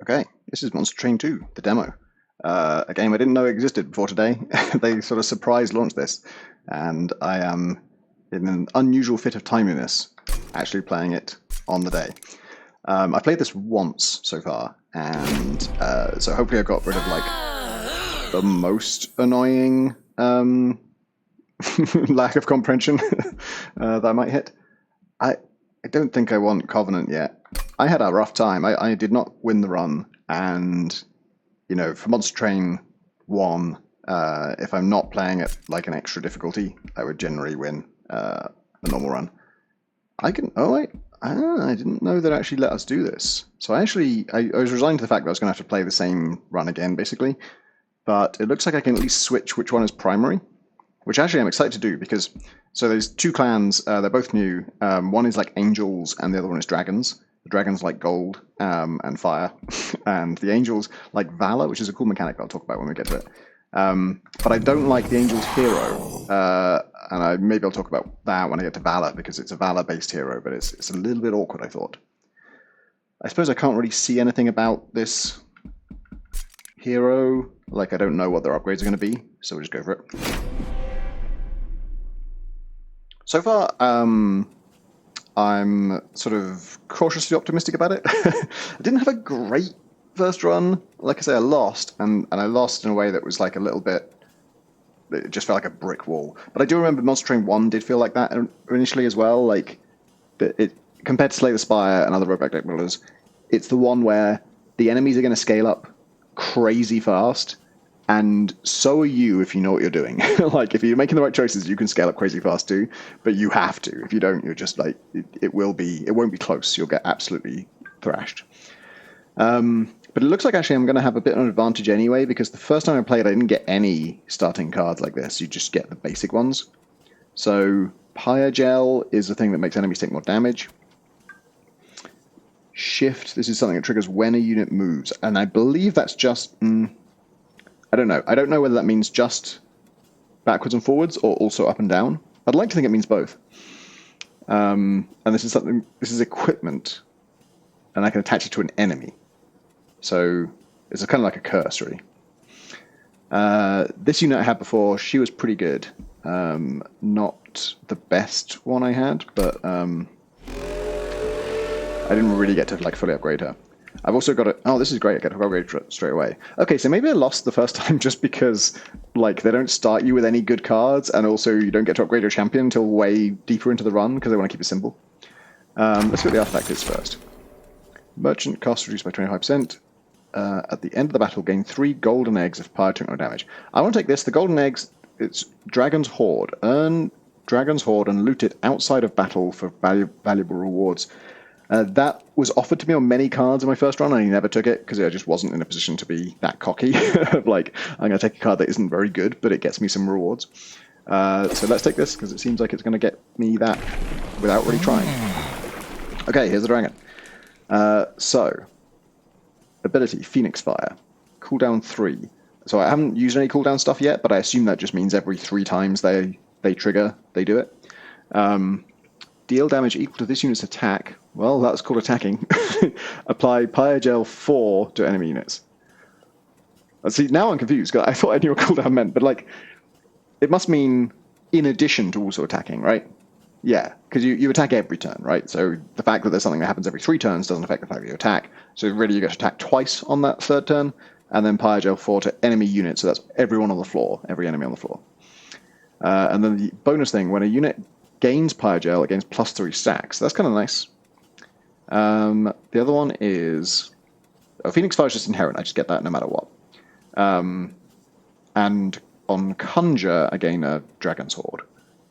Okay, this is Monster Train 2, the demo. A game I didn't know existed before today. They sort of surprise launched this, and I am in an unusual fit of timeliness, actually playing it on the day. I've played this once so far, and so hopefully I've got rid of like the most annoying lack of comprehension that I might hit. I don't think I want Covenant yet. I had a rough time. I did not win the run, and you know, for Monster Train 1, if I'm not playing at like an extra difficulty, I would generally win a normal run. I can. Oh wait, I didn't know that actually let us do this. So I was resigned to the fact that I was going to have to play the same run again, basically. But it looks like I can at least switch which one is primary, which actually I'm excited to do because so there's two clans. They're both new. One is like angels, and the other one is dragons. The dragons like gold and fire, and the angels like valor, which is a cool mechanic I'll talk about when we get to it. But I don't like the angel's hero, and maybe I'll talk about that when I get to valor because it's a valor-based hero, but it's a little bit awkward. I thought. I suppose I can't really see anything about this hero. Like I don't know what their upgrades are going to be, so we'll just go for it. So far, I'm sort of cautiously optimistic about it. I didn't have a great first run. Like I say, I lost, and I lost in a way that was like a little bit. It just felt like a brick wall. But I do remember Monster Train 1 did feel like that initially as well. Like it compared to Slay the Spire and other roguelike deck builders, it's the one where the enemies are going to scale up crazy fast. And so are you if you know what you're doing. Like, if you're making the right choices, you can scale up crazy fast too, but you have to. If you don't, you're just like, it won't be close. You'll get absolutely thrashed. But it looks like actually I'm going to have a bit of an advantage anyway, because the first time I played, I didn't get any starting cards like this. You just get the basic ones. So, Pyre Gel is the thing that makes enemies take more damage. Shift, this is something that triggers when a unit moves. And I believe that's just... I don't know. I don't know whether that means just backwards and forwards or also up and down. I'd like to think it means both. And this is equipment, and I can attach it to an enemy. So it's kind of like a curse, really. This unit I had before, she was pretty good. Not the best one I had, but I didn't really get to like fully upgrade her. I've also got it. Oh, this is great. I get to upgrade straight away. Okay, so maybe I lost the first time just because, like, they don't start you with any good cards, and also you don't get to upgrade your champion until way deeper into the run because they want to keep it simple. Let's see what the artifact is first. Merchant cost reduced by 25%. At the end of the battle, gain 3 golden eggs if Pyre took no damage. I want to take this. The golden eggs, it's Dragon's Hoard. Earn Dragon's Hoard and loot it outside of battle for valuable rewards. That was offered to me on many cards in my first run, and I never took it because I just wasn't in a position to be that cocky. Like, I'm going to take a card that isn't very good, but it gets me some rewards. So let's take this because it seems like it's going to get me that without really trying. Okay, here's the dragon. So, ability, Phoenix Fire. Cooldown 3. So I haven't used any cooldown stuff yet, but I assume that just means every 3 times they trigger, they do it. Deal damage equal to this unit's attack. Well, that's called attacking. Apply Pyre Gel 4 to enemy units. See, now I'm confused, because I thought I knew what cooldown meant, but like, it must mean in addition to also attacking, right? Yeah, because you attack every turn, right? So the fact that there's something that happens every 3 turns doesn't affect the fact that you attack. So really you get to attack twice on that 3rd turn, and then Pyre Gel 4 to enemy units, so that's everyone on the floor, every enemy on the floor. And then the bonus thing, when a unit gains Pyre Gel, it gains +3 stacks. That's kind of nice. The other one is... Oh, Phoenix Fire is just inherent. I just get that no matter what. And on Conjure, I gain a Dragon's Hoard.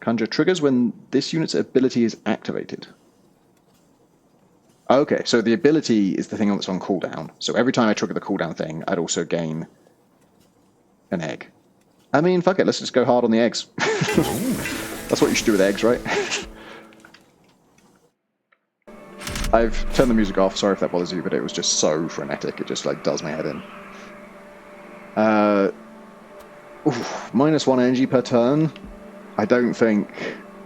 Conjure triggers when this unit's ability is activated. Okay, so the ability is the thing that's on cooldown. So every time I trigger the cooldown thing, I'd also gain an egg. I mean, fuck it, let's just go hard on the eggs. That's what you should do with eggs, right? I've turned the music off, sorry if that bothers you, but it was just so frenetic, it just like does my head in. -1 energy per turn. I don't think,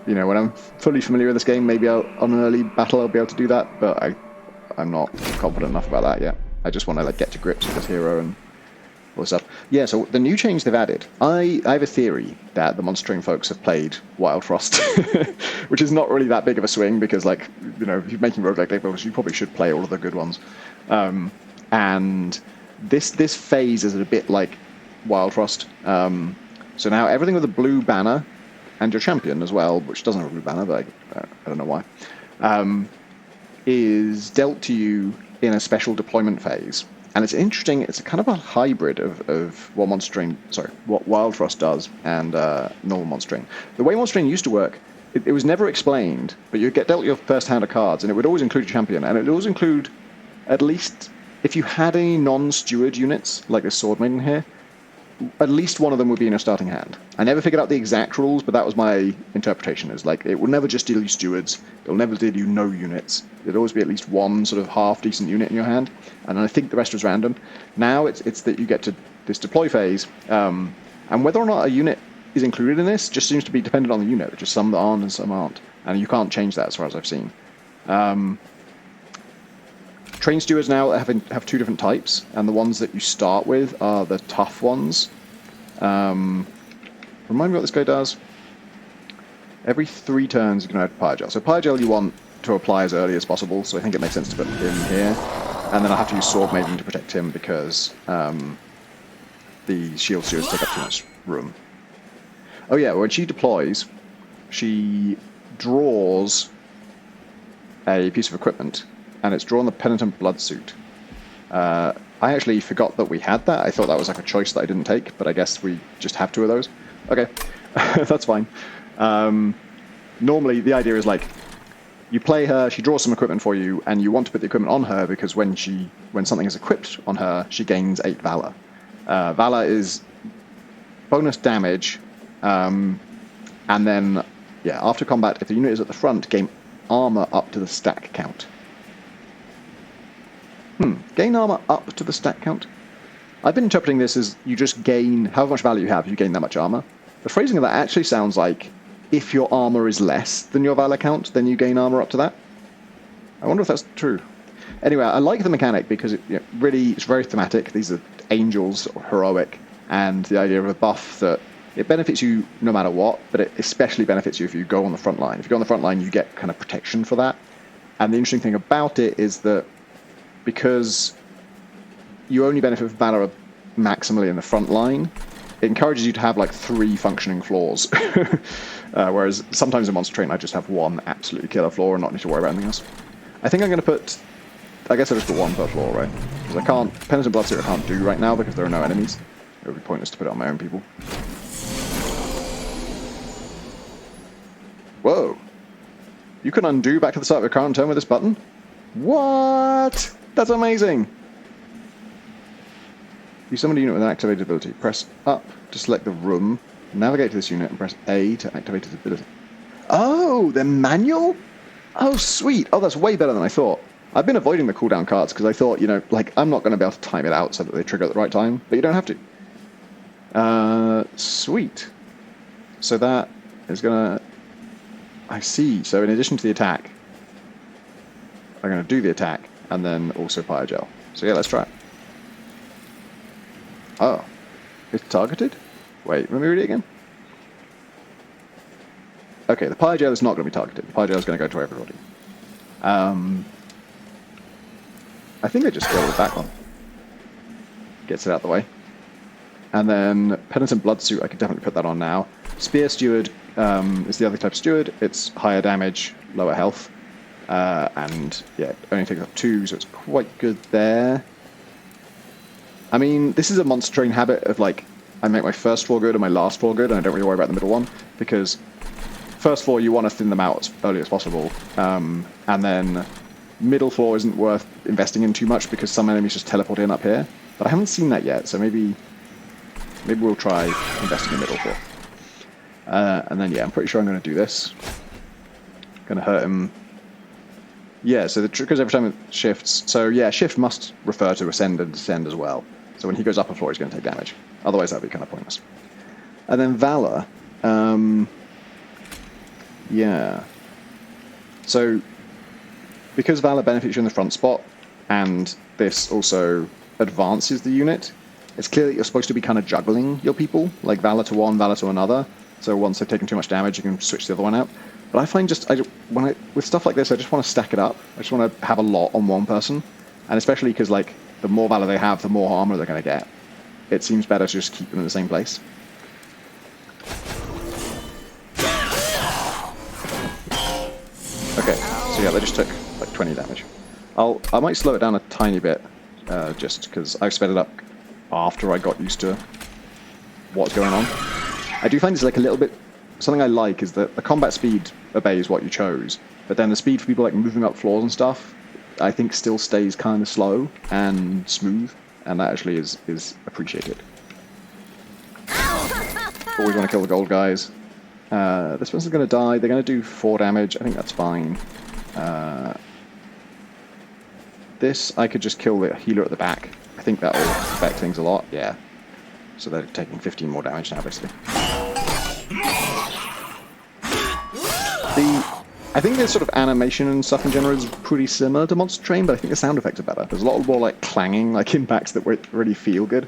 you know, when I'm fully familiar with this game, maybe on an early battle I'll be able to do that, but I'm not confident enough about that yet. I just want to like get to grips with this hero and all this stuff. Yeah, so the new change they've added, I have a theory that the Monstering folks have played Wild Frost, which is not really that big of a swing because, like, you know, if you're making roguelike deck builders, you probably should play all of the good ones. And this phase is a bit like Wild Frost. So now everything with a blue banner and your champion as well, which doesn't have a blue banner, but I don't know why, is dealt to you in a special deployment phase. And it's interesting, it's kind of a hybrid of what Wild Frost does and normal Monstering. The way Monstering used to work, it was never explained, but you'd get dealt your first hand of cards, and it would always include your champion, and it would always include, at least, if you had any non-steward units, like this Sword Maiden here, at least one of them would be in your starting hand. I never figured out the exact rules, but that was my interpretation. Is like, it will never just deal you stewards. It'll never deal you no units. There'll always be at least one sort of half-decent unit in your hand, and I think the rest was random. Now it's that you get to this deploy phase, and whether or not a unit is included in this just seems to be dependent on the unit. Just some that aren't and some aren't, and you can't change that as far as I've seen. Train stewards now have two different types, and the ones that you start with are the tough ones. Remind me what this guy does. Every 3 turns you can add Pyre Gel. So Pyre Gel you want to apply as early as possible, so I think it makes sense to put him here. And then I have to use Sword Maiden to protect him because the shield stewards take up too much room. Oh yeah, when she deploys, she draws a piece of equipment, and it's drawn the Penitent Blood Suit. I actually forgot that we had that. I thought that was like a choice that I didn't take, but I guess we just have 2 of those. Okay, that's fine. Normally, the idea is like, you play her, she draws some equipment for you, and you want to put the equipment on her because when something is equipped on her, she gains 8 Valor. Valor is bonus damage, and then, yeah, after combat, if the unit is at the front, gain armor up to the stack count. Gain armor up to the stack count? I've been interpreting this as you just gain however much value you have, you gain that much armor. The phrasing of that actually sounds like if your armor is less than your valor count, then you gain armor up to that. I wonder if that's true. Anyway, I like the mechanic because it's very thematic. These are angels, or heroic, and the idea of a buff that it benefits you no matter what, but it especially benefits you if you go on the front line. If you go on the front line, you get kind of protection for that. And the interesting thing about it is that because you only benefit from Valor maximally in the front line, it encourages you to have like 3 functioning floors. Whereas sometimes in Monster Train I just have 1 absolutely killer floor and not need to worry about anything else. I think I'm going to put... I guess I'll just put 1 per floor, right? Because I can't... Penitent Blood Suit I can't do right now because there are no enemies. It would be pointless to put it on my own people. Whoa! You can undo back to the start of your current turn with this button? What? That's amazing! You summon a unit with an activated ability. Press up to select the room, navigate to this unit, and press A to activate its ability. Oh, they're manual? Oh, sweet. Oh, that's way better than I thought. I've been avoiding the cooldown cards because I thought, like, I'm not going to be able to time it out so that they trigger at the right time, but you don't have to. Sweet. So that is going to... I see. So in addition to the attack, I'm going to do the attack, and then also Pyre Gel. So yeah, let's try it. Oh. It's targeted? Wait, let me read it again. Okay, the Pyre Gel is not going to be targeted. The Pyre Gel is going to go to everybody. I think I just go with that one. Gets it out of the way. And then Penitent Blood Suit, I could definitely put that on now. Spear Steward is the other type of Steward. It's higher damage, lower health. And yeah, only takes up 2, so it's quite good there. I mean, this is a Monster Train habit of like, I make my first floor good and my last floor good, and I don't really worry about the middle one, because first floor you want to thin them out as early as possible, and then middle floor isn't worth investing in too much because some enemies just teleport in up here. But I haven't seen that yet, so maybe we'll try investing in middle floor. And then yeah, I'm pretty sure I'm going to do this. Going to hurt him. Yeah, so the triggers every time it shifts. So yeah, shift must refer to ascend and descend as well. So when he goes up a floor, he's going to take damage. Otherwise, that'd be kind of pointless. And then Valor. Yeah. So because Valor benefits you in the front spot, and this also advances the unit. It's clear that you're supposed to be kind of juggling your people, like Valor to one, Valor to another. So once they've taken too much damage, you can switch the other one out. But I find with stuff like this, I just want to stack it up. I just want to have a lot on one person, and especially because like the more Valor they have, the more armor they're going to get. It seems better to just keep them in the same place. Okay, so yeah, they just took like 20 damage. I might slow it down a tiny bit, just because I've sped it up after I got used to what's going on. I do find it's like a little bit... Something I like is that the combat speed obeys what you chose, but then the speed for people like moving up floors and stuff, I think still stays kind of slow and smooth, and that actually is appreciated. Always want to kill the gold guys. This person's going to die. They're going to do 4 damage. I think that's fine. This, I could just kill the healer at the back. I think that will affect things a lot. Yeah. So they're taking 15 more damage now, basically. I think the sort of animation and stuff in general is pretty similar to Monster Train, but I think the sound effects are better. There's a lot more like clanging, like impacts that really feel good.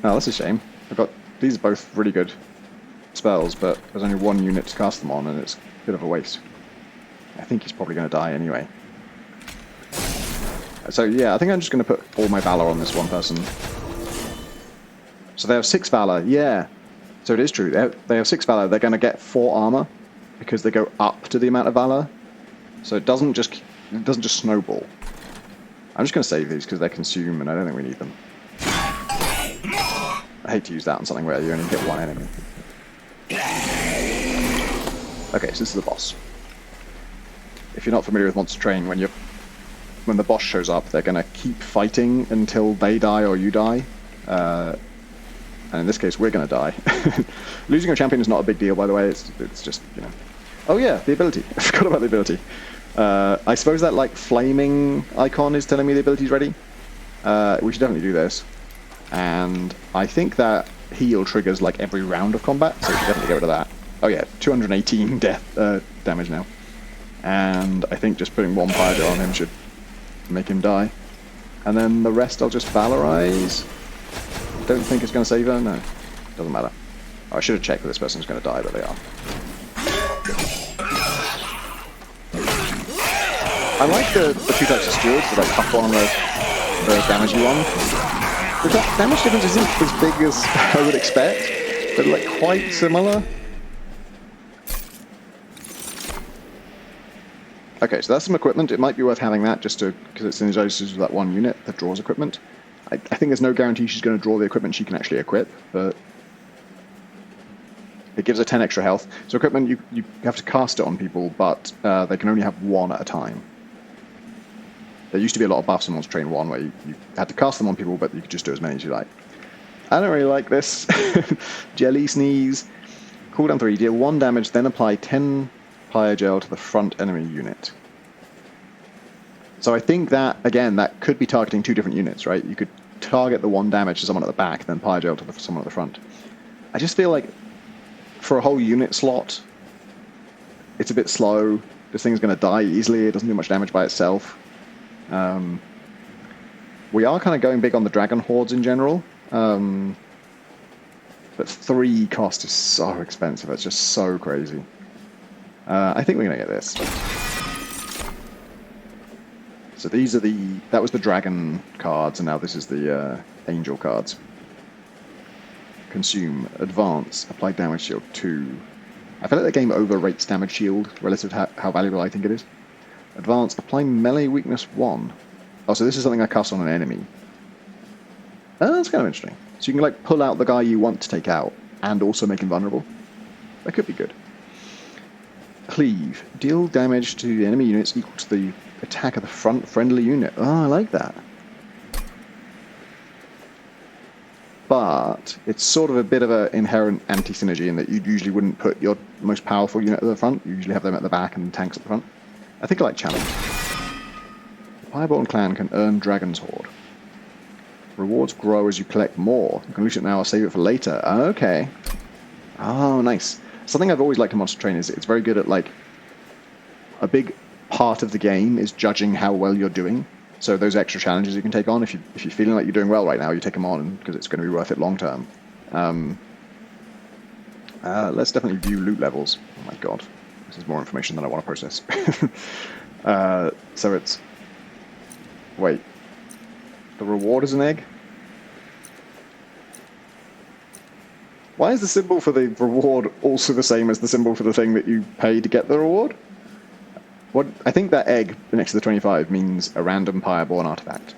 Oh, that's a shame. These are both really good spells, but there's only one unit to cast them on, and it's a bit of a waste. I think he's probably going to die anyway. So yeah, I think I'm just going to put all my Valor on this one person. So they have 6 Valor, yeah. So it is true, they have 6 Valor, they're going to get 4 armor, because they go up to the amount of Valor. So it doesn't just snowball. I'm just going to save these because they consume, and I don't think we need them. I hate to use that on something where you only hit one enemy. Okay, so this is the boss. If you're not familiar with Monster Train, when the boss shows up, they're going to keep fighting until they die or you die. And in this case, we're going to die. Losing a champion is not a big deal, by the way. It's just, you know. Oh yeah, the ability. I forgot about the ability. I suppose that like flaming icon is telling me the ability's ready. We should definitely do this. And I think that heal triggers like every round of combat, so we should definitely get rid of that. Oh yeah, 218 damage now. And I think just putting one Pyro on him should make him die. And then the rest I'll just valorize. Don't think it's going to save her? No, doesn't matter. Oh, I should have checked that this person's going to die, but they are. I like the 2 types of stewards, the like tough one and the damagey one. The damage difference isn't as big as I would expect, but like quite similar. Okay, so that's some equipment. It might be worth having that just because it synergizes with that one unit that draws equipment. I think there's no guarantee she's going to draw the equipment she can actually equip, but it gives her 10 extra health. So equipment, you have to cast it on people, but they can only have 1 at a time. There used to be a lot of buffs in Monster Train 1 where you had to cast them on people, but you could just do as many as you like. I don't really like this. Jelly Sneeze. Cooldown 3, deal 1 damage, then apply 10 Pyre Gel to the front enemy unit. So I think that, again, that could be targeting 2 different units, right? You could target the 1 damage to someone at the back, then Pyre Gel to someone at the front. I just feel like for a whole unit slot, it's a bit slow. This thing's going to die easily. It doesn't do much damage by itself. We are kind of going big on the dragon hordes in general, but 3 cost is so expensive. It's just so crazy. I think we're going to get this. So these are that was the dragon cards, and now this is the angel cards. Consume, advance, apply damage shield 2. I feel like the game overrates damage shield relative to how valuable I think it is. Advance, apply melee weakness 1. Oh, so this is something I cast on an enemy. Oh, that's kind of interesting. So you can like pull out the guy you want to take out and also make him vulnerable. That could be good. Cleave, deal damage to enemy units equal to the attack of the front friendly unit. Oh, I like that. But it's sort of a bit of an inherent anti-synergy in that you usually wouldn't put your most powerful unit at the front. You usually have them at the back and tanks at the front. I think I like challenge. The Fireborn clan can earn Dragon's Horde. Rewards grow as you collect more. You can lose it now or save it for later. Okay. Oh, nice. Something I've always liked in Monster Train is it's very good at like a big part of the game is judging how well you're doing. So those extra challenges you can take on, if you're feeling like you're doing well right now, you take them on because it's going to be worth it long term. Let's definitely view loot levels. Oh my god, this is more information than I want to process. So it's... Wait. The reward is an egg? Why is the symbol for the reward also the same as the symbol for the thing that you pay to get the reward? What I think that egg next to the 25 means a random Pyreborn artifact.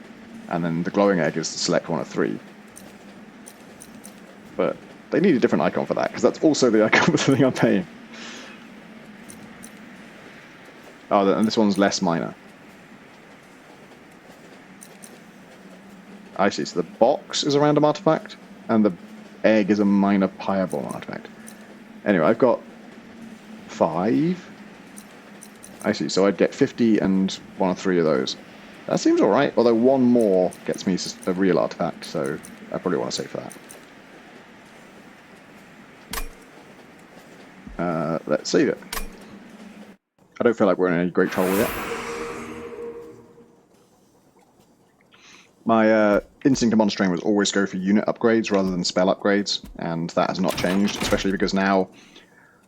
And then the glowing egg is to select one of 3. But they need a different icon for that, because that's also the icon for the thing I'm paying. Oh, and this one's less minor. I see, so the box is a random artifact, and the egg is a minor Pyreborn artifact. Anyway, I've got 5. I see, so I'd get 50 and 1 or 3 of those. That seems alright, although 1 more gets me a real artifact, so I probably want to save for that. Let's save it. I don't feel like we're in any great trouble yet. My instinct to Monster Train was always go for unit upgrades rather than spell upgrades, and that has not changed, especially because now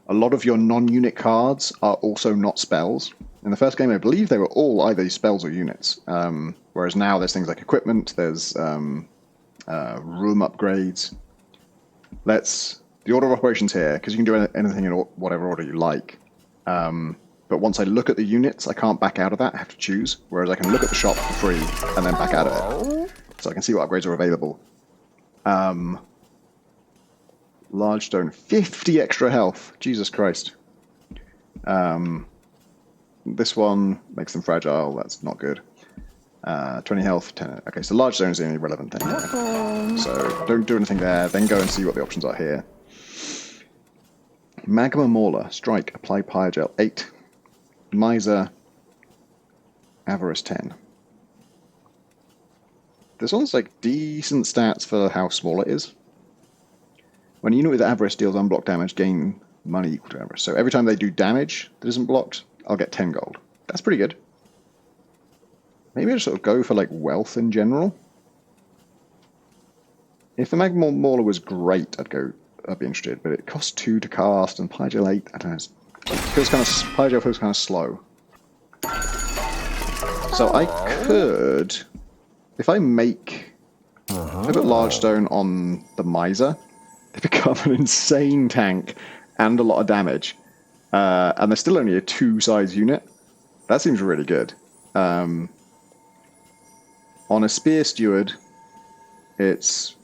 a lot of your non-unit cards are also not spells. In the first game, I believe they were all either spells or units, whereas now there's things like equipment, there's room upgrades. The order of operations here, because you can do anything in whatever order you like. But once I look at the units, I can't back out of that. I have to choose. Whereas I can look at the shop for free and then back out of it. So I can see what upgrades are available. Large stone, 50 extra health. Jesus Christ. This one makes them fragile. That's not good. 20 health, 10. Okay, so large stone is the only relevant thing here. So don't do anything there. Then go and see what the options are here. Magma Mauler, strike, apply Pyre Gel, 8. Miser, Avarice, 10. This one's like decent stats for how small it is. When a unit with Avarice deals unblocked damage, gain money equal to Avarice. So every time they do damage that isn't blocked, I'll get 10 gold. That's pretty good. Maybe I'll sort of go for like wealth in general. If the Magma Mauler was great, I'd be interested, but it costs 2 to cast, and Pygel 8, I don't know, Pygel feels kind of slow. So I could, if I put Large Stone on the Miser, they become an insane tank and a lot of damage, and they're still only a 2-size unit. That seems really good. On a Spear Steward, it's,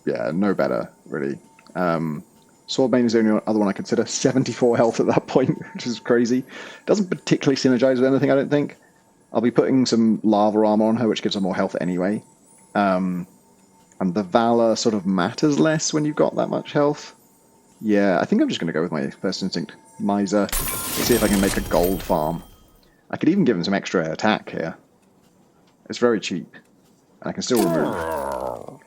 yeah, no better, really. Swordbane is the only other one I consider. 74 health at that point, which is crazy. Doesn't particularly synergize with anything, I don't think. I'll be putting some lava armor on her, which gives her more health anyway. And the Valor sort of matters less when you've got that much health. Yeah, I think I'm just going to go with my first instinct. Miser. Let's see if I can make a gold farm. I could even give him some extra attack here. It's very cheap. And I can still remove.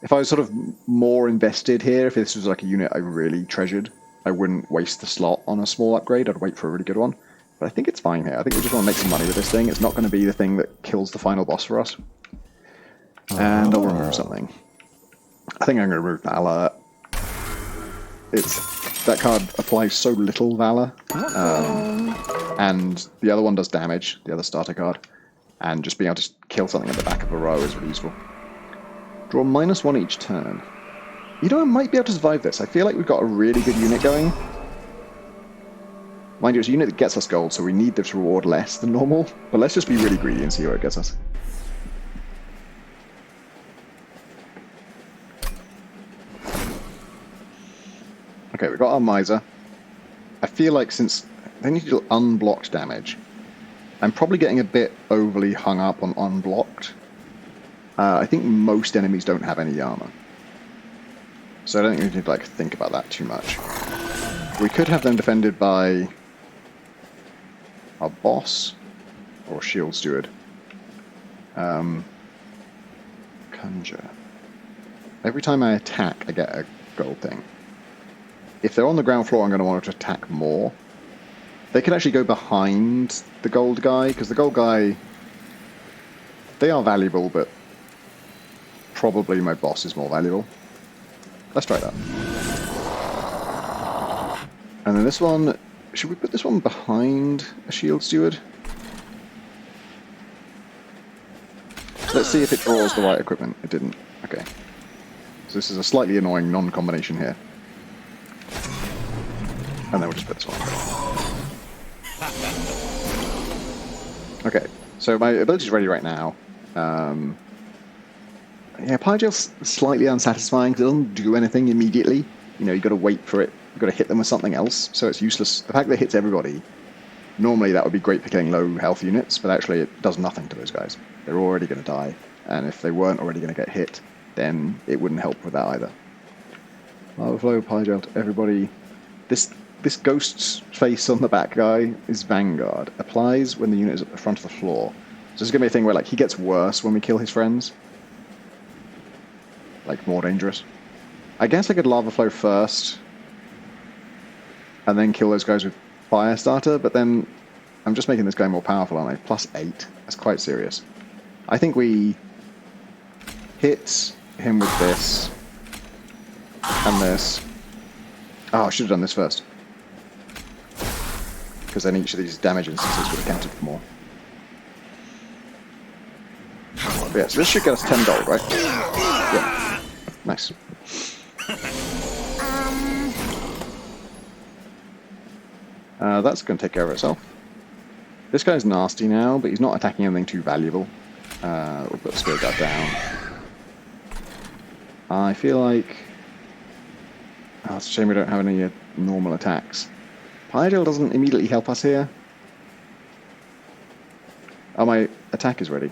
If I was sort of more invested here, if this was like a unit I really treasured, I wouldn't waste the slot on a small upgrade. I'd wait for a really good one. But I think it's fine here. I think we just want to make some money with this thing. It's not going to be the thing that kills the final boss for us. And I'll remove something. I think I'm going to remove Valor. That card applies so little Valor. And the other one does damage, the other starter card. And just being able to kill something at the back of a row is really useful. Draw -1 each turn. You know, I might be able to survive this. I feel like we've got a really good unit going. Mind you, it's a unit that gets us gold, so we need this reward less than normal. But let's just be really greedy and see where it gets us. Okay, we've got our Miser. I feel like since they need to do unblocked damage, I'm probably getting a bit overly hung up on unblocked. I think most enemies don't have any armor. So I don't think we need to think about that too much. We could have them defended by our boss or Shield Steward. Conjure. Every time I attack, I get a gold thing. If they're on the ground floor, I'm going to want to attack more. They can actually go behind the gold guy, because the gold guy, they are valuable, but probably my boss is more valuable. Let's try that. And then this one, should we put this one behind a shield steward? Let's see if it draws the right equipment. It didn't. Okay. So this is a slightly annoying non-combination here. And then we'll just put this one. Okay, so my ability's ready right now. Yeah, Pyrogel's slightly unsatisfying because it doesn't do anything immediately. You know, you've got to wait for it. You've got to hit them with something else, so it's useless. The fact that it hits everybody, normally that would be great for killing low health units, but actually it does nothing to those guys. They're already going to die, and if they weren't already going to get hit, then it wouldn't help with that either. Overflow, Pygel to everybody. This ghost's face on the back guy is Vanguard. Applies when the unit is at the front of the floor. So this is going to be a thing where like he gets worse when we kill his friends. Like more dangerous. I guess I could Lava Flow first, and then kill those guys with Fire Starter, but then I'm just making this guy more powerful, aren't I? +8. That's quite serious. I think we hit him with this and this. Oh, I should have done this first. Because then each of these damage instances would have counted for more. But yeah, so this should get us 10 gold, right? Yeah. Nice. That's going to take care of itself. This guy's nasty now, but he's not attacking anything too valuable. We'll put the Spirit Guard down. I feel like... Oh, it's a shame we don't have any normal attacks. Pygel doesn't immediately help us here. Oh, my attack is ready.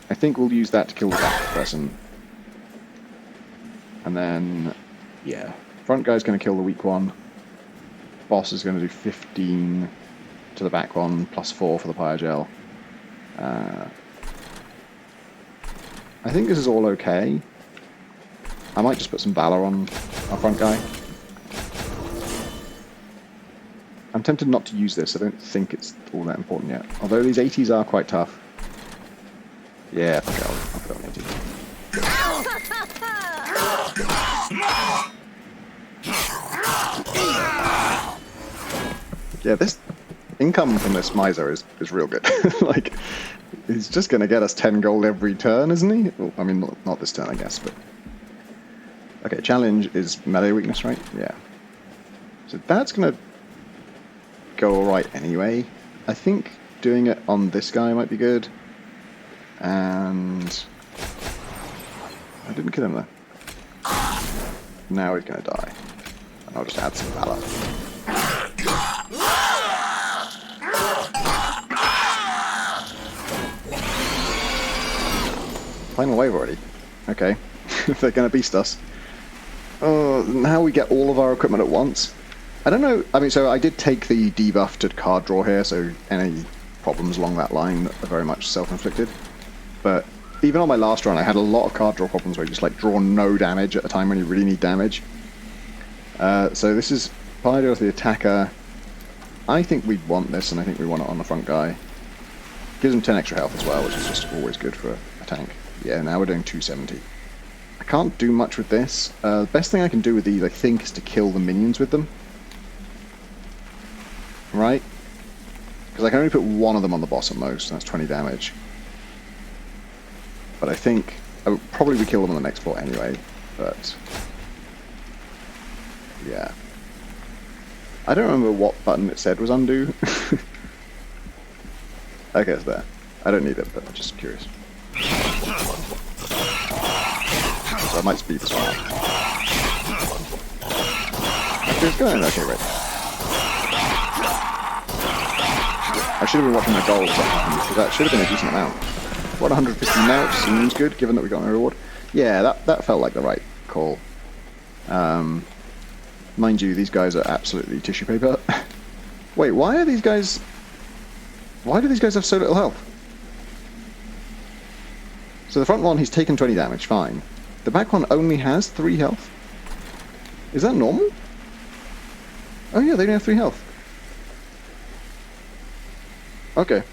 I think we'll use that to kill the back person. And then, yeah. Front guy's going to kill the weak one. Boss is going to do 15 to the back one, +4 for the Pygel. I think this is all okay. I might just put some Valor on our front guy. I'm tempted not to use this. I don't think it's all that important yet. Although these 80s are quite tough. Yeah, fuck it, I'll put it on 80. Yeah, this income from this Miser is real good. Like, he's just going to get us 10 gold every turn, isn't he? Well, I mean, not this turn, I guess, but... Okay, challenge is melee weakness, right? Yeah. So that's going to go alright anyway. I think doing it on this guy might be good. And... I didn't kill him there. Now he's going to die. And I'll just add some Valor. Final wave already. Okay. If they're going to beast us. Now we get all of our equipment at once. I don't know. I mean, so I did take the debuff to card draw here, so any problems along that line are very much self-inflicted. But even on my last run, I had a lot of card draw problems where you just like draw no damage at a time when you really need damage. So this is Pyro as the attacker. I think we'd want this, and I think we want it on the front guy. Gives him 10 extra health as well, which is just always good for a tank. Yeah, now we're doing 270. I can't do much with this. The best thing I can do with these, I think, is to kill the minions with them. Right? Because I can only put one of them on the boss at most, and that's 20 damage. But I think I would probably kill them on the next floor anyway, but... yeah. I don't remember what button it said was undo. Okay, it's there. I don't need it, but I'm just curious. So I might speed this one up. Okay, it's going okay, right. I should have been watching my goals because that should have been a decent amount. What, 150 now, which seems good, given that we got no reward. Yeah, that felt like the right call. Mind you, these guys are absolutely tissue paper. Wait, why are these guys... Why do these guys have so little health? So the front one, he's taken 20 damage, fine. The back one only has 3 health? Is that normal? Oh yeah, they only have 3 health. Okay.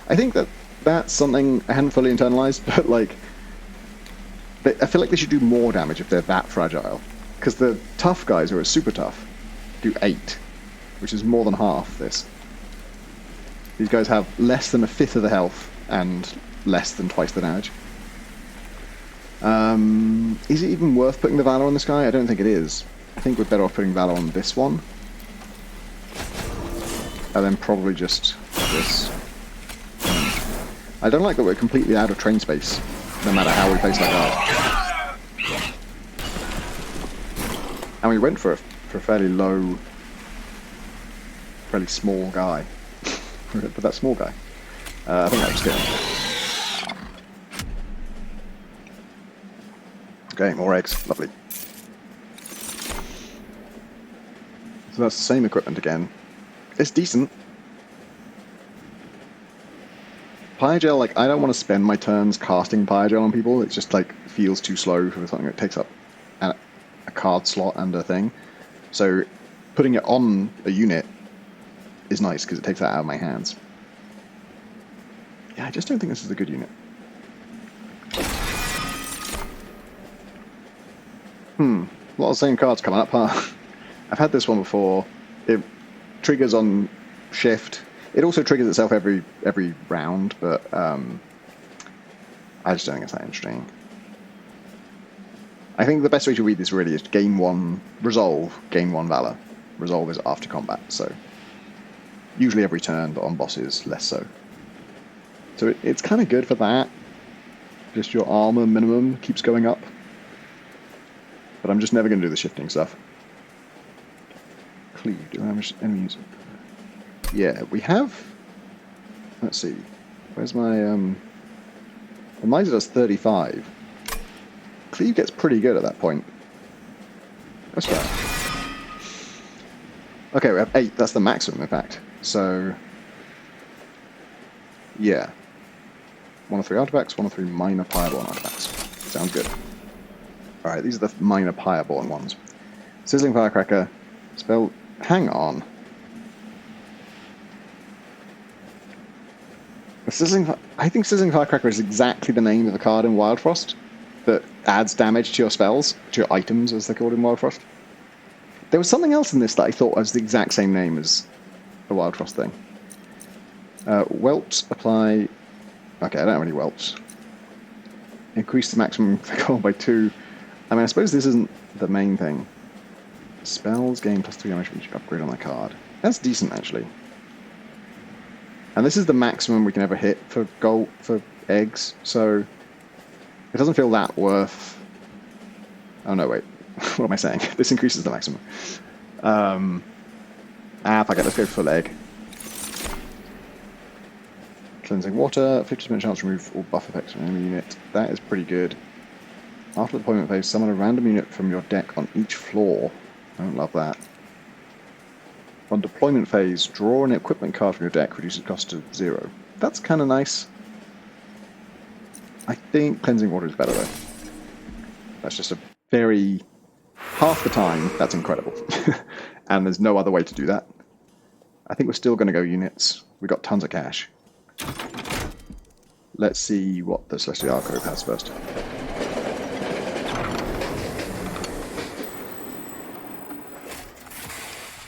I think that's something I hadn't fully internalized, but like, I feel like they should do more damage if they're that fragile. Because the tough guys who are super tough do 8, which is more than half this. These guys have less than a fifth of the health and less than twice the damage. Is it even worth putting the Valor on this guy? I don't think it is. I think we're better off putting Valor on this one. And then probably just this. I don't like that we're completely out of train space, no matter how we place that guard. And we went for a fairly low, fairly small guy. But that small guy. I think that was good. Okay, more eggs. Lovely. So that's the same equipment again. It's decent. Pyogel, like, I don't want to spend my turns casting Pyogel on people. It just, like, feels too slow for something that takes up a card slot and a thing. So putting it on a unit is nice because it takes that out of my hands. Yeah, I just don't think this is a good unit. A lot of the same cards coming up, huh? I've had this one before. It triggers on shift. It also triggers itself every round, but I just don't think it's that interesting. I think the best way to read this really is gain 1 Resolve, gain 1 Valor. Resolve is after combat, so usually every turn, but on bosses less so. So it's kind of good for that. Just your armor minimum keeps going up. But I'm just never going to do the shifting stuff. Cleave, do I have enemies? Yeah, we have... Let's see. Where's my... Well, mine does 35. Cleave gets pretty good at that point. Let's try. Okay, we have 8. That's the maximum, in fact. So... Yeah. 1 of 3 artifacts, 1 of 3 minor Pyreborn artifacts. Sounds good. Alright, these are the minor Pyreborn ones. Sizzling Firecracker. Spell... Hang on. I think Sizzling Firecracker is exactly the name of the card in Wild Frost that adds damage to your spells, to your items, as they're called in Wild Frost. There was something else in this that I thought was the exact same name as the Wild Frost thing. Welts apply... Okay, I don't have any welts. Increase the maximum goal by 2. I mean, I suppose this isn't the main thing. Spells gain plus 3 damage for each upgrade on the card. That's decent, actually. And this is the maximum we can ever hit for gold, for eggs, so it doesn't feel that worth... Oh no, wait. What am I saying? This increases the maximum. Fuck it, let's go full egg. Cleansing water, 50% chance to remove all buff effects from enemy unit. That is pretty good. After the deployment phase, summon a random unit from your deck on each floor. I don't love that. On deployment phase, draw an equipment card from your deck, reduces cost to 0. That's kind of nice. I think Cleansing Water is better though. That's just a very... Half the time, that's incredible. And there's no other way to do that. I think we're still going to go units. We got tons of cash. Let's see what the Celestial Alcove has first.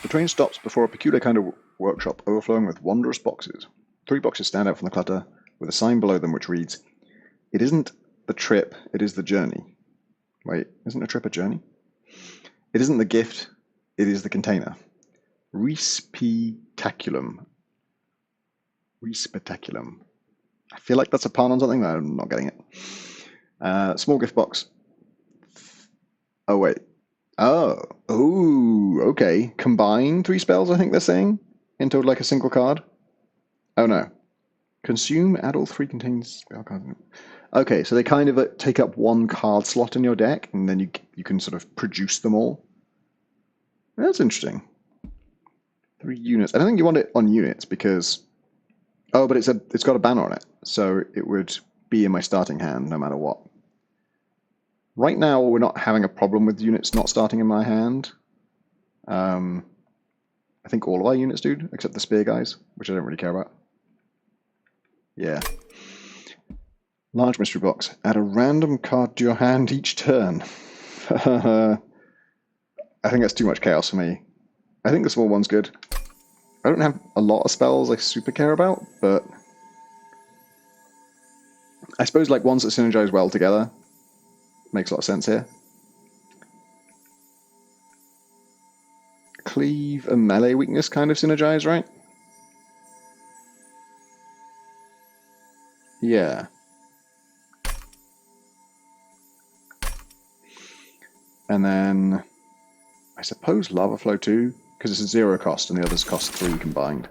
The train stops before a peculiar kind of workshop overflowing with wondrous boxes. 3 boxes stand out from the clutter, with a sign below them which reads, "It isn't the trip, it is the journey." Wait, isn't a trip a journey? It isn't the gift, it is the container. Respectaculum. Respectaculum. I feel like that's a pun on something, but I'm not getting it. Small gift box. Oh, wait. Oh, okay. Combine 3 spells, I think they're saying, into like a single card. Oh no. Consume, add all 3 contains spell cards. Okay, so they kind of take up 1 card slot in your deck, and then you can sort of produce them all. That's interesting. 3 units. I don't think you want it on units because... Oh, but it's got a banner on it, so it would be in my starting hand no matter what. Right now, we're not having a problem with units not starting in my hand. I think all of our units do, except the spear guys, which I don't really care about. Yeah. Large mystery box. Add a random card to your hand each turn. I think that's too much chaos for me. I think the small one's good. I don't have a lot of spells I super care about, but I suppose like ones that synergize well together makes a lot of sense here. Cleave and melee weakness kind of synergize, right? Yeah. And then I suppose Lava Flow too, because it's a 0 cost and the others cost 3 combined.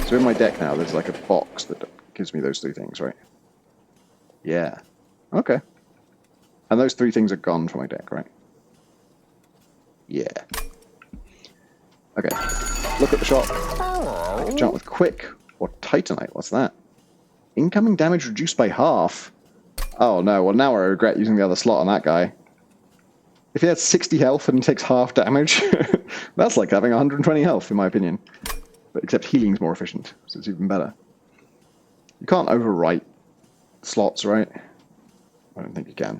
So in my deck now, there's like a box that gives me those 3 things, right? Yeah. Okay. And those 3 things are gone from my deck, right? Yeah. Okay. Look at the shot. I can jump with Quick or Titanite. What's that? Incoming damage reduced by half. Oh no, well now I regret using the other slot on that guy. If he has 60 health and he takes half damage, that's like having 120 health in my opinion. But except healing's more efficient, so it's even better. You can't overwrite slots, right? I don't think you can.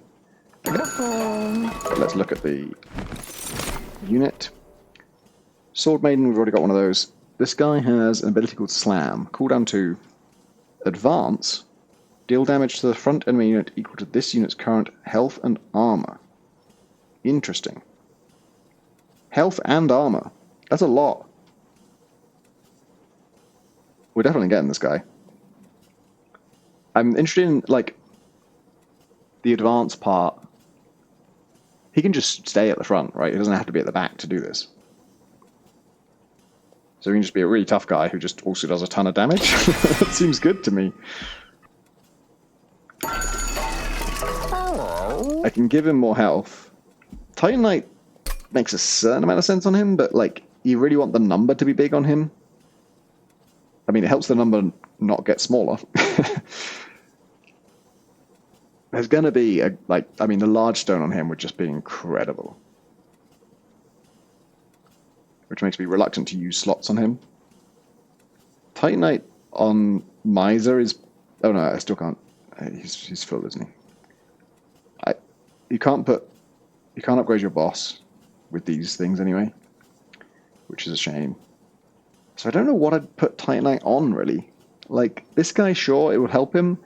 Okay. But let's look at the unit. Sword Maiden, we've already got one of those. This guy has an ability called Slam. Cooldown 2. Advance. Deal damage to the front enemy unit equal to this unit's current health and armor. Interesting. Health and armor. That's a lot. We're definitely getting this guy. I'm interested in, like, the advance part. He can just stay at the front, right? He doesn't have to be at the back to do this. So he can just be a really tough guy who just also does a ton of damage. That seems good to me. I can give him more health. Titanite makes a certain amount of sense on him, but like you really want the number to be big on him. I mean, it helps the number not get smaller. There's going to be, the large stone on him would just be incredible. Which makes me reluctant to use slots on him. Titanite on Miser is... Oh no, I still can't. He's full, isn't he? You can't upgrade your boss with these things anyway. Which is a shame. So I don't know what I'd put Titanite on, really. Like, this guy, sure, it would help him.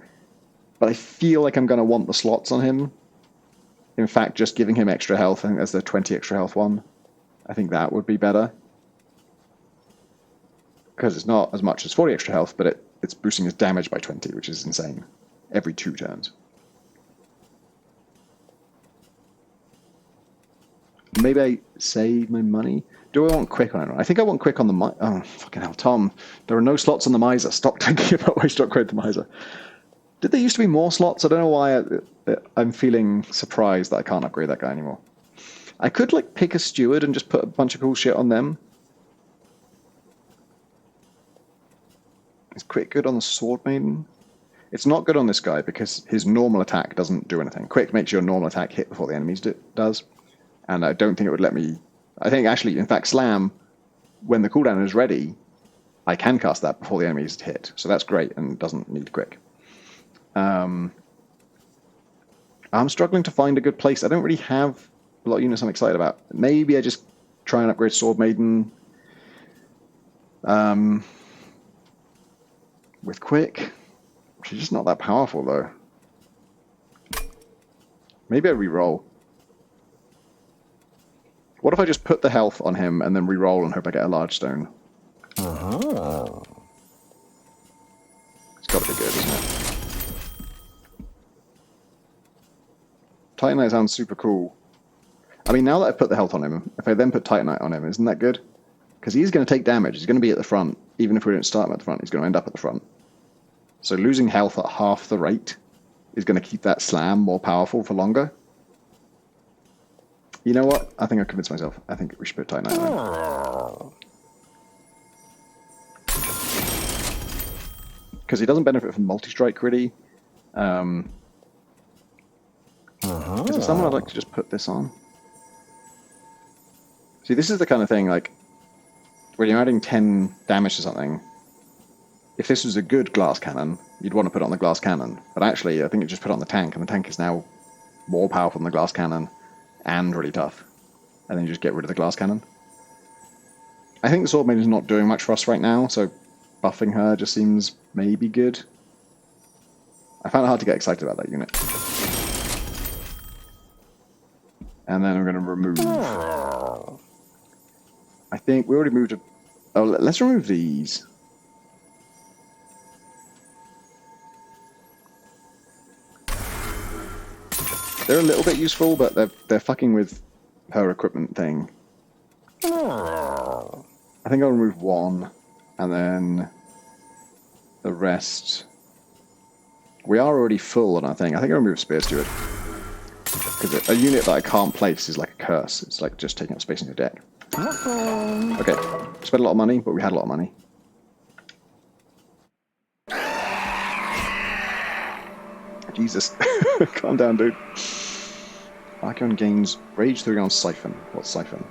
But I feel like I'm going to want the slots on him. In fact, just giving him extra health, I think that's the 20 extra health one. I think that would be better. Because it's not as much as 40 extra health, but it's boosting his damage by 20, which is insane. Every 2 turns. Maybe I save my money. Do I want Quick on it? I think I want Quick on the... Oh, fucking hell, Tom. There are no slots on the Miser. Stop thinking about ways to upgrade the Miser. Did there used to be more slots? I don't know why I'm feeling surprised that I can't upgrade that guy anymore. I could, like, pick a steward and just put a bunch of cool shit on them. Is Quick good on the Sword Maiden? It's not good on this guy because his normal attack doesn't do anything. Quick makes your normal attack hit before the enemy's does. And I don't think it would let me... I think, actually, in fact, Slam, when the cooldown is ready, I can cast that before the enemy's hit. So that's great and doesn't need Quick. I'm struggling to find a good place. I don't really have a lot of units I'm excited about. Maybe I just try and upgrade Sword Maiden with Quick. She's just not that powerful, though. Maybe I re-roll. What if I just put the health on him and then re-roll and hope I get a large stone? Uh-huh. It's got to be good, isn't it? Titanite sounds super cool. I mean, now that I've put the health on him, if I then put Titanite on him, isn't that good? Because he's going to take damage. He's going to be at the front. Even if we don't start him at the front, he's going to end up at the front. So losing health at half the rate is going to keep that slam more powerful for longer. You know what? I think I've convinced myself. I think we should put Titanite on him. Because he doesn't benefit from multi-strike, really. Is there someone I'd like to just put this on? See, this is the kind of thing, like, when you're adding 10 damage to something, if this was a good glass cannon, you'd want to put it on the glass cannon. But actually, I think you just put it on the tank, and the tank is now more powerful than the glass cannon and really tough. And then you just get rid of the glass cannon. I think the Sword Maiden is not doing much for us right now, so buffing her just seems maybe good. I found it hard to get excited about that unit. And then I'm going to remove... I think we already moved... Oh, let's remove these. They're a little bit useful, but they're fucking with her equipment thing. I think I'll remove one, and then the rest... We are already full on our thing. I think I'll remove Spear Steward. Because a unit that I can't place is like a curse. It's like just taking up space in your deck. Okay, spent a lot of money, but we had a lot of money. Jesus. Calm down, dude. Archeon gains Rage 3 on Siphon. What's Siphon?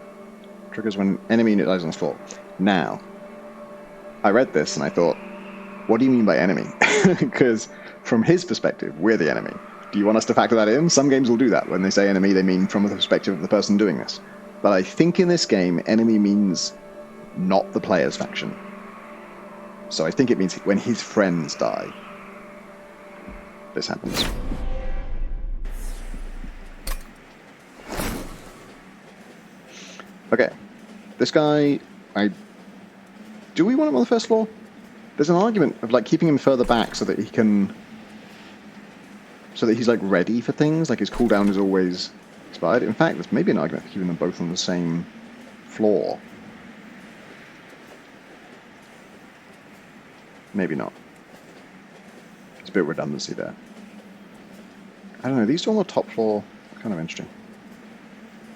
Triggers when enemy unit dies on the floor. Now, I read this and I thought, what do you mean by enemy? Because from his perspective, we're the enemy. Do you want us to factor that in? Some games will do that. When they say enemy, they mean from the perspective of the person doing this. But I think in this game, enemy means not the player's faction. So I think it means when his friends die, this happens. Okay, this guy, do we want him on the first floor? There's an argument of like keeping him further back so that he can, so that he's like ready for things, like his cooldown is always expired. In fact, there's maybe an argument for keeping them both on the same floor. Maybe not. There's a bit of redundancy there. I don't know, these two on the top floor are kind of interesting.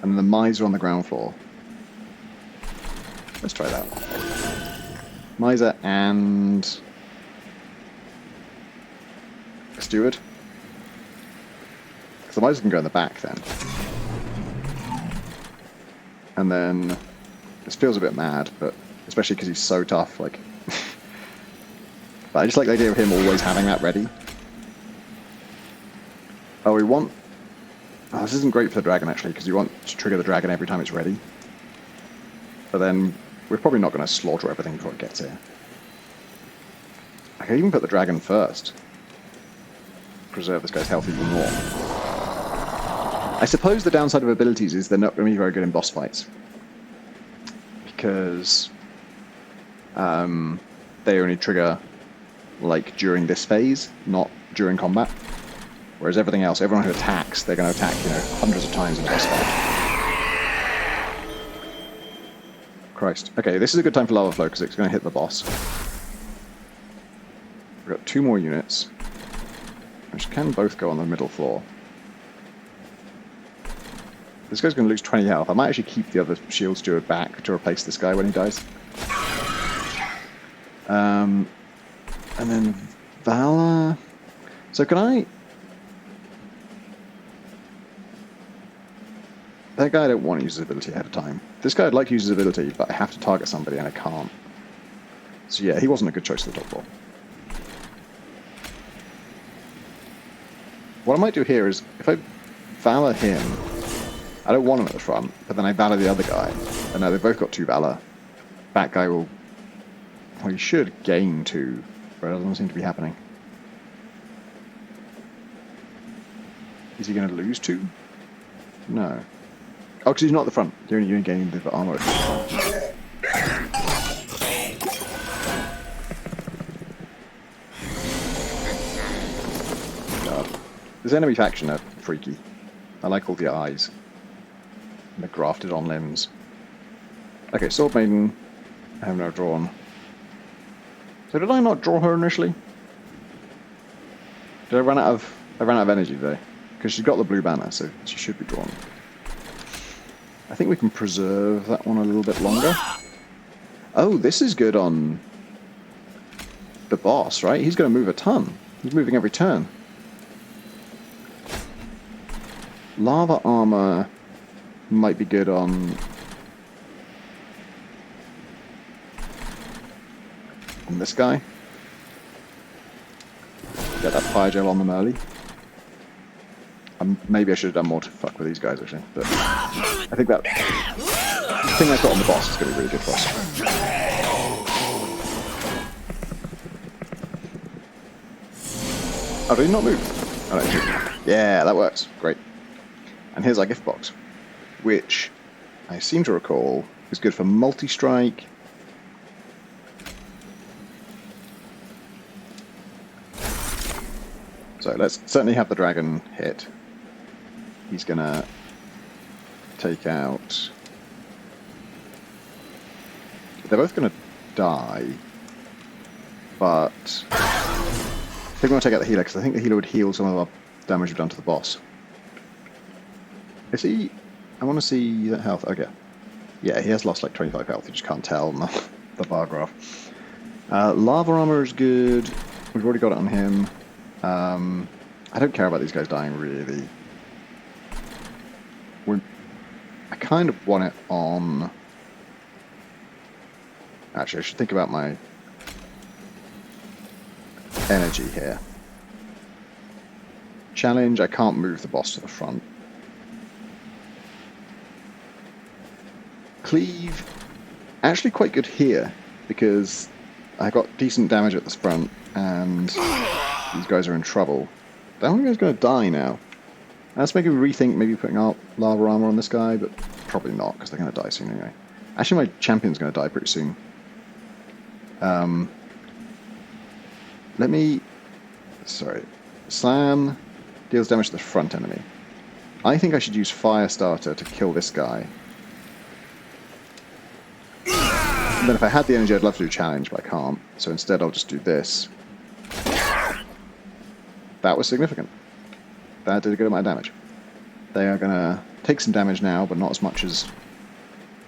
And the Miser on the ground floor. Let's try that. Miser and Steward. Because the Miser can go in the back then. And then this feels a bit mad, but especially because he's so tough, like. But I just like the idea of him always having that ready. Oh, we want... Oh, this isn't great for the dragon, actually, because you want to trigger the dragon every time it's ready. But then, we're probably not going to slaughter everything before it gets here. I could even put the dragon first. Preserve this guy's health even more. I suppose the downside of abilities is they're not going to be very good in boss fights. Because... they only trigger, like, during this phase, not during combat. Whereas everything else, everyone who attacks, they're going to attack, you know, hundreds of times in a boss fight. Christ. Okay, this is a good time for Lava Flow, because it's going to hit the boss. We've got 2 more units, which can both go on the middle floor. This guy's going to lose 20 health. I might actually keep the other Shield Steward back to replace this guy when he dies. And then Valor... So can I... That guy I don't want to use his ability ahead of time. This guy I'd like to use his ability, but I have to target somebody and I can't. So yeah, he wasn't a good choice at the top floor. What I might do here is, if I Valor him, I don't want him at the front, but then I Valor the other guy. And now they've both got 2 Valor. That guy will... Well, he should gain 2, but it doesn't seem to be happening. Is he going to lose 2? No. Oh, because he's not at the front. You're only gaining the armor. God. This enemy faction are freaky. I like all the eyes. And they're grafted on limbs. Okay, Sword Maiden. I have now drawn. So did I not draw her initially? Did I run out of energy today? Because she's got the blue banner, so she should be drawn. I think we can preserve that one a little bit longer. Oh, this is good on the boss, right? He's going to move a ton. He's moving every turn. Lava armor might be good on on this guy. Get that fire gel on them early. Maybe I should have done more to fuck with these guys actually, but I think that thing I put on the boss is going to be really good for us. Oh, did he not move? Oh, no, he didn't. Yeah, that works. Great. And here's our gift box, which I seem to recall is good for multi-strike. So let's certainly have the dragon hit. He's gonna take out... They're both gonna die, but I think I'm gonna take out the healer because I think the healer would heal some of our damage we've done to the boss. Is he... I want to see that health. Okay. Yeah, he has lost like 25 health. You just can't tell on the bar graph. Lava armor is good. We've already got it on him. I don't care about these guys dying, really. I kind of want it on... Actually, I should think about my energy here. Challenge, I can't move the boss to the front. Cleave, actually quite good here, because I got decent damage at the front, and these guys are in trouble. The only guy's going to die now. That's making me rethink maybe putting out lava armor on this guy, but probably not, because they're going to die soon anyway. Actually, my champion's going to die pretty soon. Let me... Sorry. Slam deals damage to the front enemy. I think I should use Fire Starter to kill this guy. And then if I had the energy, I'd love to do challenge, but I can't. So instead, I'll just do this. That was significant. That did a good amount of damage. They are going to take some damage now, but not as much as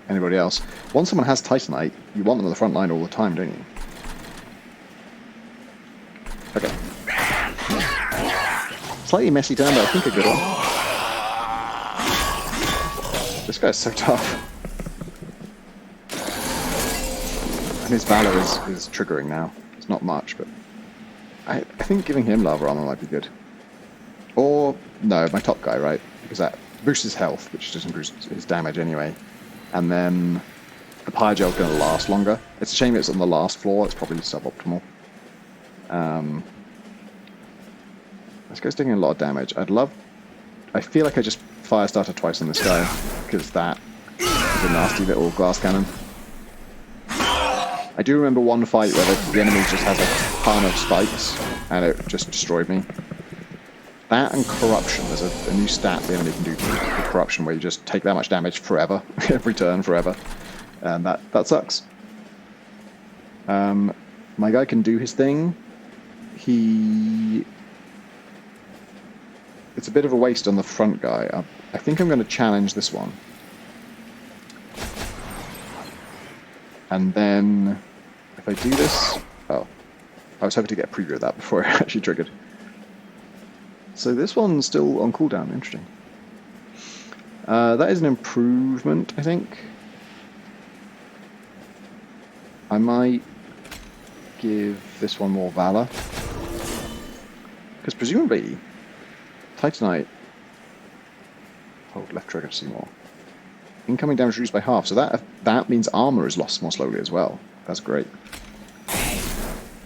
anybody else. Once someone has Titanite, you want them on the front line all the time, don't you? Okay. Slightly messy turn, but I think a good one. This guy's so tough. And his Valor is triggering now. It's not much, but I think giving him lava armor might be good. Or, no, my top guy, right? Because that boosts his health, which doesn't boost his damage anyway. And then the Pyre Gel's going to last longer. It's a shame it's on the last floor. It's probably suboptimal. This guy's taking a lot of damage. I feel like I just Fire Starter twice on this guy, because that is a nasty little glass cannon. I do remember one fight where the enemy just has a ton of spikes, and it just destroyed me. That and Corruption. There's a new stat the enemy can do to Corruption, where you just take that much damage forever, every turn forever. And that sucks. My guy can do his thing. It's a bit of a waste on the front guy. I think I'm going to challenge this one. And then, if I do this... Oh, I was hoping to get a preview of that before it actually triggered. So this one's still on cooldown. Interesting. That is an improvement, I think. I might give this one more Valor. Because presumably, Titanite... Hold left trigger to see more. Incoming damage reduced by half, so that means armor is lost more slowly as well. That's great.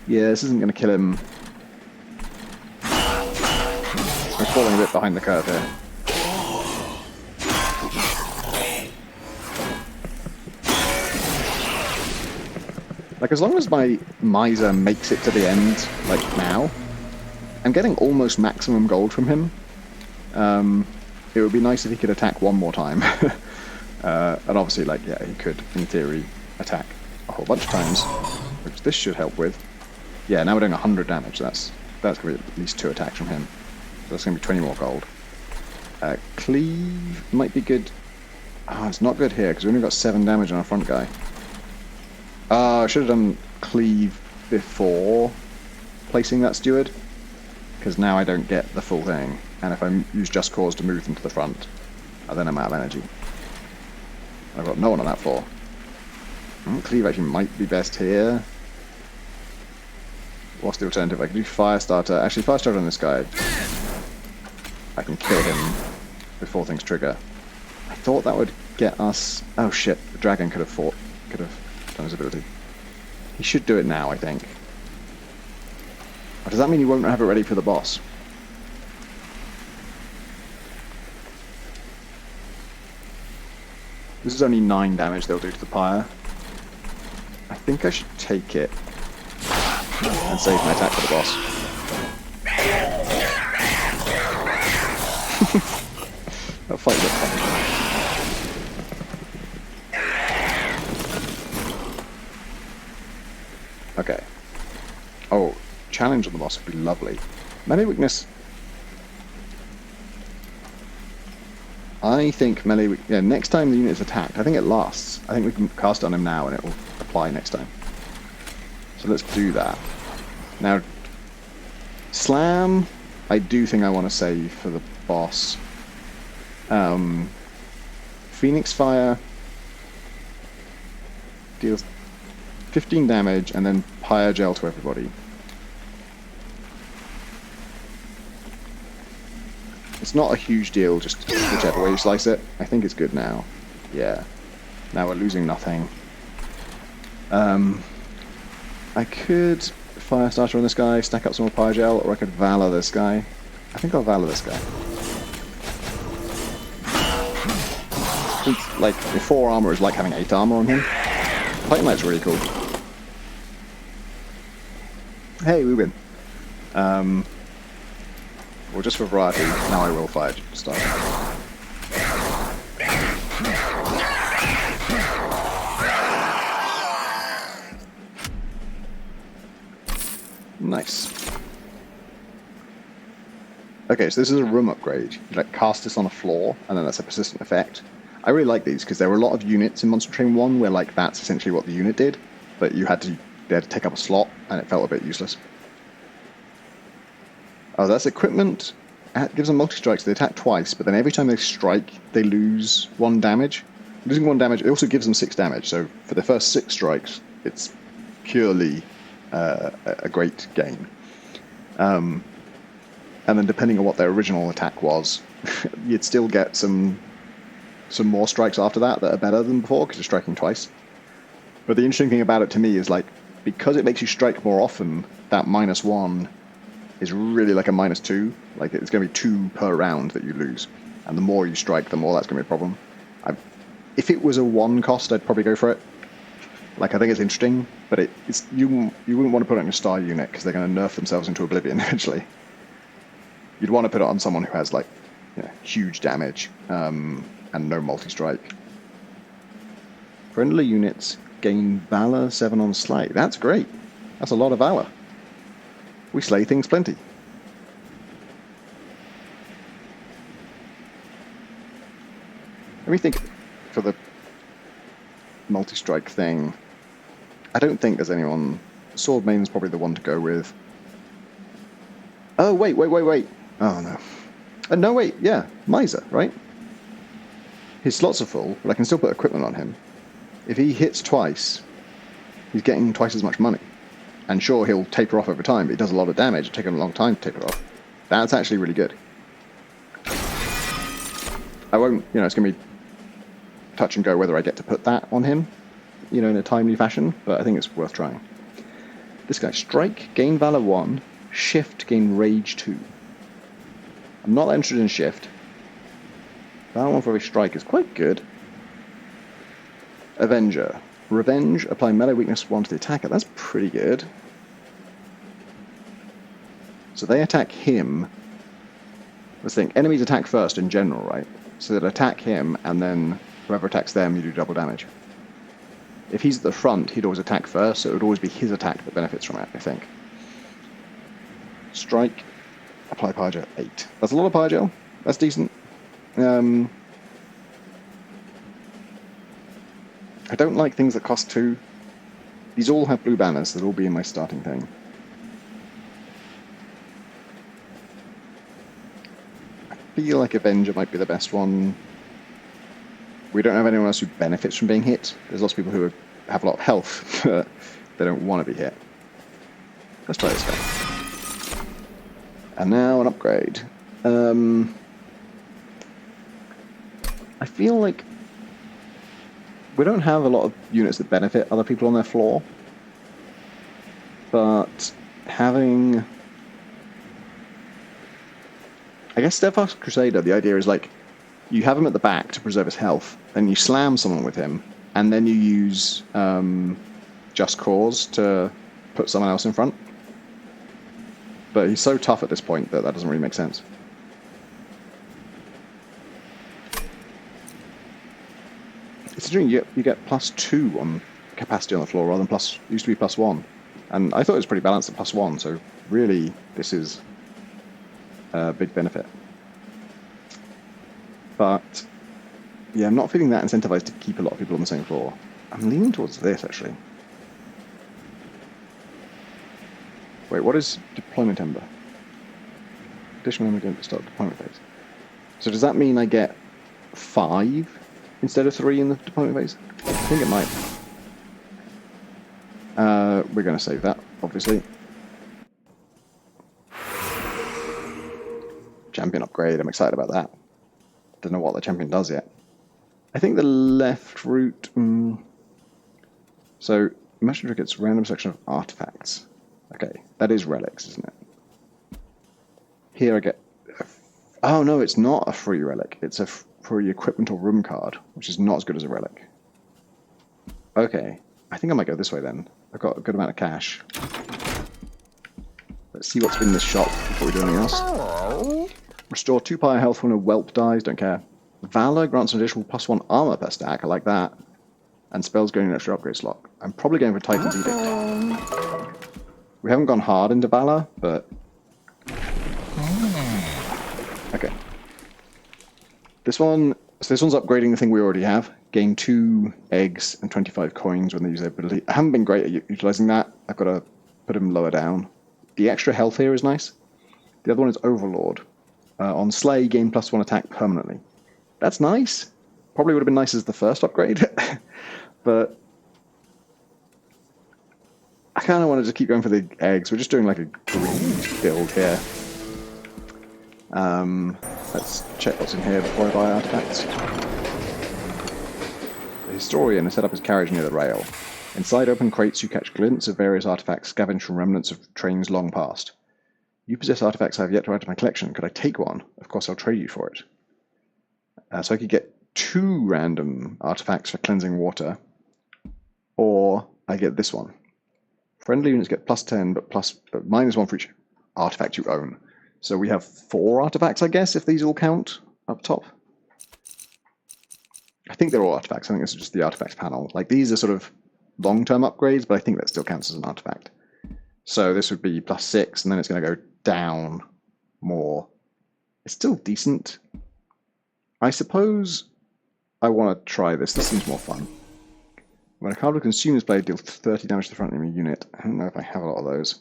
Yeah, this isn't going to kill him. We're falling a bit behind the curve here. Like, as long as my Miser makes it to the end, like now, I'm getting almost maximum gold from him. It would be nice if he could attack one more time. And obviously, like, yeah, he could, in theory, attack a whole bunch of times, which this should help with. Yeah, now we're doing 100 damage. That's going to be at least 2 attacks from him. So that's going to be 20 more gold. Cleave might be good. Oh, it's not good here, because we only got 7 damage on our front guy. I should have done Cleave before placing that Steward, because now I don't get the full thing. And if I use Just Cause to move them to the front, then I'm out of energy. I've got no one on that floor. Cleave actually might be best here. What's the alternative? I can do Firestarter. Actually, Firestarter on this guy. I can kill him before things trigger. I thought that would get us... Oh shit, the dragon could have done his ability. He should do it now, I think. Or does that mean he won't have it ready for the boss? This is only 9 damage they'll do to the pyre. I think I should take it and save my attack for the boss. That fight looked funny. Okay. Oh, challenge on the boss would be lovely. Melee weakness. I think melee... Yeah, next time the unit is attacked, I think it lasts. I think we can cast on him now and it will apply next time. So let's do that. Now, Slam, I do think I want to save for the boss. Phoenix Fire deals 15 damage and then Pyre Gel to everybody. It's not a huge deal, just whichever way you slice it. I think it's good now. Yeah. Now we're losing nothing. I could Firestarter on this guy, stack up some more Pyre Gel, or I could Valor this guy. I think I'll Valor this guy. Since, like, the 4 armor is like having 8 armor on him. Titan Knight's really cool. Hey, we win. Well, just for variety, now I will fire to start. Nice. Okay, so this is a room upgrade. You like cast this on a floor, and then that's a persistent effect. I really like these because there were a lot of units in Monster Train 1 where like that's essentially what the unit did, but they had to take up a slot, and it felt a bit useless. Oh, that's equipment. It gives them multi-strikes. They attack twice, but then every time they strike, they lose 1 damage. Losing 1 damage, it also gives them 6 damage. So for the first 6 strikes, it's purely a great gain. And then depending on what their original attack was, you'd still get some more strikes after that are better than before because you're striking twice. But the interesting thing about it to me is like because it makes you strike more often, that -1 is really like a -2. Like it's going to be 2 per round that you lose, and the more you strike, the more that's going to be a problem. If it was a 1 cost, I'd probably go for it. Like I think it's interesting, but you wouldn't want to put it on your star unit because they're going to nerf themselves into oblivion eventually. You'd want to put it on someone who has like huge damage and no multi-strike. Friendly units gain Valor 7 on Slay. That's great. That's a lot of Valor. We slay things plenty. Let me think for the multi-strike thing. I don't think there's anyone... Sword Main's probably the one to go with. Oh, wait. Oh, no. No, wait, yeah. Miser, right? His slots are full, but I can still put equipment on him. If he hits twice, he's getting twice as much money. And sure, he'll taper off over time, but he does a lot of damage. It'll take him a long time to taper off. That's actually really good. I won't, it's going to be touch and go whether I get to put that on him, in a timely fashion, but I think it's worth trying. This guy, Strike, gain Valor 1, Shift, gain Rage 2. I'm not that interested in Shift. Valor 1 for every strike is quite good. Avenger. Revenge, apply melee weakness 1 to the attacker. That's pretty good. So they attack him. Let's think. Enemies attack first in general, right? So they attack him, and then whoever attacks them, you do double damage. If he's at the front, he'd always attack first, so it would always be his attack that benefits from it, I think. Strike. Apply Pyre Gel 8. That's a lot of Pyre Gel. That's decent. I don't like things that cost 2. These all have blue banners, so they'll all be in my starting thing. I feel like Avenger might be the best one. We don't have anyone else who benefits from being hit. There's lots of people who have a lot of health, but they don't want to be hit. Let's try this guy. And now an upgrade. I feel like we don't have a lot of units that benefit other people on their floor, but having, I guess, Steadfast Crusader, the idea is like you have him at the back to preserve his health, then you slam someone with him, and then you use Just Cause to put someone else in front. But he's so tough at this point that doesn't really make sense. Considering you get +2 on capacity on the floor rather than used to be +1. And I thought it was pretty balanced at +1, so really this is a big benefit. But yeah, I'm not feeling that incentivized to keep a lot of people on the same floor. I'm leaning towards this, actually. Wait, what is deployment ember? Additional ember to start deployment phase. So does that mean I get 5 instead of 3 in the deployment phase? I think it might. We're going to save that, obviously. Champion upgrade, I'm excited about that. Don't know what the champion does yet. I think the left route... So, Merchant gets random selection of artifacts. Okay, that is relics, isn't it? Here I get... Oh no, it's not a free relic. It's a free equipment or room card, which is not as good as a relic. Okay, I think I might go this way then. I've got a good amount of cash. Let's see what's in this shop before we do anything else. Restore 2 pyre health when a whelp dies, don't care. Valor grants an additional +1 armor per stack, I like that. And spells going an extra upgrade slot. I'm probably going for Titan's Edict. We haven't gone hard into Valor, but... Okay. This one's upgrading the thing we already have. Gain 2 eggs and 25 coins when they use their ability. I haven't been great at utilizing that. I've got to put him lower down. The extra health here is nice. The other one is Overlord. On Slay, gain +1 attack permanently. That's nice. Probably would have been nice as the first upgrade. But I kind of wanted to keep going for the eggs. We're just doing like a green build here. Let's check what's in here before I buy artifacts. The Historian has set up his carriage near the rail. Inside open crates you catch glints of various artifacts scavenged from remnants of trains long past. You possess artifacts I have yet to add to my collection. Could I take one? Of course I'll trade you for it. So I could get 2 random artifacts for cleansing water. Or I get this one. Friendly units get +10, but -1 for each artifact you own. So we have 4 artifacts, I guess, if these all count up top. I think they're all artifacts. I think this is just the artifacts panel. Like, these are sort of long-term upgrades, but I think that still counts as an artifact. So this would be +6, and then it's going to go down more. It's still decent. I suppose I want to try this. This seems more fun. When a card with Consumer's Blade deals 30 damage to the front enemy unit. I don't know if I have a lot of those.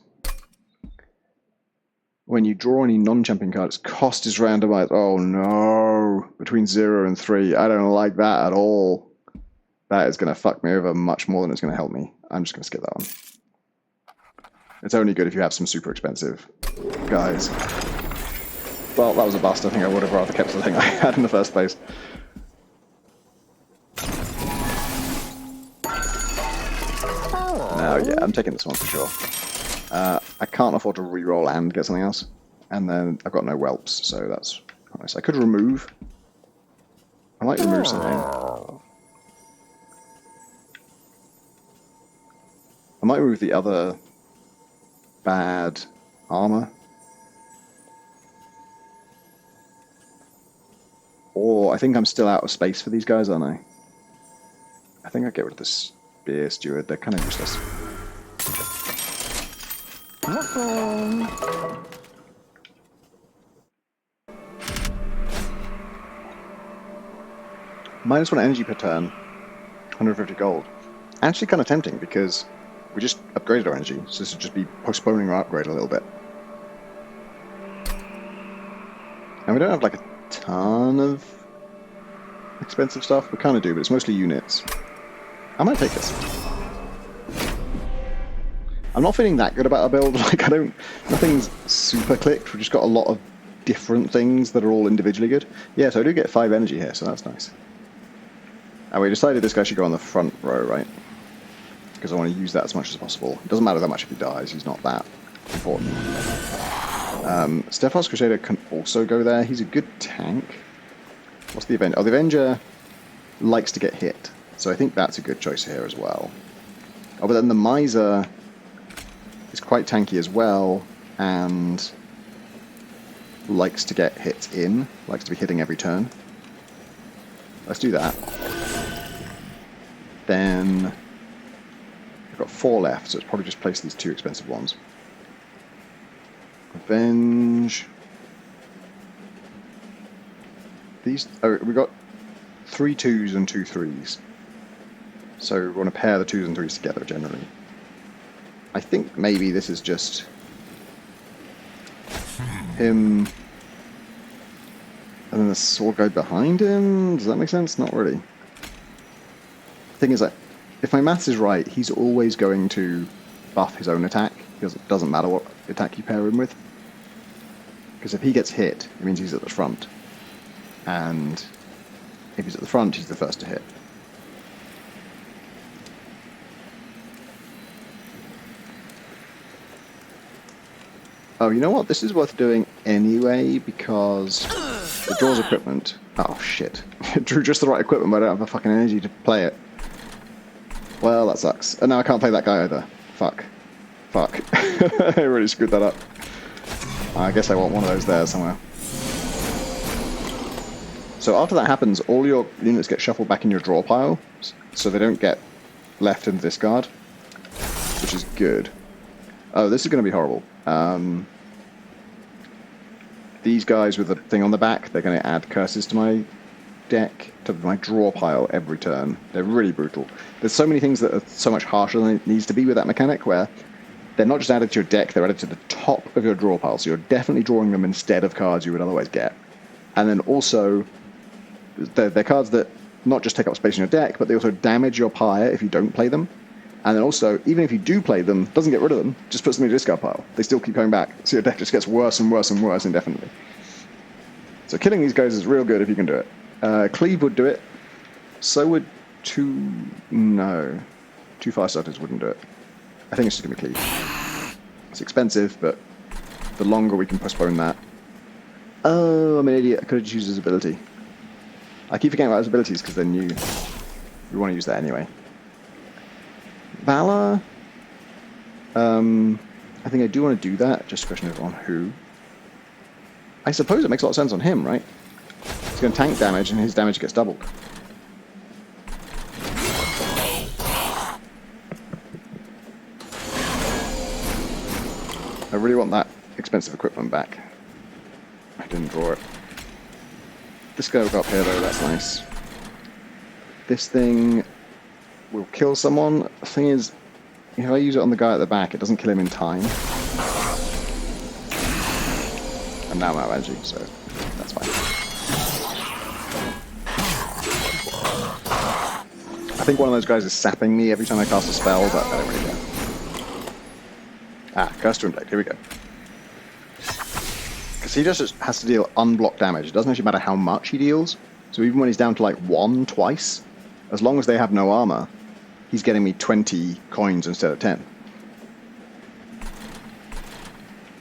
When you draw any non-champion card, its cost is randomized. Oh no! Between 0 and 3. I don't like that at all. That is going to fuck me over much more than it's going to help me. I'm just going to skip that one. It's only good if you have some super expensive guys. Well, that was a bust. I think I would have rather kept the thing I had in the first place. Now, yeah, I'm taking this one for sure. I can't afford to reroll and get something else. And then I've got no whelps, so that's nice. I could remove. I might remove something. I might remove the other bad armor. Or I think I'm still out of space for these guys, aren't I? I think I'll get rid of the Spear Steward. They're kind of useless. -1 energy per turn, 150 gold. Actually kind of tempting because we just upgraded our energy, so this would just be postponing our upgrade a little bit. And we don't have like a ton of expensive stuff. We kind of do, but it's mostly units. I might take this. I'm not feeling that good about our build. Like, nothing's super clicked. We've just got a lot of different things that are all individually good. Yeah, so I do get 5 energy here, so that's nice. And we decided this guy should go on the front row, right? Because I want to use that as much as possible. It doesn't matter that much if he dies, he's not that important. Stefan's Crusader can also go there. He's a good tank. What's the Avenger? Oh, the Avenger likes to get hit, so I think that's a good choice here as well. Oh, but then the Miser is quite tanky as well, and likes to get hit in, likes to be hitting every turn. Let's do that. Then we've got 4 left, so it's probably just place these 2 expensive ones. Revenge. These. Oh, we got 3 2s and 2 3s. So we want to pair the 2s and 3s together generally. I think maybe this is just him, and then the sword guy behind him. Does that make sense? Not really. The thing is that if my maths is right, he's always going to buff his own attack, because it doesn't matter what attack you pair him with. Because if he gets hit, it means he's at the front. And if he's at the front, he's the first to hit. Oh, you know what? This is worth doing anyway, because it draws equipment. Oh, shit. It drew just the right equipment, but I don't have the fucking energy to play it. Well, that sucks. And now I can't play that guy either. Fuck. Fuck. I really screwed that up. I guess I want one of those there somewhere. So after that happens, all your units get shuffled back in your draw pile, so they don't get left in the discard, which is good. Oh, this is going to be horrible. These guys with the thing on the back, they're going to add curses to my deck, to my draw pile every turn. They're really brutal. There's so many things that are so much harsher than it needs to be with that mechanic, where they're not just added to your deck, they're added to the top of your draw pile, so you're definitely drawing them instead of cards you would otherwise get. And then also, they're cards that not just take up space in your deck, but they also damage your pyre if you don't play them. And then also, even if you do play them, doesn't get rid of them, just puts them in your discard pile. They still keep coming back, so your deck just gets worse and worse and worse indefinitely. So killing these guys is real good if you can do it. Cleave would do it. So would 2... No. 2 fire starters wouldn't do it. I think it's just going to be Cleave. It's expensive, but the longer we can postpone that... Oh, I'm an idiot. I could have used his ability. I keep forgetting about his abilities because they're new. We want to use that anyway. Valor? I think I do want to do that. Just a question of on who. I suppose it makes a lot of sense on him, right? He's going to tank damage and his damage gets doubled. I really want that expensive equipment back. I didn't draw it. This guy will go up here though, that's nice. This thing will kill someone. The thing is, if I use it on the guy at the back, it doesn't kill him in time. And now I'm out of energy, so that's fine. I think one of those guys is sapping me every time I cast a spell, but I don't really care. Ah, Curse to Inflict, here we go. Because he just has to deal unblocked damage. It doesn't actually matter how much he deals. So even when he's down to like 1 twice, as long as they have no armor, he's getting me 20 coins instead of 10.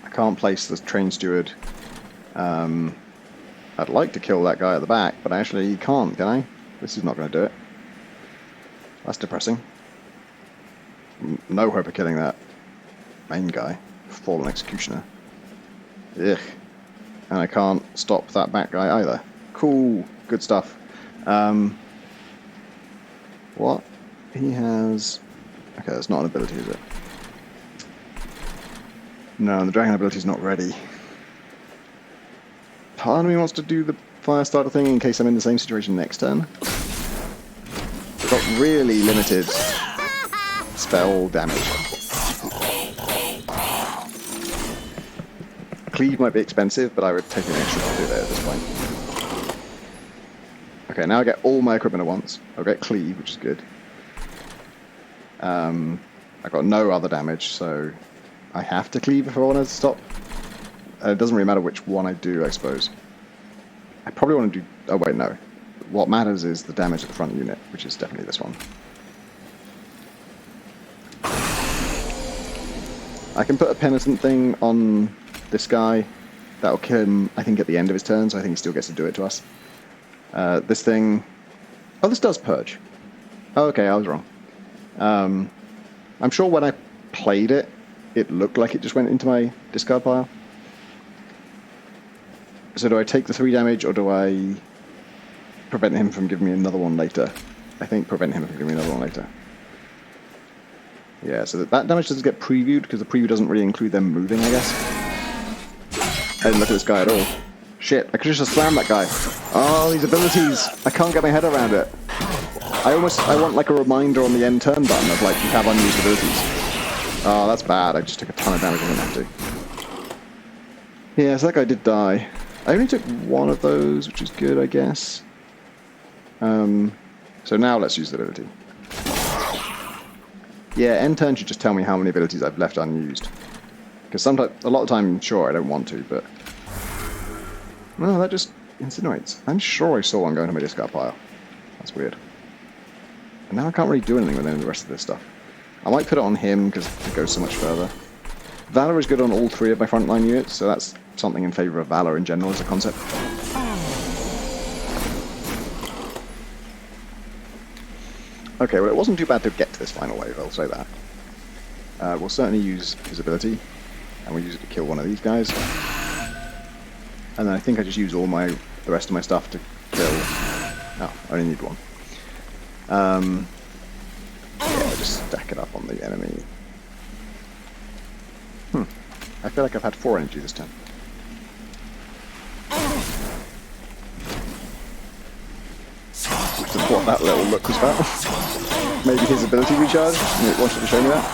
I can't place the Train Steward. I'd like to kill that guy at the back, but I actually can't, can I? This is not going to do it. That's depressing. No hope of killing that main guy. Fallen Executioner. Ugh. And I can't stop that back guy either. Cool. Good stuff. What? He has... Okay, that's not an ability, is it? No, the dragon ability is not ready. Part of me wants to do the Firestarter thing in case I'm in the same situation next turn. I've got really limited spell damage. Cleave might be expensive, but I would take an extra to do that at this point. Okay, now I get all my equipment at once. I'll get Cleave, which is good. I I got no other damage, so I have to cleave if I want to stop. It doesn't really matter which one I do, I suppose. I probably want to do... Oh, wait, no. What matters is the damage at the front unit, which is definitely this one. I can put a penitent thing on this guy. That'll kill him, I think, at the end of his turn, so I think he still gets to do it to us. This thing... Oh, this does purge. Oh, okay, I was wrong. I'm sure when I played it, it looked like it just went into my discard pile. So do I take the 3 damage, or do I prevent him from giving me another one later? I think prevent him from giving me another one later. Yeah, so that damage doesn't get previewed, because the preview doesn't really include them moving, I guess. I didn't look at this guy at all. Shit, I could just slam that guy. Oh, these abilities! I can't get my head around it. I want like a reminder on the end turn button of like, you have unused abilities. Oh, that's bad. I just took a ton of damage I didn't have to. Yeah, so that guy did die. I only took 1 of those, which is good, I guess. So now let's use the ability. Yeah, end turn should just tell me how many abilities I've left unused. Because sometimes, a lot of the time, sure, I don't want to, but... No, that just insinuates. I'm sure I saw one going to my discard pile. That's weird. And now I can't really do anything with any of the rest of this stuff. I might put it on him, because it goes so much further. Valor is good on all 3 of my frontline units, so that's something in favour of Valor in general as a concept. Okay, well it wasn't too bad to get to this final wave, I'll say that. We'll certainly use his ability, and we'll use it to kill one of these guys. And then I think I just use all the rest of my stuff to kill... Oh, I only need 1. Yeah, just stack it up on the enemy. I feel like I've had 4 energy this turn. Which is what that little look was about. Maybe his ability recharge? It wanted to show me that.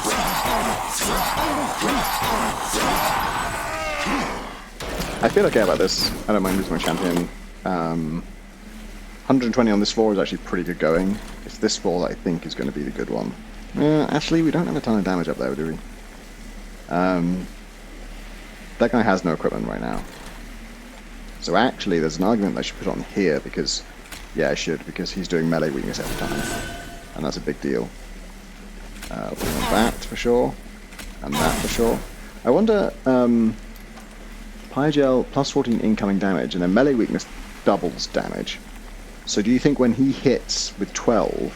I feel okay about this. I don't mind losing my champion. 120 on this floor is actually pretty good going. It's this floor that I think is going to be the good one. Actually, we don't have a ton of damage up there, do we? That guy has no equipment right now. So actually, there's an argument that I should put on here, because... Yeah, I should, because he's doing melee weakness every time. And that's a big deal. We want that for sure. And that for sure. I wonder... Pygel plus 14 incoming damage, and then melee weakness doubles damage. So do you think when he hits with 12,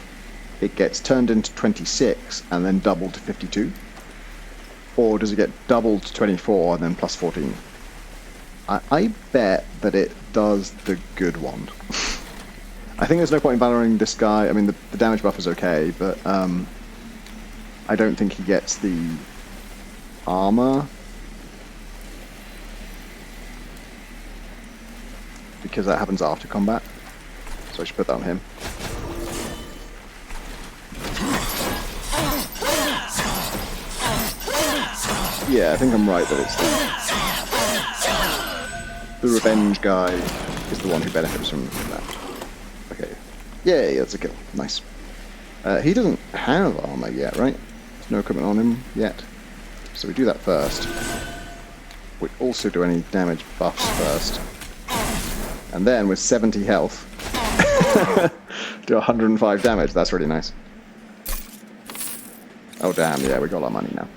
it gets turned into 26 and then doubled to 52? Or does it get doubled to 24 and then plus 14? I bet that it does the good one. I think there's no point in valoring this guy. I mean, the damage buff is okay, but I don't think he gets the armor. Because that happens after combat. So I should put that on him. Yeah, I think I'm right that it's the revenge guy is the one who benefits from that. Okay. Yay, that's a kill. Nice. He doesn't have armor yet, right? There's no equipment on him yet. So we do that first. We also do any damage buffs first. And then with 70 health, do 105 damage. That's really nice. Oh damn, yeah, we got a lot of money now.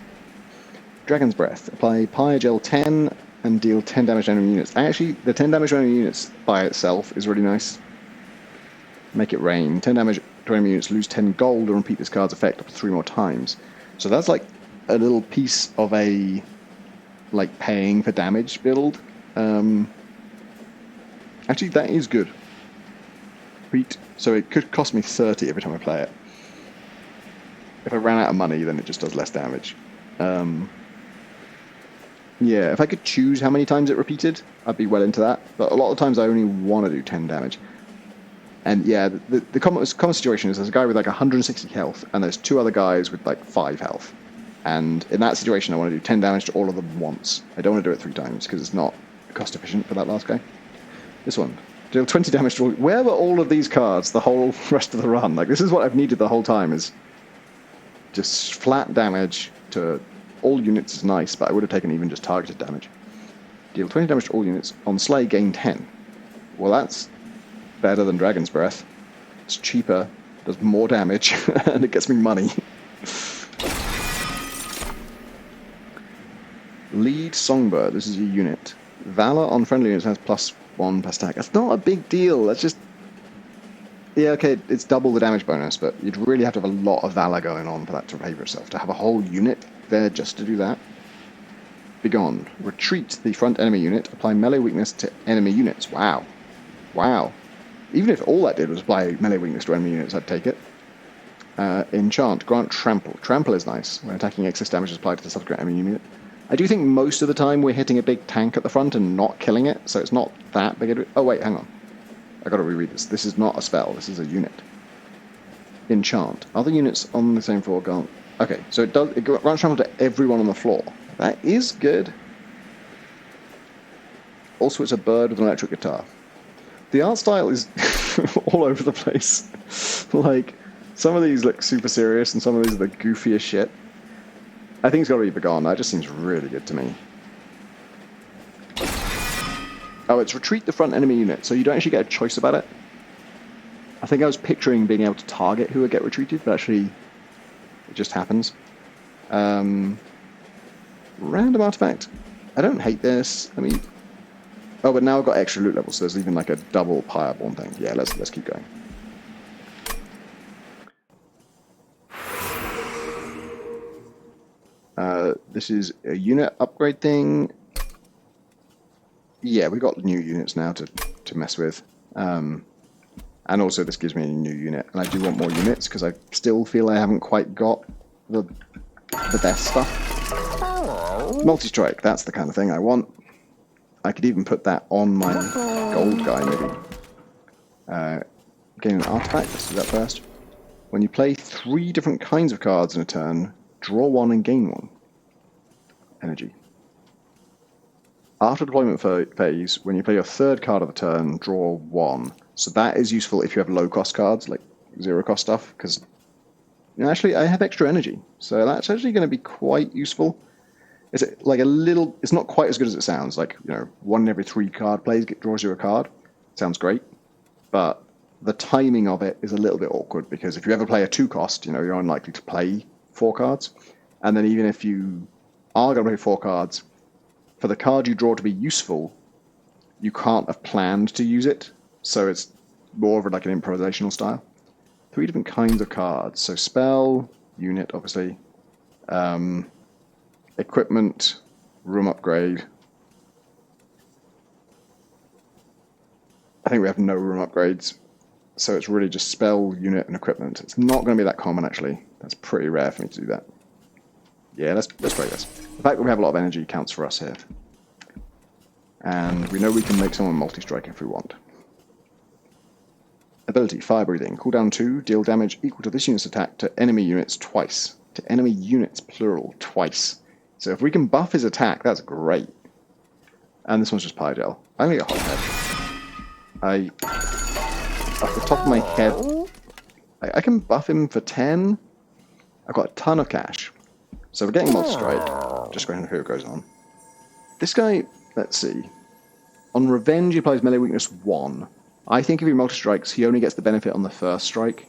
Dragon's Breath. Apply Pygel 10 and deal 10 damage to enemy units. Actually, the 10 damage to enemy units by itself is really nice. Make it rain. 10 damage to enemy units, lose 10 gold, and repeat this card's effect up to 3 more times. So that's like a little piece of a like paying for damage build. Actually, that is good. Repeat. So it could cost me 30 every time I play it. If I ran out of money, then it just does less damage. Yeah, if I could choose how many times it repeated, I'd be well into that. But a lot of times I only want to do 10 damage. And yeah, the common situation is there's a guy with like 160 health, and there's 2 other guys with like 5 health. And in that situation, I want to do 10 damage to all of them once. I don't want to do it 3 times, because it's not cost efficient for that last guy. This one. Deal 20 damage to all... Where were all of these cards the whole rest of the run? Like, this is what I've needed the whole time, is... Just flat damage to all units is nice, but I would have taken even just targeted damage. Deal 20 damage to all units. On Slay, gain 10. Well, that's better than Dragon's Breath. It's cheaper, does more damage, and it gets me money. Lead Songbird. This is a unit. Valor on friendly units has +1 per stack. That's not a big deal. That's just... Yeah, okay, it's double the damage bonus, but you'd really have to have a lot of Valor going on for that to favor itself. To have a whole unit there just to do that. Begone. Retreat the front enemy unit. Apply melee weakness to enemy units. Wow. Wow. Even if all that did was apply melee weakness to enemy units, I'd take it. Enchant. Grant Trample. Trample is nice. When attacking, excess damage is applied to the subsequent enemy unit. I do think most of the time we're hitting a big tank at the front and not killing it, so it's not that big a... Oh, wait, hang on. I gotta reread this. This is not a spell. This is a unit. Enchant. Other units on the same floor can't... Okay, so it grants trample to everyone on the floor. That is good. Also, it's a bird with an electric guitar. The art style is all over the place. Like, some of these look super serious, and some of these are the goofiest shit. I think it's got to be Begone. That just seems really good to me. Oh, it's retreat the front enemy unit, so you don't actually get a choice about it. I think I was picturing being able to target who would get retreated, but actually it just happens. Random artifact. I don't hate this. I mean... Oh, but now I've got extra loot levels, so there's even like a double Pyreborn thing. Yeah, let's keep going. This is a unit upgrade thing. Yeah, we've got new units now to mess with. And also this gives me a new unit. And I do want more units, because I still feel I haven't quite got the best stuff. Multi-strike, that's the kind of thing I want. I could even put that on my gold guy, maybe. Gain an artifact, let's do that first. When you play 3 different kinds of cards in a turn, draw 1 and gain 1. Energy. After deployment phase, when you play your 3rd card of the turn, draw 1. So that is useful if you have low-cost cards, like 0-cost stuff, because actually I have extra energy. So that's actually going to be quite useful. It's like a little... It's not quite as good as it sounds. Like, 1 in every 3 card plays draws you a card. Sounds great. But the timing of it is a little bit awkward, because if you ever play a 2-cost, you're unlikely to play 4 cards. And then even if you are going to play 4 cards, for the card you draw to be useful, you can't have planned to use it. So it's more of like an improvisational style. 3 different kinds of cards. So spell, unit, obviously. Equipment, room upgrade. I think we have no room upgrades. So it's really just spell, unit, and equipment. It's not going to be that common, actually. That's pretty rare for me to do that. Yeah, let's try this. The fact that we have a lot of energy counts for us here. And we know we can make someone multi-strike if we want. Ability, Fire Breathing. Cooldown 2, deal damage equal to this unit's attack to enemy units twice. To enemy units, plural, twice. So if we can buff his attack, that's great. And this one's just Pyrogel. I only got a hot head. Off the top of my head, I can buff him for 10. I've got a ton of cash. So we're getting multi-strike. Just going to who it goes on. This guy, let's see. On Revenge, he applies melee weakness 1. I think if he multi-strikes, he only gets the benefit on the first strike.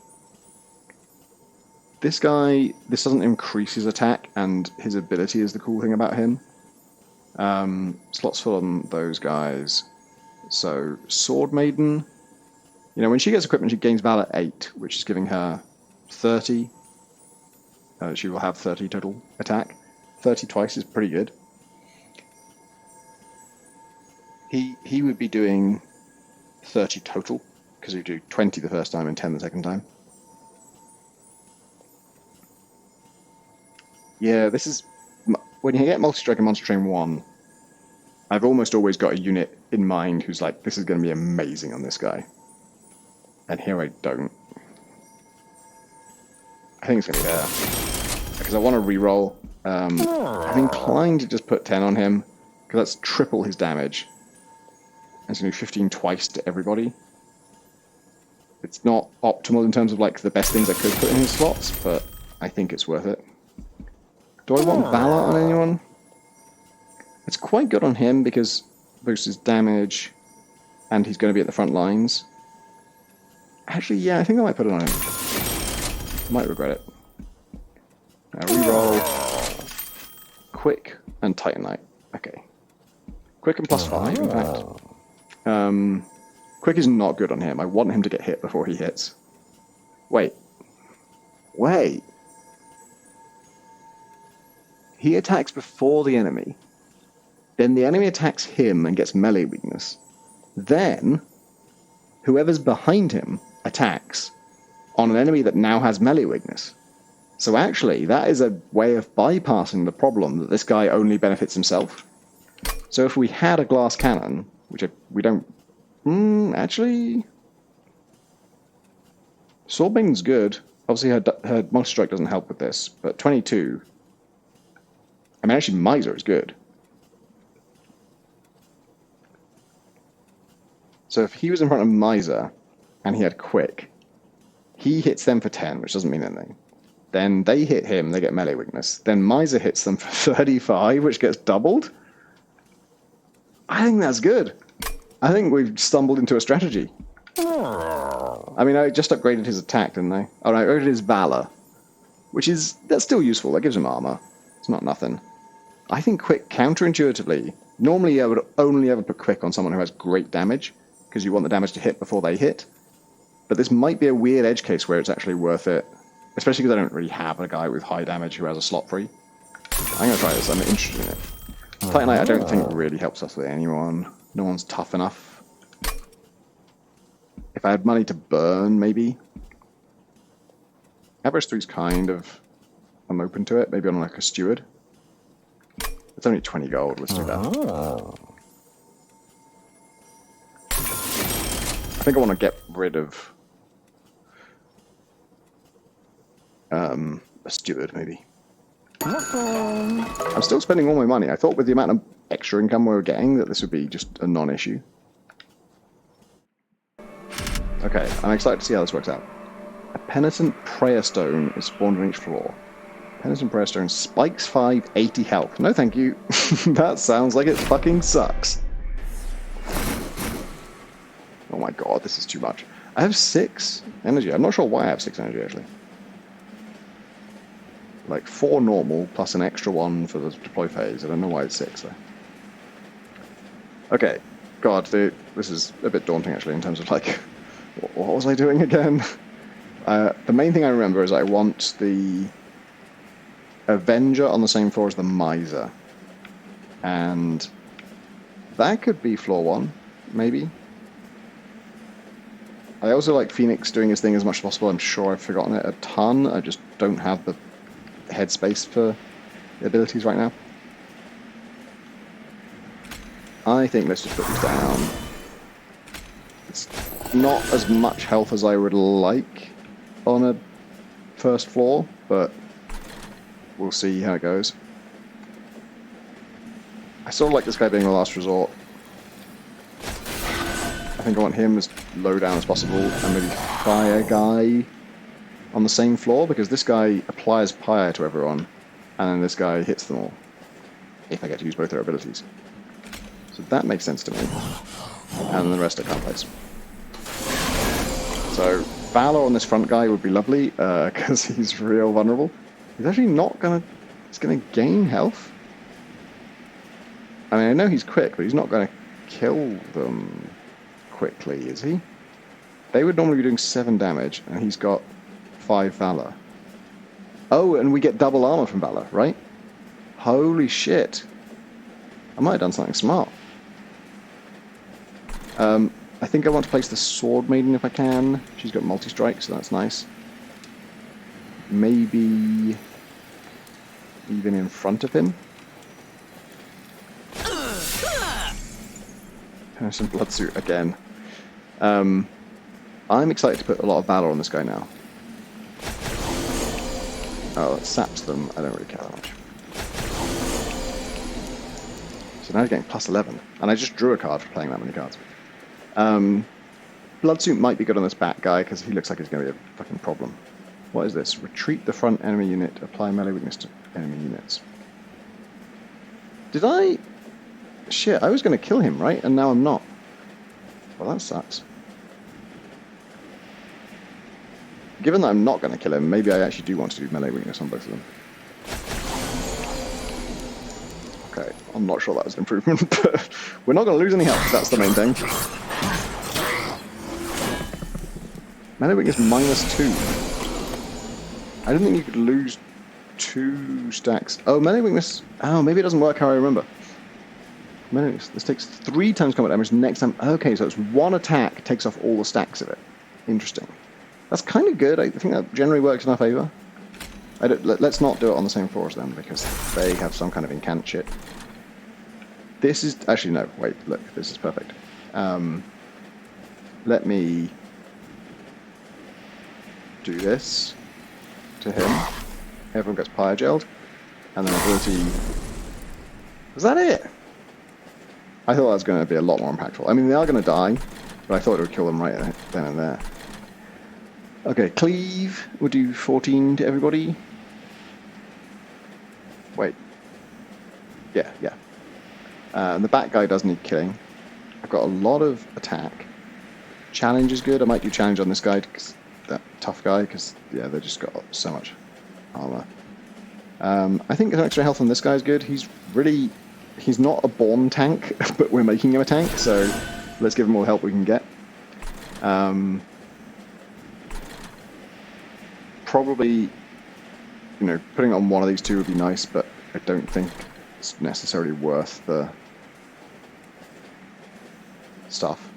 This guy, this doesn't increase his attack, and his ability is the cool thing about him. Slots full on those guys. So, Sword Maiden. When she gets equipment, she gains Valor 8, which is giving her 30. She will have 30 total attack. 30 twice is pretty good. He would be doing 30 total, because he'd do 20 the first time and 10 the second time. Yeah, this is... When you get Multi-Strike and Monster Train 1, I've almost always got a unit in mind who's like, this is going to be amazing on this guy. And here I don't. I think it's going to be there. Because I want to reroll. I'm inclined to just put 10 on him, because that's triple his damage. And it's going to do 15 twice to everybody. It's not optimal in terms of like the best things I could put in his slots, but I think it's worth it. Do I want Valor on anyone? It's quite good on him because it boosts his damage and he's going to be at the front lines. Actually, yeah, I think I might put it on him. Might regret it. Now reroll. Quick and Titanite. Okay. Quick and +5, in fact. Quick is not good on him. I want him to get hit before he hits. Wait. Wait. He attacks before the enemy. Then the enemy attacks him and gets melee weakness. Then, whoever's behind him attacks on an enemy that now has melee weakness. So actually, that is a way of bypassing the problem that this guy only benefits himself. So if we had a glass cannon, which we don't... actually... Sword Maiden's good. Obviously her multi-strike doesn't help with this, but 22... I mean, actually, Miser is good. So if he was in front of Miser, and he had Quick, he hits them for 10, which doesn't mean anything. Then they hit him, they get melee weakness. Then Miser hits them for 35, which gets doubled. I think that's good. I think we've stumbled into a strategy. I mean, I just upgraded his attack, didn't I? Oh, no, I upgraded his Valor, that's still useful. That gives him armor. It's not nothing. I think Quick, counterintuitively, normally I would only ever put Quick on someone who has great damage, because you want the damage to hit before they hit. But this might be a weird edge case where it's actually worth it, especially because I don't really have a guy with high damage who has a slot free. I'm going to try this. I'm interested in it. Titanite I don't think really helps us with anyone. No one's tough enough. If I had money to burn, maybe. Average 3's kind of... I'm open to it. Maybe on like a steward. It's only 20 gold. Let's do that. I think I want to get rid of a steward, maybe. I'm still spending all my money. I thought with the amount of extra income we were getting that this would be just a non-issue. Okay, I'm excited to see how this works out. A Penitent Prayer Stone is spawned on each floor. Penitent Prayer Stone spikes 5, 80 health. No thank you. That sounds like it fucking sucks. Oh my god, this is too much. I have 6 energy. I'm not sure why I have 6 energy, actually. Like 4 normal, plus an extra 1 for the deploy phase. I don't know why it's 6, though. Okay. God, this is a bit daunting, actually, in terms of, like... What was I doing again? The main thing I remember is I want the Avenger on the same floor as the Miser. And that could be floor 1, maybe. I also like Phoenix doing his thing as much as possible. I'm sure I've forgotten it a ton. I just don't have the headspace for the abilities right now. I think let's just put these down. It's not as much health as I would like on a first floor, but we'll see how it goes. I sort of like this guy being the last resort. I think I want him as low down as possible, and maybe Fire Guy on the same floor, because this guy applies Pyre to everyone, and then this guy hits them all, if I get to use both their abilities. So that makes sense to me. And then the rest I can't place. So Valor on this front guy would be lovely, because he's real vulnerable. He's actually not gonna... He's gonna gain health. I mean, I know he's quick, but he's not gonna kill them quickly, is he? They would normally be doing 7 damage, and he's got 5 Valor. Oh, and we get double armor from Valor, right? Holy shit. I might have done something smart. I think I want to place the Sword Maiden if I can. She's got multi-strike, so that's nice. Maybe even in front of him. Some Bloodsuit again. I'm excited to put a lot of Valor on this guy now. Oh, it saps them. I don't really care that much. So now he's getting plus 11. And I just drew a card for playing that many cards. Bloodsuit might be good on this bat guy, because he looks like he's going to be a fucking problem. What is this? Retreat the front enemy unit. Apply melee weakness to enemy units. Did I... Shit, I was going to kill him, right? And now I'm not. Well, that sucks. Given that I'm not going to kill him, maybe I actually do want to do melee weakness on both of them. Okay, I'm not sure that was an improvement, but we're not going to lose any health, that's the main thing. Melee weakness -2. I didn't think you could lose 2 stacks. Oh, melee weakness... Oh, maybe it doesn't work how I remember. Melee weakness. This takes 3 times combat damage next time... Okay, so it's 1 attack takes off all the stacks of it. Interesting. That's kind of good. I think that generally works in our favour. Let's not do it on the same floor as them, because they have some kind of incant shit. This is... Actually, no. Wait, look. This is perfect. Let me do this to him. Everyone gets pyre gelled. And then ability... Was that it? I thought that was going to be a lot more impactful. I mean, they are going to die, but I thought it would kill them right then and there. Okay, cleave. We'll do 14 to everybody. Wait. Yeah. And the bat guy does need killing. I've got a lot of attack. Challenge is good. I might do challenge on this guy, because that tough guy, because yeah, they just got so much armor. I think an extra health on this guy is good. He's not a born tank, but we're making him a tank, so let's give him all the help we can get. Probably, putting on one of these two would be nice, but I don't think it's necessarily worth the stuff.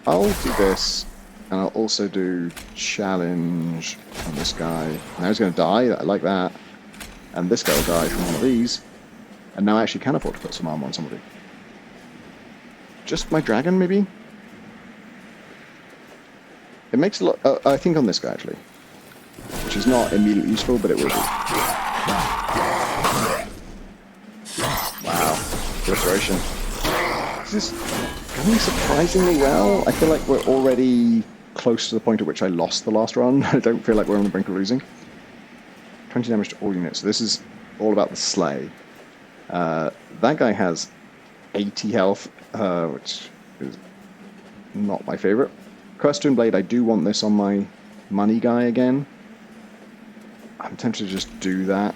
I'll do this, and I'll also do challenge on this guy. Now he's going to die, I like that. And this guy will die from one of these. And now I actually can afford to put some armor on somebody. Just my dragon, maybe? It makes a lot... I think on this guy, actually. Which is not immediately useful, but it will be. Wow. Restoration. This is going surprisingly well. I feel like we're already close to the point at which I lost the last run. I don't feel like we're on the brink of losing. 20 damage to all units. So this is all about the slay. That guy has 80 health, which is not my favorite. Question Blade, I do want this on my money guy again. I'm tempted to just do that.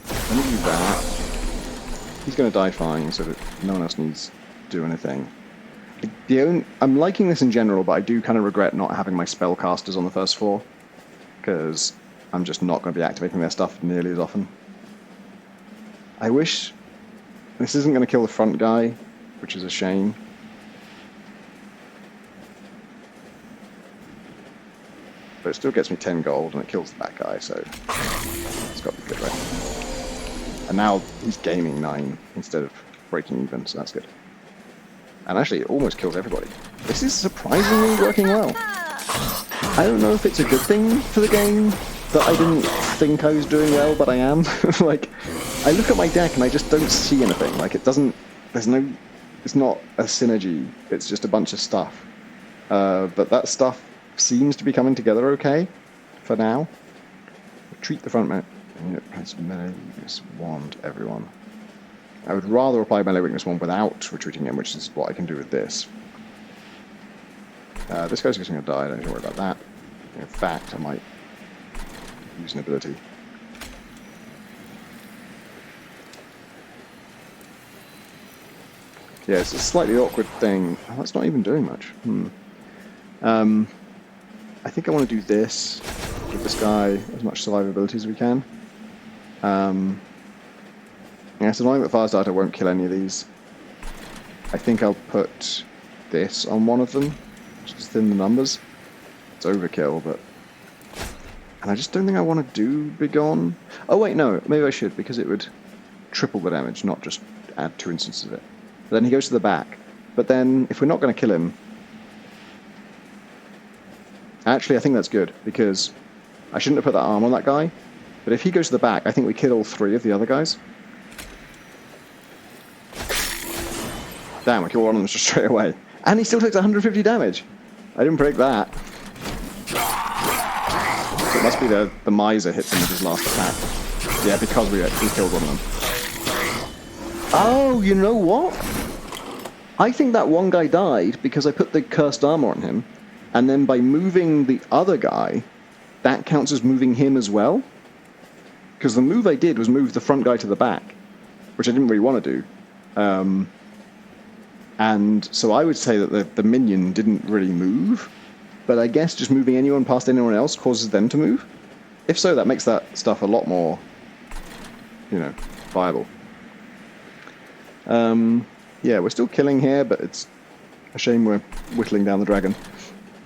Let me do that. He's going to die fine, so that no one else needs to do anything. I'm liking this in general, but I do kind of regret not having my spellcasters on the first floor, because I'm just not going to be activating their stuff nearly as often. I wish... This isn't going to kill the front guy, which is a shame. But it still gets me 10 gold, and it kills the back guy, so it's got to be good, right? And now he's gaining 9 instead of breaking even, so that's good. And actually, it almost kills everybody. This is surprisingly working well. I don't know if it's a good thing for the game that I didn't think I was doing well, but I am. Like, I look at my deck and I just don't see anything. Like, it's not a synergy, it's just a bunch of stuff. But that stuff seems to be coming together okay, for now. Retreat the front man. Place melee weakness 1 to everyone. I would rather apply melee weakness 1 without retreating him, which is what I can do with this. This guy's just going to die, don't need to worry about that. In fact, I might use an ability. Yeah, it's a slightly awkward thing. Oh, that's not even doing much. I think I want to do this. Give this guy as much survivability as we can. Yeah, it's annoying that Firestarter won't kill any of these. I think I'll put this on one of them, just thin the numbers. It's overkill, but... And I just don't think I want to do Begone. Oh wait, no, maybe I should, because it would triple the damage, not just add 2 instances of it. But then he goes to the back. But then, if we're not going to kill him... Actually, I think that's good, because I shouldn't have put that arm on that guy. But if he goes to the back, I think we kill all 3 of the other guys. Damn, we kill one of them just straight away. And he still takes 150 damage. I didn't predict that. Must be the miser hits him with his last attack. Yeah, because we killed one of them. Oh, you know what? I think that one guy died because I put the cursed armor on him, and then by moving the other guy, that counts as moving him as well. Because the move I did was move the front guy to the back, which I didn't really want to do. And so I would say that the minion didn't really move, but I guess just moving anyone past anyone else causes them to move. If so, that makes that stuff a lot more, viable. Yeah, we're still killing here, but it's a shame we're whittling down the dragon.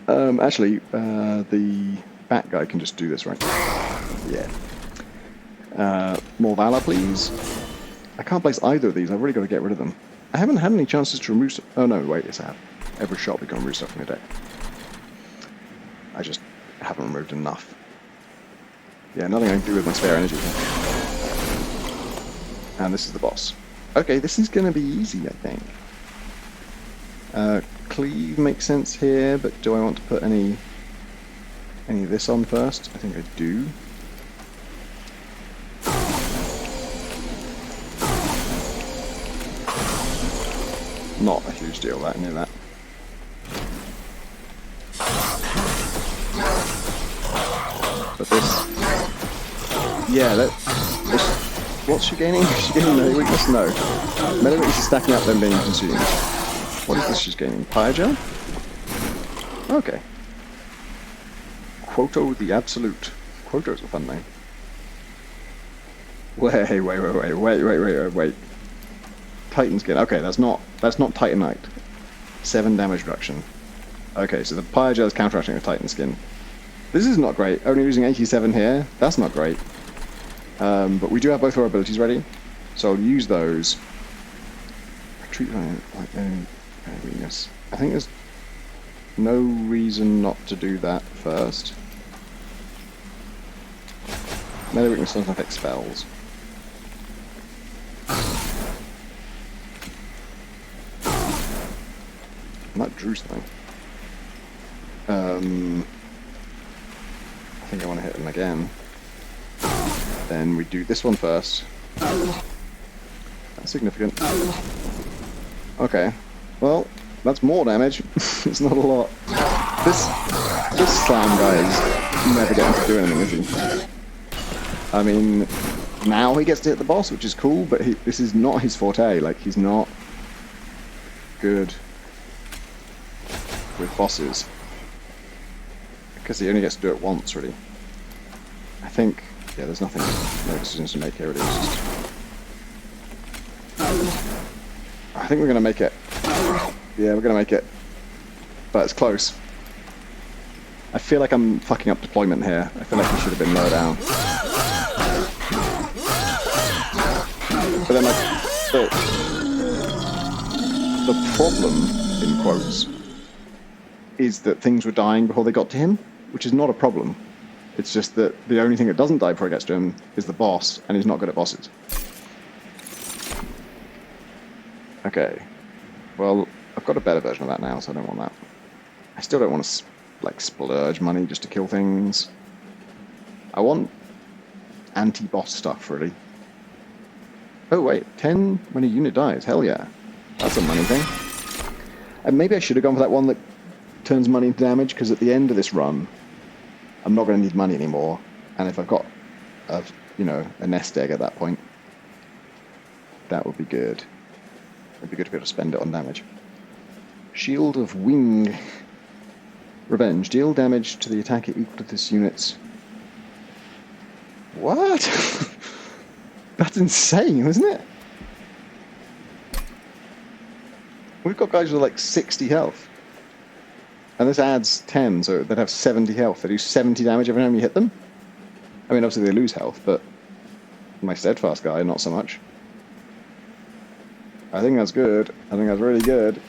Actually, the bat guy can just do this, right? Yeah. More Valor, please. I can't place either of these. I've really got to get rid of them. I haven't had any chances to remove... Oh, no, wait, yes, I have. Every shot we can remove stuff from your deck. I just haven't removed enough. Yeah, nothing I can do with my spare energy here. And this is the boss. Okay, this is going to be easy, I think. Cleave makes sense here, but do I want to put any of this on first? I think I do. Not a huge deal, that, I knew that. But this... Yeah, what's she gaining? Is she gaining melee weakness? No. Melee weakness is stacking up then being consumed. What is this she's gaining? Pyre gel? Okay. Quoto the Absolute. Quoto's a fun name. Wait. Titan skin. Okay, that's not Titanite. 7 damage reduction. Okay, so the Pyre gel is counteracting the Titan skin. This is not great. Only losing 87 here. That's not great. But we do have both our abilities ready, so I'll use those. Retreat like any weakness. I think there's no reason not to do that first. Melee weakness doesn't affect spells. I might drew something. I think I want to hit him again. Then we do this one first. That's significant. Okay. Well, that's more damage. It's not a lot. This slam guy is never getting to do anything, is he? I mean, now he gets to hit the boss, which is cool, but this is not his forte. Like, he's not good with bosses. Because he only gets to do it once, really. I think... Yeah, there's no decisions to make here, really. I think we're going to make it. Yeah, we're going to make it. But it's close. I feel like I'm fucking up deployment here. I feel like we should have been lower down. But then, like, the problem, in quotes, is that things were dying before they got to him, which is not a problem. It's just that the only thing that doesn't die before it gets to him is the boss, and he's not good at bosses. Okay. Well, I've got a better version of that now, so I don't want that. I still don't want to, like, splurge money just to kill things. I want anti-boss stuff, really. Oh, wait. 10 when a unit dies. Hell yeah. That's a money thing. And maybe I should have gone for that one that turns money into damage, because at the end of this run, I'm not going to need money anymore, and if I've got a nest egg at that point, that would be good. It'd be good to be able to spend it on damage. Shield of Wing. Revenge. Deal damage to the attacker equal to this unit's... What? That's insane, isn't it? We've got guys with like 60 health. And this adds 10, so they'd have 70 health. They do 70 damage every time you hit them. I mean, obviously they lose health, but my steadfast guy, not so much. I think that's good. I think that's really good.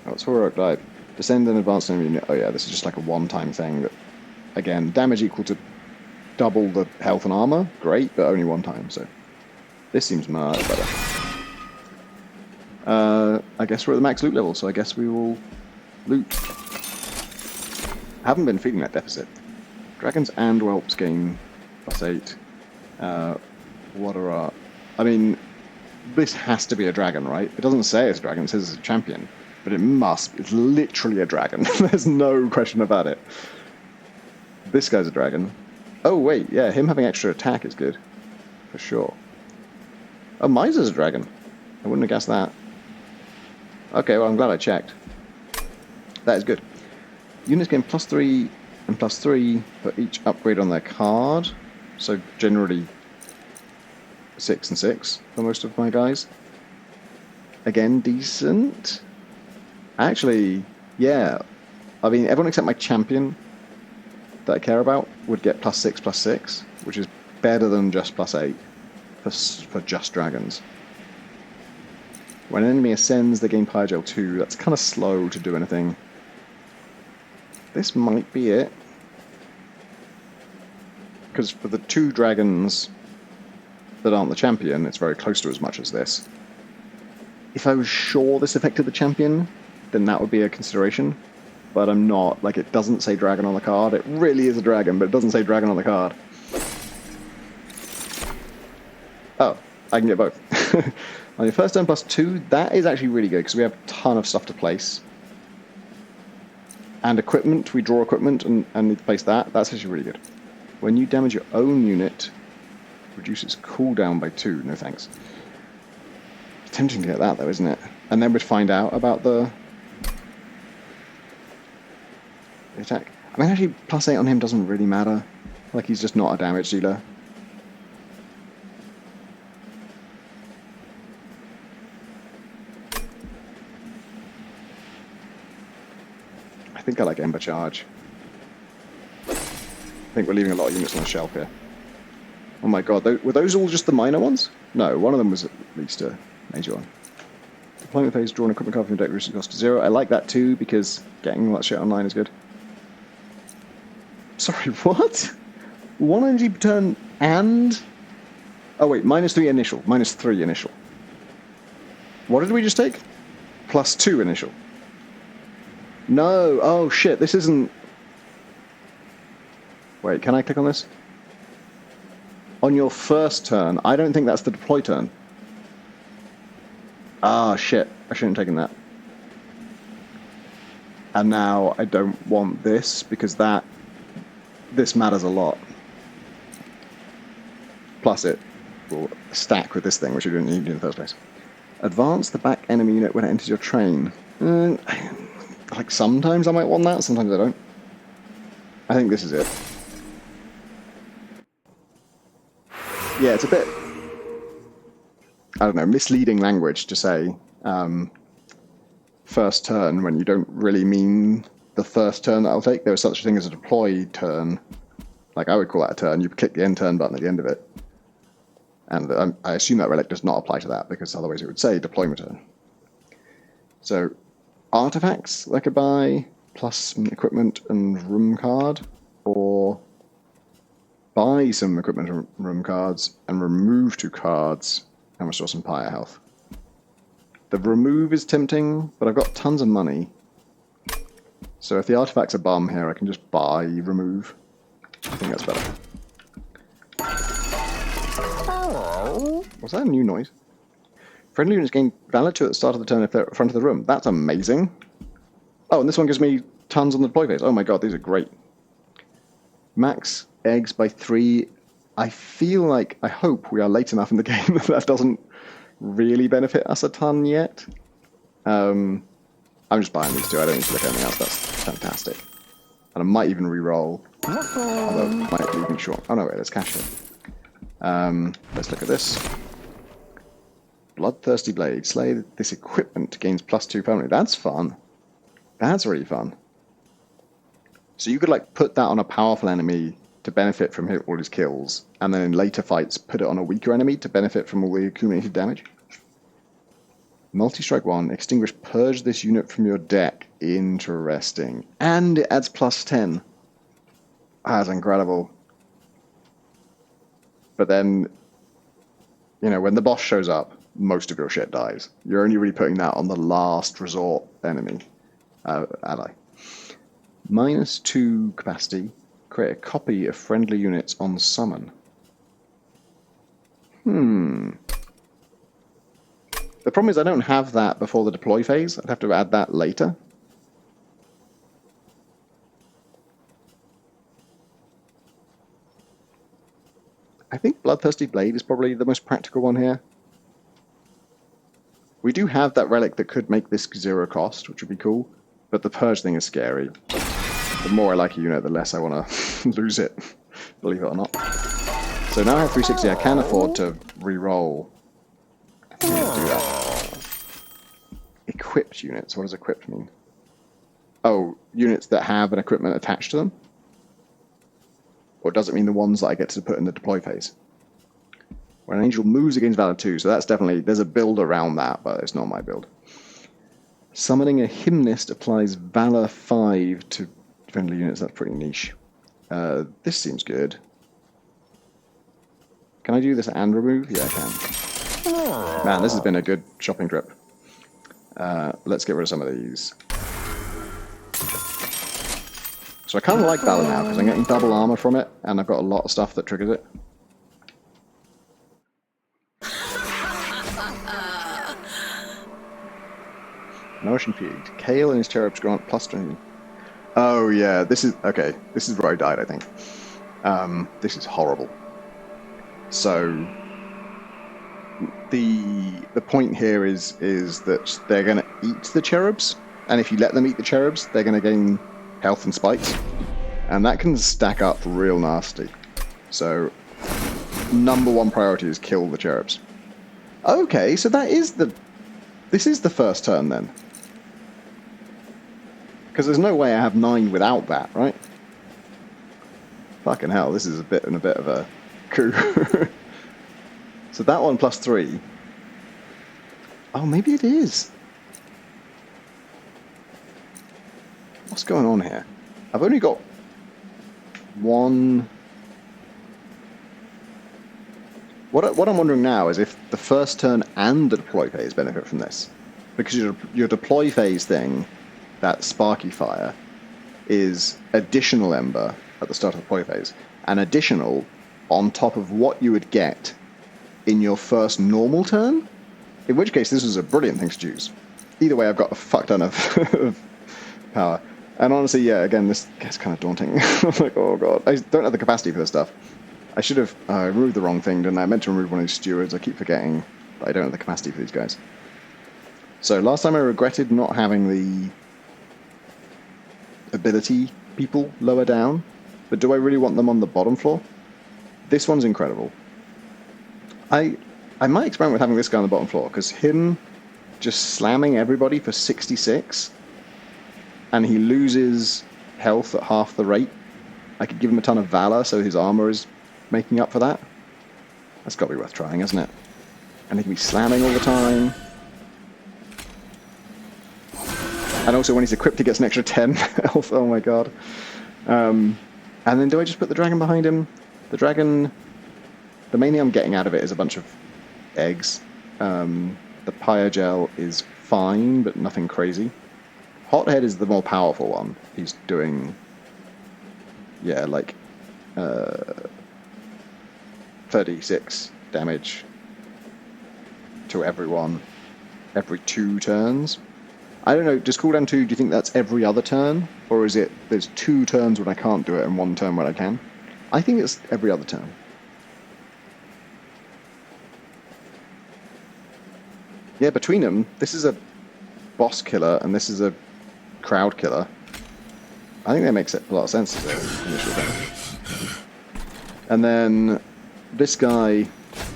Oh, it's heroic dive. Descend and advance enemy unit. Oh yeah, this is just like a one-time thing. That, again, damage equal to double the health and armor. Great, but only one time, so this seems much better. I guess we're at the max loot level, so I guess we will loot. Haven't been feeling that deficit. Dragons and whelps gain +8. What are our... I mean, this has to be a dragon, right? It doesn't say it's a dragon, it says it's a champion. But it must. It's literally a dragon. There's no question about it. This guy's a dragon. Oh, wait, yeah, him having extra attack is good. For sure. Oh, Miser's a dragon. I wouldn't have guessed that. Okay, well, I'm glad I checked. That is good. Units gain +3 and +3 for each upgrade on their card. So generally 6 and 6 for most of my guys. Again, decent. Actually, yeah. I mean, everyone except my champion that I care about would get +6/+6, which is better than just +8 for just dragons. When an enemy ascends, they gain Pyrogel 2. That's kind of slow to do anything. This might be it. Because for the 2 dragons that aren't the champion, it's very close to as much as this. If I was sure this affected the champion, then that would be a consideration. But I'm not. Like, it doesn't say dragon on the card. It really is a dragon, but it doesn't say dragon on the card. Oh, I can get both. On your first turn +2, that is actually really good, because we have a ton of stuff to place. And equipment, we draw equipment and need to place that. That's actually really good. When you damage your own unit, reduce its cooldown by 2. No thanks. It's tempting to get that, though, isn't it? And then we'd find out about the attack. I mean, actually, +8 on him doesn't really matter. Like, he's just not a damage dealer. I think I like Ember Charge. I think we're leaving a lot of units on the shelf here. Oh my god, were those all just the minor ones? No, one of them was at least a major one. Deployment phase, draw an equipment card from your deck, reducing cost to 0. I like that too, because getting all that shit online is good. Sorry, what? 1 energy per turn and... Oh wait, -3 initial. -3 initial. What did we just take? +2 initial. No, oh shit, this isn't... Wait, can I click on this? On your first turn, I don't think that's the deploy turn. Ah, shit, I shouldn't have taken that. And now I don't want this, because this matters a lot. Plus it will stack with this thing, which you didn't need in the first place. Advance the back enemy unit when it enters your train. Like, sometimes I might want that, sometimes I don't. I think this is it. Yeah, it's a bit, I don't know, misleading language to say first turn when you don't really mean the first turn that I'll take. There is such a thing as a deploy turn. Like, I would call that a turn. You click the end turn button at the end of it. And I assume that relic does not apply to that, because otherwise it would say deployment turn. So, artifacts I could buy, plus some equipment and room card, or buy some equipment and room cards and remove 2 cards and restore some pyre health. The remove is tempting, but I've got tons of money. So if the artifact's a bum here, I can just buy remove. I think that's better. Was that a new noise? Friendly units gain valor 2 at the start of the turn if they're at the front of the room. That's amazing. Oh, and this one gives me tons on the deploy phase. Oh my god, these are great. Max eggs by 3. I feel like, I hope we are late enough in the game that that doesn't really benefit us a ton yet. I'm just buying these 2. I don't need to look at anything else. That's fantastic. And I might even re-roll. Although it might leave me short. Oh no, wait, there's cash here. Let's look at this. Bloodthirsty Blade. Slay this equipment gains +2 permanently. That's fun. That's really fun. So you could, like, put that on a powerful enemy to benefit from all his kills, and then in later fights put it on a weaker enemy to benefit from all the accumulated damage. Multi-strike 1. Extinguish purge this unit from your deck. Interesting. And it adds +10. That's incredible. But then, you know, when the boss shows up, most of your shit dies. You're only really putting that on the last resort enemy, ally. -2 capacity. Create a copy of friendly units on summon. The problem is I don't have that before the deploy phase. I'd have to add that later. I think Bloodthirsty Blade is probably the most practical one here. We do have that relic that could make this 0 cost, which would be cool, but the Purge thing is scary. The more I like a unit, the less I want to lose it, believe it or not. So now I have 360, I can afford to re-roll. I think I'm gonna do that. Equipped units, what does equipped mean? Oh, units that have an equipment attached to them? Or does it mean the ones that I get to put in the deploy phase? When an angel moves against Valor 2, so that's definitely, there's a build around that, but it's not my build. Summoning a Hymnist applies Valor 5 to friendly units, that's pretty niche. This seems good. Can I do this and remove? Yeah, I can. Man, this has been a good shopping trip. Let's get rid of some of these. So I kind of like Valor now, because I'm getting double armor from it, and I've got a lot of stuff that triggers it. Nourishing Feed. Kale and his cherubs grant +20. Oh yeah, this is... Okay, this is where I died, I think. This is horrible. So... The point here is that they're going to eat the cherubs, and if you let them eat the cherubs, they're going to gain health and spikes, and that can stack up real nasty. So, #1 priority is kill the cherubs. Okay, so that is the... This is the first turn then. Because there's no way I have 9 without that, right? Fucking hell, this is a bit of a coup. So that one +3. Oh, maybe it is. What's going on here? I've only got one... What I'm wondering now is if the first turn and the deploy phase benefit from this. Because your deploy phase thing, that Sparky Fire, is additional Ember at the start of the deploy phase. And additional on top of what you would get in your first normal turn. In which case, this was a brilliant thing to choose. Either way, I've got a fuck ton of power. And honestly, yeah, again, this gets kind of daunting. I'm like, oh god, I don't have the capacity for this stuff. I should have removed the wrong thing, didn't I? I meant to remove one of these stewards. I keep forgetting that I don't have the capacity for these guys. So last time I regretted not having the ability people lower down. But do I really want them on the bottom floor? This one's incredible. I might experiment with having this guy on the bottom floor, because him just slamming everybody for 66, and he loses health at half the rate. I could give him a ton of Valor, so his armor is making up for that. That's got to be worth trying, hasn't it? And he can be slamming all the time. And also when he's equipped, he gets an extra 10 health. Oh my god. And then do I just put the dragon behind him? The dragon... The main thing I'm getting out of it is a bunch of eggs. The Pyogel is fine, but nothing crazy. Hothead is the more powerful one. He's doing... Yeah, like... 36 damage to everyone every 2 turns. I don't know, does cooldown 2, do you think that's every other turn? Or is it there's 2 turns when I can't do it and 1 turn when I can? I think it's every other turn. Yeah, between them, this is a boss killer and this is a crowd killer. I think that makes a lot of sense as an initial thing. And then this guy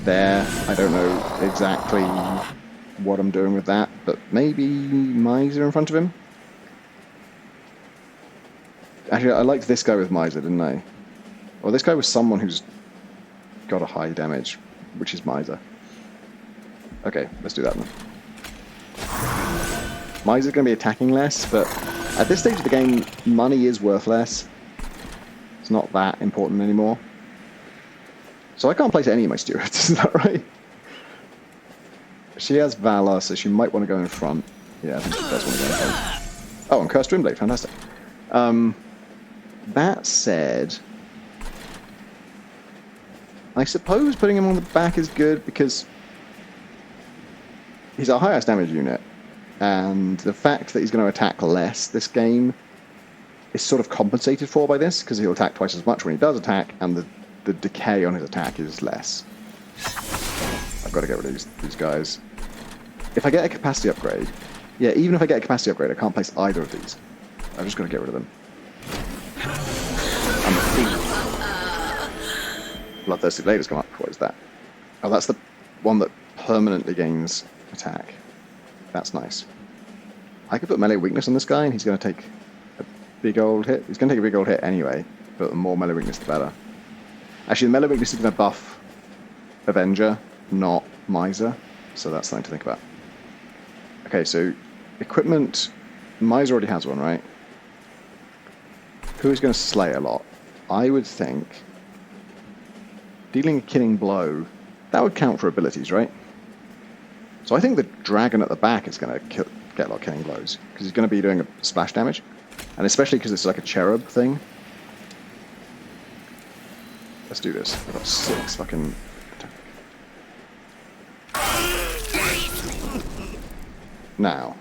there, I don't know exactly what I'm doing with that, but maybe Miser in front of him? Actually, I liked this guy with Miser, didn't I? Well, this guy was someone who's got a high damage, which is Miser. Okay, let's do that then. Miser's going to be attacking less, but at this stage of the game, money is worth less. It's not that important anymore. So I can't place any of my stewards, is that right? She has Valor, so she might want to go in front. Yeah, I think she does want to go in front. Oh, and Cursed Twinblade, fantastic. That said, I suppose putting him on the back is good because he's our highest damage unit, and the fact that he's going to attack less this game is sort of compensated for by this, because he'll attack twice as much when he does attack, and the decay on his attack is less. I've got to get rid of these guys. If I get a capacity upgrade, yeah, even if I get a capacity upgrade, I can't place either of these. I've just got to get rid of them. I'm a thief. Bloodthirsty Blade has come up. What is that? Oh, that's the one that permanently gains attack. That's nice. I could put melee weakness on this guy, and he's going to take a big old hit. He's going to take a big old hit anyway, but the more melee weakness, the better. Actually, the melee weakness is going to buff Avenger, not Miser, so that's something to think about. Okay, so equipment, Miser already has one, right? Who is going to slay a lot? I would think dealing a killing blow, that would count for abilities, right? So I think the dragon at the back is going to get a lot of killing blows, because he's going to be doing a splash damage, and especially because it's like a cherub thing. Let's do this. I've got 6 fucking attack. Now,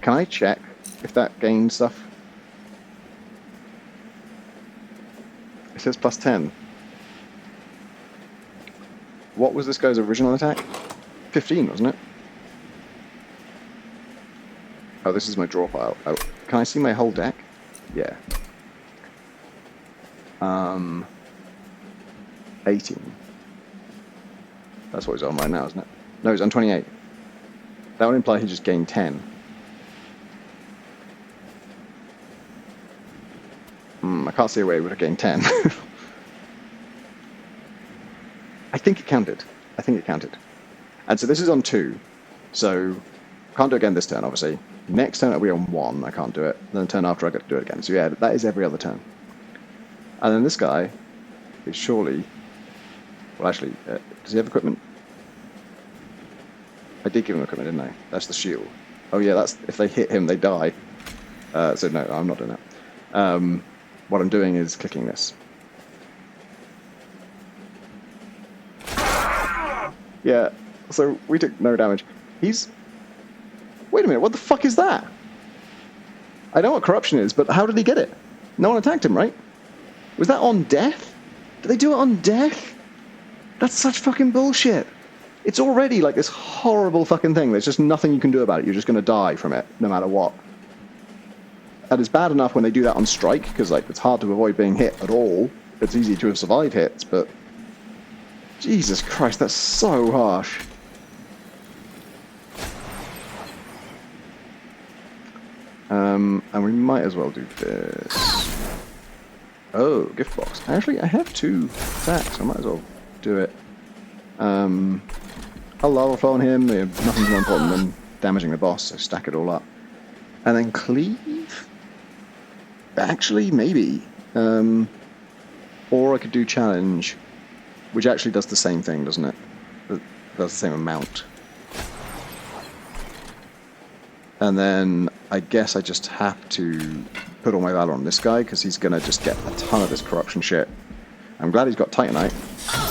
can I check if that gains stuff? It says plus 10. What was this guy's original attack? 15, wasn't it? Oh, this is my draw pile. Oh, can I see my whole deck? Yeah. 18. That's what he's on right now, isn't it? No, he's on 28. That would imply he just gained 10. I can't see a way he would have gained 10. I think it counted. And so this is on 2. So, can't do it again this turn, obviously. Next turn it'll be on 1, I can't do it. Then the turn after I get to do it again. So yeah, that is every other turn. And then this guy is surely... Well, actually, does he have equipment? I did give him equipment, didn't I? That's the shield. Oh yeah, that's if they hit him, they die. So no, I'm not doing that. What I'm doing is clicking this. Yeah, so we took no damage. He's... Wait a minute, what the fuck is that? I know what corruption is, but how did he get it? No one attacked him, right? Was that on death? Did they do it on death? That's such fucking bullshit. It's already like this horrible fucking thing. There's just nothing you can do about it. You're just going to die from it, no matter what. And it's bad enough when they do that on strike, because like it's hard to avoid being hit at all. It's easy to have survived hits, but... Jesus Christ, that's so harsh. And we might as well do this. Oh, gift box. Actually, I have 2 attacks. I might as well do it. I'll lava flow on him. Nothing's more important than damaging the boss, so stack it all up. And then cleave? Actually, maybe. Or I could do challenge, which actually does the same thing, doesn't it? It does the same amount. And then I guess I just have to put all my valor on this guy, because he's going to just get a ton of this corruption shit. I'm glad he's got Titanite.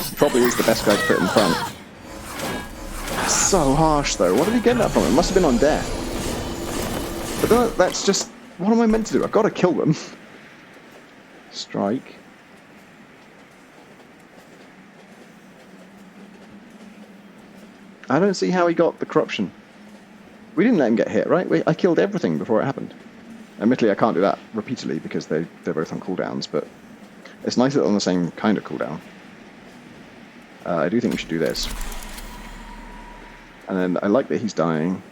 He probably is the best guy to put in front. That's so harsh, though. What did he get that from? It must have been on death. But then that's just... What am I meant to do? I've got to kill them. Strike. I don't see how he got the corruption. We didn't let him get hit, right? I killed everything before it happened. Admittedly, I can't do that repeatedly because they're both on cooldowns, but it's nice that they're on the same kind of cooldown. I do think we should do this. And then I like that he's dying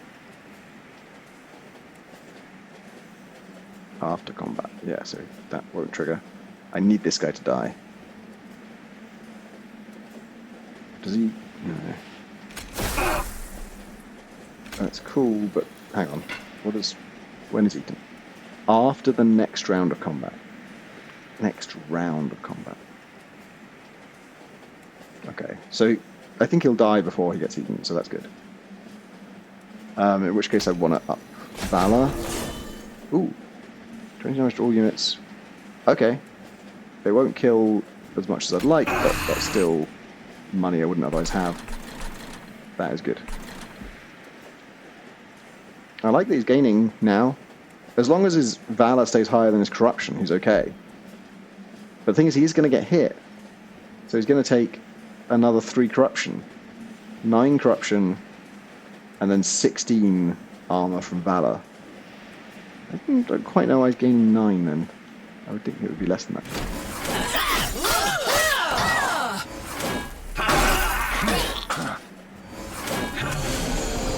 after combat. Yeah, so that won't trigger. I need this guy to die. Does he? No. That's cool, but hang on. When is he? After the next round of combat. Next round of combat. Okay, so I think he'll die before he gets eaten, so that's good. In which case I want to up Valor. Ooh. Do 20 damage to all units. Okay. They won't kill as much as I'd like, but that's still money I wouldn't otherwise have. That is good. I like that he's gaining now. As long as his Valor stays higher than his Corruption, he's okay. But the thing is, he's going to get hit. So he's going to take another 3 Corruption. 9 Corruption, and then 16 armor from Valor. I don't quite know why he's gaining 9 then. I would think it would be less than that.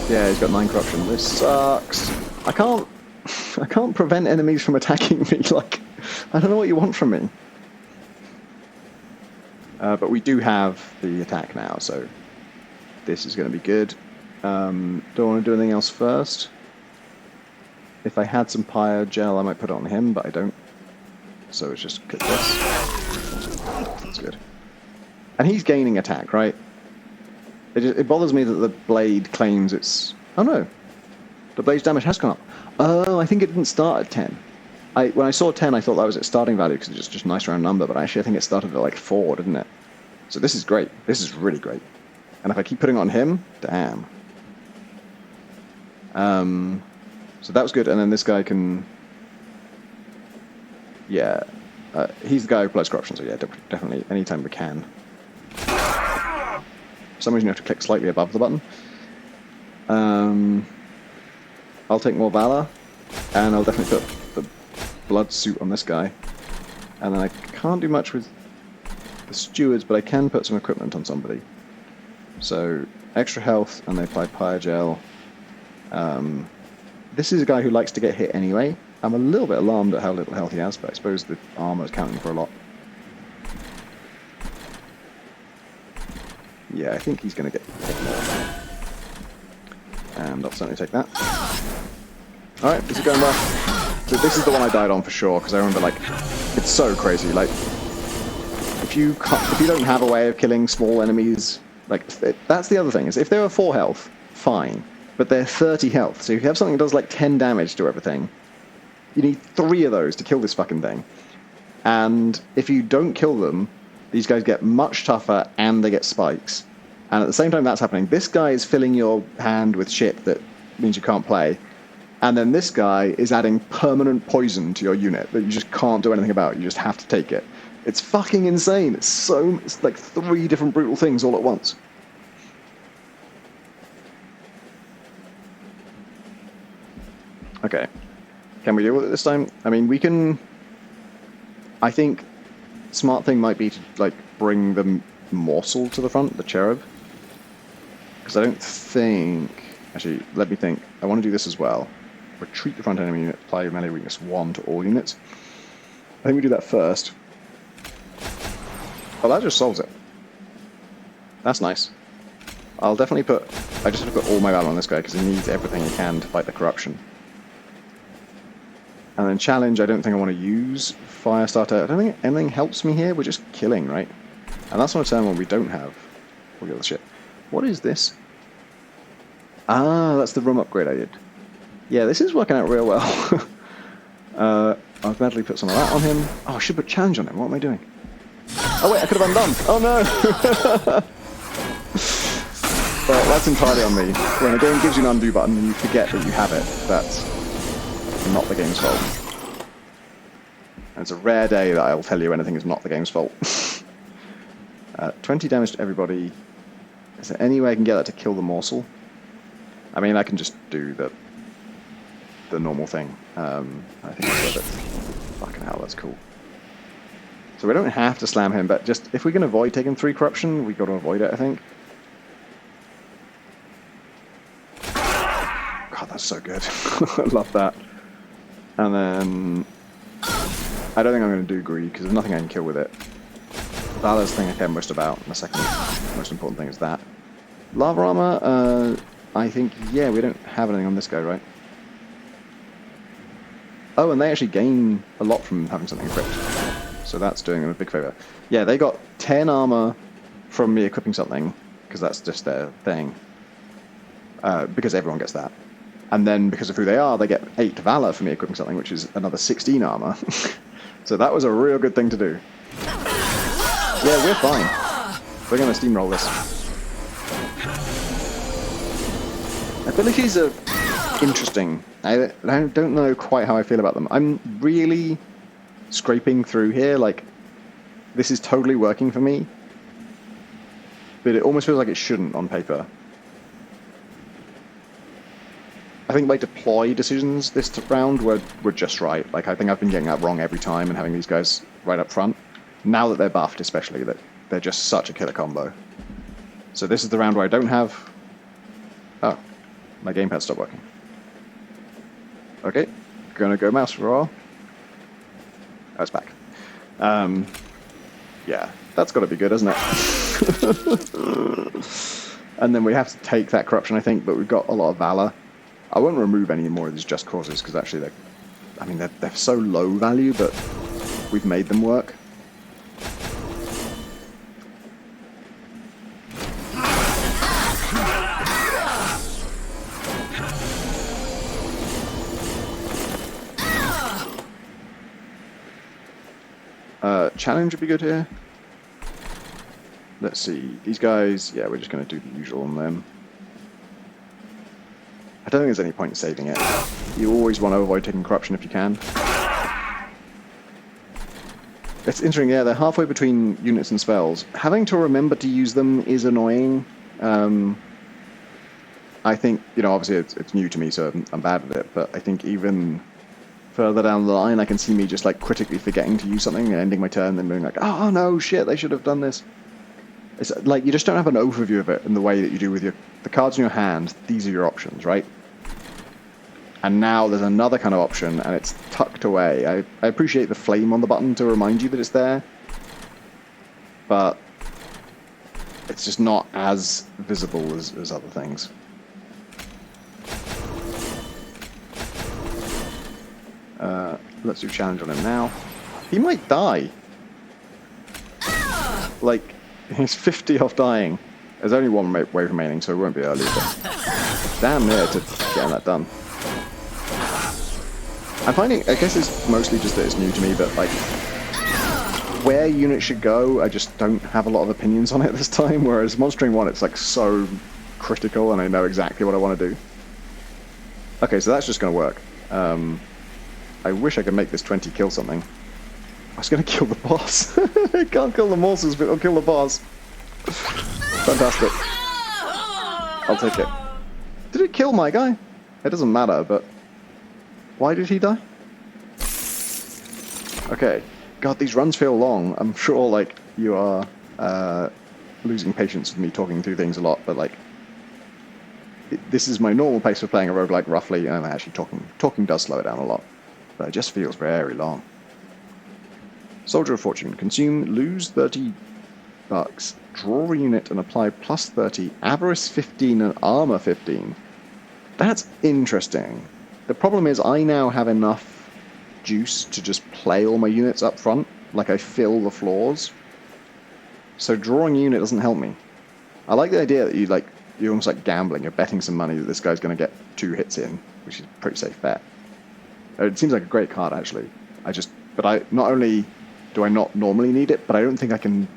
Yeah, he's got 9 Corruption. This sucks. I can't prevent enemies from attacking me. Like, I don't know what you want from me. But we do have the attack now, so this is going to be good. Don't want to do anything else first. If I had some Pyre Gel, I might put it on him, but I don't. So it's just click this. That's good. And he's gaining attack, right? It bothers me that the blade claims it's... Oh no. The blade's damage has gone up. Oh, I think it didn't start at 10. When I saw 10, I thought that was its starting value because it's just a nice round number, but actually I think it started at like 4, didn't it? So this is great. This is really great. And if I keep putting it on him, damn. So that was good, and then this guy can... Yeah. He's the guy who applies corruption, so yeah, definitely, anytime we can. For some reason you have to click slightly above the button. I'll take more Valor, and I'll definitely put the blood suit on this guy. And then I can't do much with the stewards, but I can put some equipment on somebody. So, extra health, and they apply Pyre Gel. This is a guy who likes to get hit anyway. I'm a little bit alarmed at how little health he has, but I suppose the armor is counting for a lot. Yeah, I think he's going to get hit more. And I'll certainly take that. Alright, this is going well. So this is the one I died on for sure, because I remember, like, it's so crazy. Like, if you don't have a way of killing small enemies, like, that's the other thing, is if they were 4 health, fine. But they're 30 health, so if you have something that does like 10 damage to everything, you need 3 of those to kill this fucking thing. And if you don't kill them, these guys get much tougher and they get spikes. And at the same time that's happening, this guy is filling your hand with shit that means you can't play. And then this guy is adding permanent poison to your unit that you just can't do anything about. You just have to take it. It's fucking insane. It's like 3 different brutal things all at once. Okay. Can we deal with it this time? I mean, we can... I think smart thing might be to, like, bring the morsel to the front, the cherub. Because I don't think... Actually, let me think. I want to do this as well. Retreat the front enemy unit, apply melee weakness 1 to all units. I think we do that first. Oh, that just solves it. That's nice. I'll definitely put... I just have to put all my valor on this guy because he needs everything he can to fight the corruption. And then challenge, I don't think I want to use Firestarter. I don't think anything helps me here. We're just killing, right? And that's on a turn when we don't have all the other shit. What is this? Ah, that's the room upgrade I did. Yeah, this is working out real well. I'll gladly put some of that on him. Oh, I should put challenge on him. What am I doing? Oh wait, I could have undone. Oh no! Well, that's entirely on me. When a game gives you an undo button and you forget that you have it, that's not the game's fault. And it's a rare day that I'll tell you anything is not the game's fault. 20 damage to everybody. Is there any way I can get that to kill the morsel? I mean, I can just do the normal thing. I think it's worth it. Fucking hell, that's cool. So we don't have to slam him, but just if we can avoid taking 3 corruption, we've got to avoid it, I think. God, that's so good. I love that. And then... I don't think I'm going to do greed, because there's nothing I can kill with it. Valor's the thing I care most about, and the second most important thing is that. Lava armor, I think, yeah, we don't have anything on this guy, right? Oh, and they actually gain a lot from having something equipped. So that's doing them a big favour. Yeah, they got 10 armor from me equipping something, because that's just their thing. Because everyone gets that. And then, because of who they are, they get 8 Valor for me equipping something, which is another 16 armor. So that was a real good thing to do. Yeah, we're fine. We're going to steamroll this. Abilities are interesting. I don't know quite how I feel about them. I'm really scraping through here. Like, this is totally working for me. But it almost feels like it shouldn't on paper. I think my deploy decisions this round were just right. Like, I think I've been getting that wrong every time and having these guys right up front. Now that they're buffed, especially, that they're just such a killer combo. So this is the round where I don't have... Oh, my gamepad stopped working. Okay, gonna go mouse for a while. Oh, it's back. Yeah, that's got to be good, isn't it? And then we have to take that corruption, I think, but we've got a lot of valor. I won't remove any more of these just causes because actually they're so low value, but we've made them work. Challenge would be good here. Let's see. These guys, yeah, we're just going to do the usual on them. I don't think there's any point in saving it. You always want to avoid taking corruption if you can. It's interesting, yeah, they're halfway between units and spells. Having to remember to use them is annoying. I think, obviously it's new to me, so I'm bad at it, but I think even further down the line, I can see me just like critically forgetting to use something and ending my turn, then being like, oh no, shit, they should have done this. It's like you just don't have an overview of it in the way that you do with the cards in your hand. These are your options, right? And now there's another kind of option, and it's tucked away. I appreciate the flame on the button to remind you that it's there, but it's just not as visible as other things. Let's do challenge on him now. He might die. Like, he's 50 off dying. There's only one wave remaining, so it won't be early, but damn near to getting that done. I'm finding, I guess it's mostly just that it's new to me, but like, where units should go, I just don't have a lot of opinions on it this time, whereas Monstering 1, it's like so critical and I know exactly what I want to do. Okay, so that's just going to work. I wish I could make this 20 kill something. I was going to kill the boss. I can't kill the morsels, but I'll kill the boss. Fantastic. I'll take it. Did it kill my guy? It doesn't matter, but... Why did he die? Okay. God, these runs feel long. I'm sure, like, you are losing patience with me talking through things a lot, but, like... This is my normal pace for playing a roguelike, roughly, and actually talking does slow it down a lot. But it just feels very long. Soldier of Fortune. Consume, lose 30 bucks, draw a unit and apply plus 30, avarice 15 and armor 15. That's interesting. The problem is I now have enough juice to just play all my units up front, like I fill the floors. So drawing a unit doesn't help me. I like the idea that you're almost like gambling, you're betting some money that this guy's going to get 2 hits in, which is a pretty safe bet. It seems like a great card, actually. But not only do I not normally need it, but I don't think I can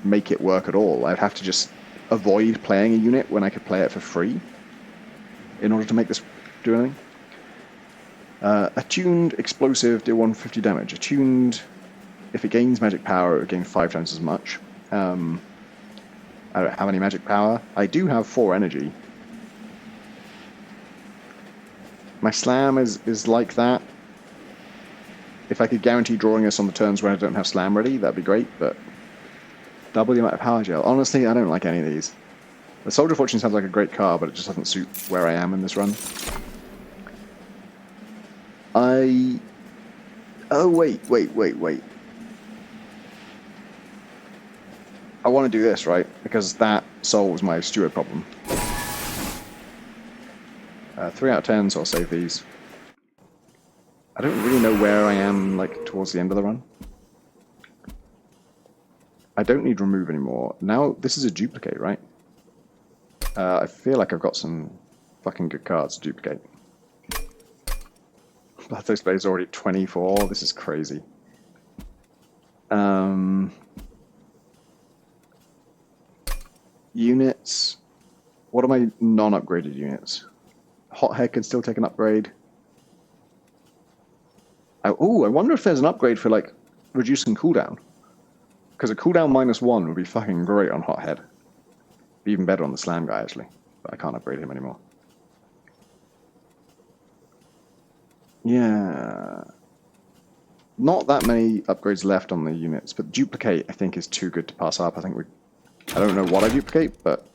make it work at all. I'd have to just avoid playing a unit when I could play it for free in order to make this do anything. Attuned explosive, deal 150 damage. Attuned, if it gains magic power, it would gain 5 times as much. I don't have any magic power. I do have 4 energy. My slam is like that. If I could guarantee drawing us on the turns when I don't have slam ready, that'd be great, but double the amount of power gel. Honestly, I don't like any of these. The Soldier of Fortune sounds like a great card, but it just doesn't suit where I am in this run. Oh, wait. I want to do this, right? Because that solves my steward problem. 3 out of 10, so I'll save these. I don't really know where I am, like, towards the end of the run. I don't need remove anymore. Now, this is a duplicate, right? I feel like I've got some fucking good cards to duplicate. Bloodthirsty Blade is already 24. This is crazy. Units. What are my non-upgraded units? Hothead can still take an upgrade. I wonder if there's an upgrade for like reducing cooldown. Because a cooldown -1 would be fucking great on Hothead. Be even better on the Slam guy actually, but I can't upgrade him anymore. Yeah. Not that many upgrades left on the units, but Duplicate I think is too good to pass up. I don't know what I duplicate, but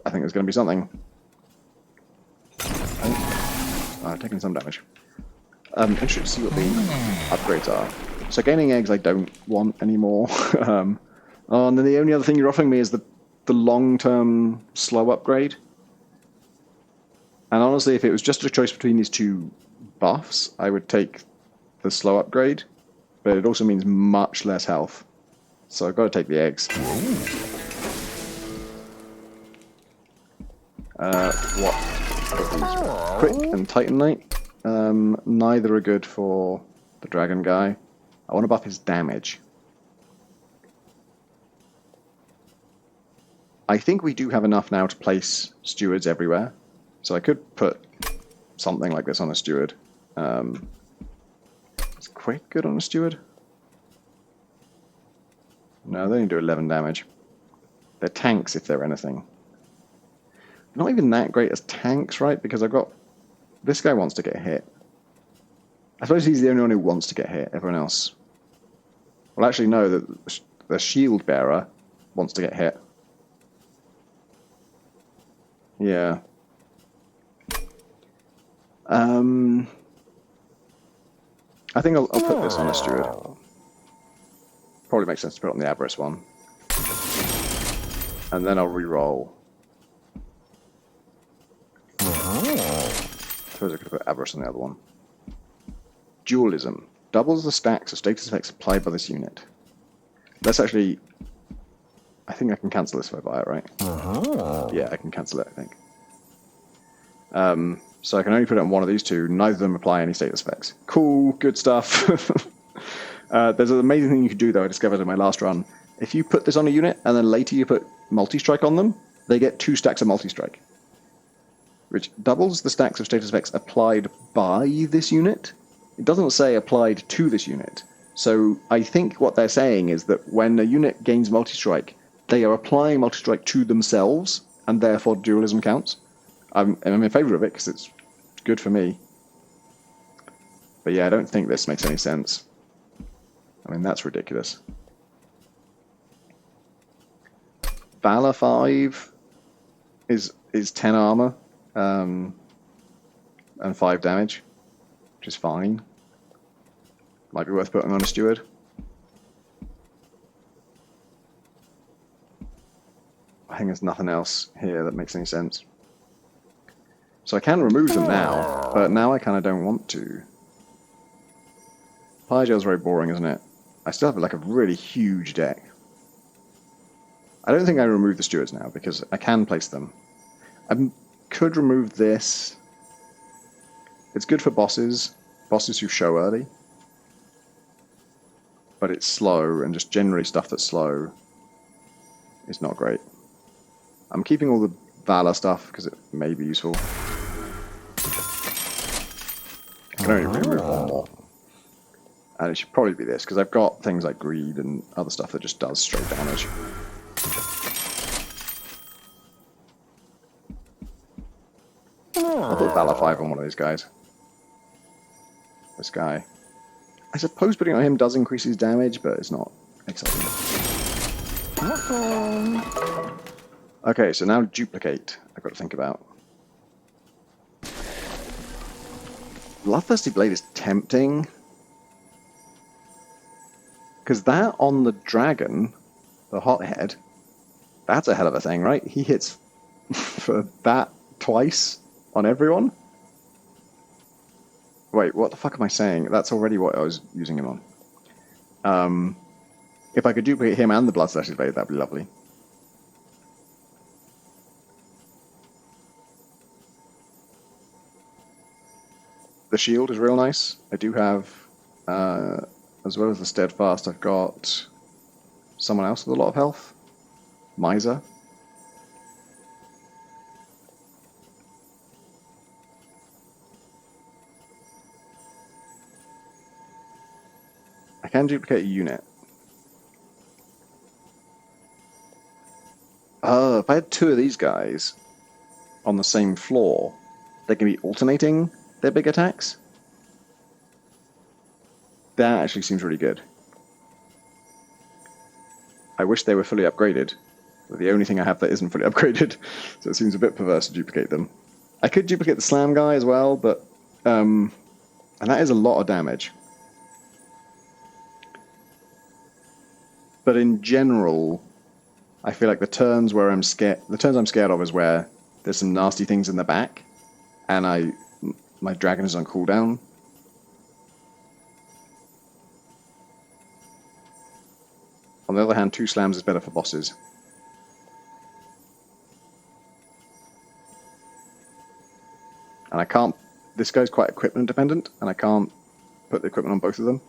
I think there's going to be something. Oh, taking some damage. Interested to see what the upgrades are. So gaining eggs I don't want anymore. And then the only other thing you're offering me is the long-term slow upgrade. And honestly, if it was just a choice between these two buffs, I would take the slow upgrade, but it also means much less health. So I've got to take the eggs. What are these? Quick and Titanite. Neither are good for the dragon guy. I want to buff his damage. I think we do have enough now to place stewards everywhere. So I could put something like this on a steward. Is Quick good on a steward? No, they only do 11 damage. They're tanks if they're anything. Not even that great as tanks, right? Because I've got... This guy wants to get hit. I suppose he's the only one who wants to get hit. Everyone else... Well, actually, no. The shield bearer wants to get hit. Yeah. I think I'll put this on a steward. Probably makes sense to put it on the Avarice one. And then I'll re-roll. Suppose I could put Avarice on the other one. Dualism. Doubles the stacks of status effects applied by this unit. Let's actually... I think I can cancel this if I buy it, right? Yeah, I can cancel it, I think. So I can only put it on one of these two. Neither of them apply any status effects. Cool, good stuff. There's an amazing thing you can do, though, I discovered in my last run. If you put this on a unit, and then later you put multi-strike on them, they get 2 stacks of multi-strike. Which doubles the stacks of status effects applied by this unit. It doesn't say applied to this unit. So I think what they're saying is that when a unit gains multi-strike, they are applying multi-strike to themselves, and therefore dualism counts. I'm in favour of it, because it's good for me. But yeah, I don't think this makes any sense. I mean, that's ridiculous. Valor 5 is 10 armor, and 5 damage, which is fine. Might be worth putting on a steward. I think there's nothing else here that makes any sense. So I can remove them now, but now I kind of don't want to. Pygel's very boring, isn't it? I still have like a really huge deck. I don't think I remove the stewards now, because I can place them. I could remove this. It's good for bosses who show early. But it's slow, and just generally stuff that's slow is not great. I'm keeping all the Valor stuff, because it may be useful. I can only remove one more. And it should probably be this, because I've got things like Greed and other stuff that just does straight damage. I'll put Valor 5 on one of these guys. This guy. I suppose putting it on him does increase his damage, but it's not exciting. Okay, so now Duplicate I've got to think about. Bloodthirsty Blade is tempting. Because that on the dragon, the Hothead, that's a hell of a thing, right? He hits for that twice on everyone. Wait, what the fuck am I saying? That's already what I was using him on. If I could duplicate him and the Bloodthirsty Blade, that'd be lovely. The shield is real nice. I do have, as well as the steadfast, I've got someone else with a lot of health. Miser. I can duplicate a unit. Oh, if I had two of these guys on the same floor, they can be alternating their big attacks. That actually seems really good. I wish they were fully upgraded. But the only thing I have that isn't fully upgraded, so it seems a bit perverse to duplicate them. I could duplicate the slam guy as well, but and that is a lot of damage. But in general, I feel like the turns I'm scared of is where there's some nasty things in the back, and my dragon is on cooldown. On the other hand, 2 slams is better for bosses. And I can't... This guy's quite equipment dependent, and I can't put the equipment on both of them.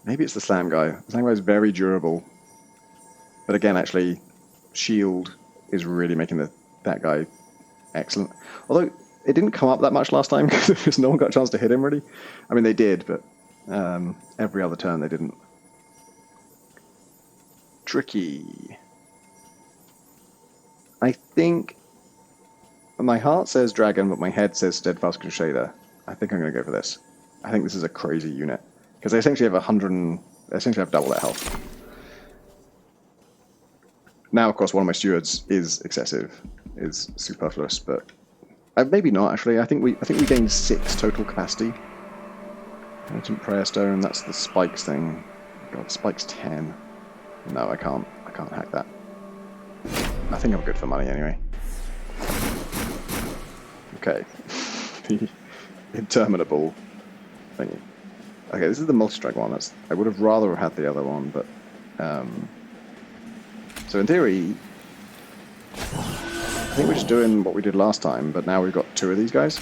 Maybe it's the slam guy. The slam guy is very durable. But again, actually, shield is really making that guy excellent. Although, it didn't come up that much last time, because no one got a chance to hit him, really. I mean, they did, but every other turn they didn't. Tricky. I think my heart says dragon, but my head says steadfast crusader. I think I'm going to go for this. I think this is a crazy unit because I essentially have essentially have double that health. Now, of course, one of my stewards is excessive, is superfluous, but maybe not actually. I think we gained 6 total capacity. Ancient prayer stone. That's the spikes thing. God, spikes 10. No, I can't hack that. I think I'm good for money anyway. Okay. The interminable thingy. Okay, this is the multi-strike one. I would have rather had the other one, but so in theory I think we're just doing what we did last time, but now we've got 2 of these guys.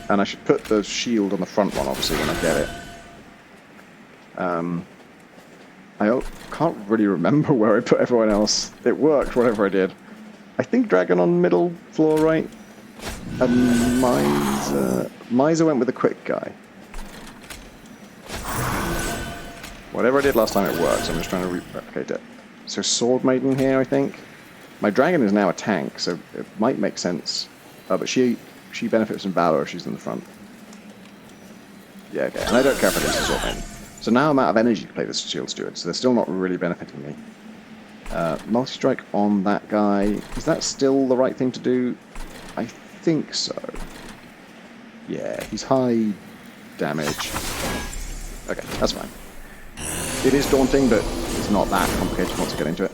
And I should put the shield on the front one, obviously, when I get it. I can't really remember where I put everyone else. It worked, whatever I did. I think dragon on middle floor, right? And Miser went with the quick guy. Whatever I did last time, it works. I'm just trying to replicate it. So sword maiden here, I think. My dragon is now a tank, so it might make sense. But she benefits from valor if she's in the front. Yeah, okay. And I don't care if I get the sword maiden. So now I'm out of energy to play this shield steward, so they're still not really benefiting me. Multi-strike on that guy. Is that still the right thing to do? I think so. Yeah, he's high damage. Okay, that's fine. It is daunting, but it's not that complicated once you get into it.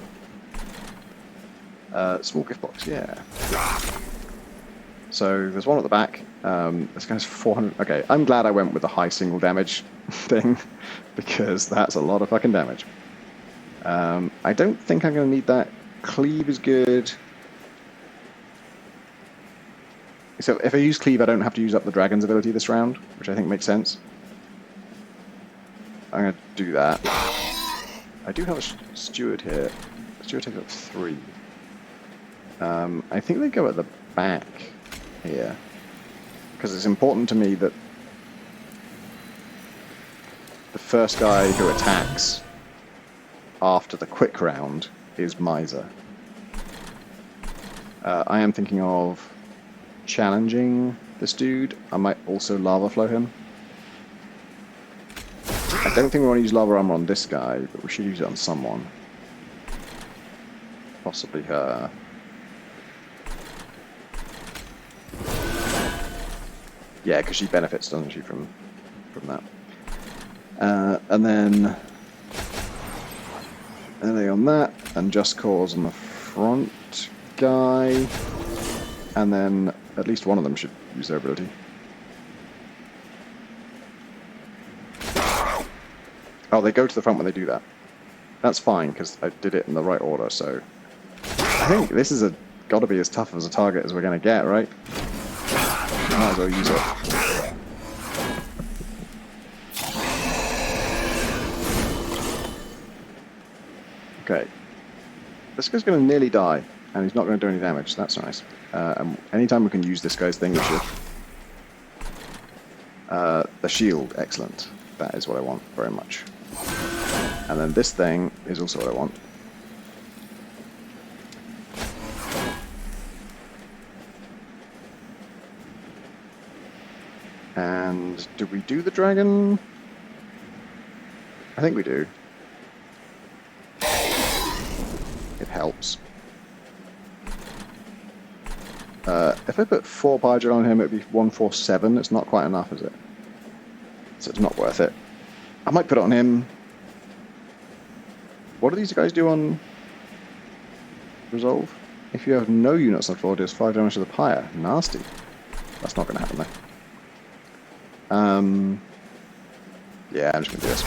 Small gift box, yeah. So there's one at the back. This guy's 400. Okay, I'm glad I went with the high single damage thing because that's a lot of fucking damage. I don't think I'm going to need that. Cleave is good. So if I use cleave, I don't have to use up the dragon's ability this round, which I think makes sense. I'm going to do that. I do have a steward here. Steward takes up 3. I think they go at the back here because it's important to me that the first guy who attacks after the quick round is Miser. I am thinking of challenging this dude. I might also lava flow him. I don't think we want to use lava armor on this guy, but we should use it on someone. Possibly her. Yeah, because she benefits, doesn't she, from that. And then anything on that, and Just Cause on the front guy, and then at least one of them should use their ability. Oh, they go to the front when they do that. That's fine, because I did it in the right order, so... I think this is got to be as tough as a target as we're going to get, right? Might as well use it. Okay. This guy's going to nearly die, and he's not going to do any damage, so that's nice. And anytime we can use this guy's thing, we should. The shield, excellent. That is what I want very much. And then this thing is also what I want. And do we do the dragon? I think we do. It helps. If I put 4 Pyro on him, it would be 147. It's not quite enough, is it? So it's not worth it. I might put it on him. What do these guys do on Resolve? If you have no units on the floor, it does 5 damage to the pyre. Nasty. That's not going to happen though. Yeah, I'm just going to do this.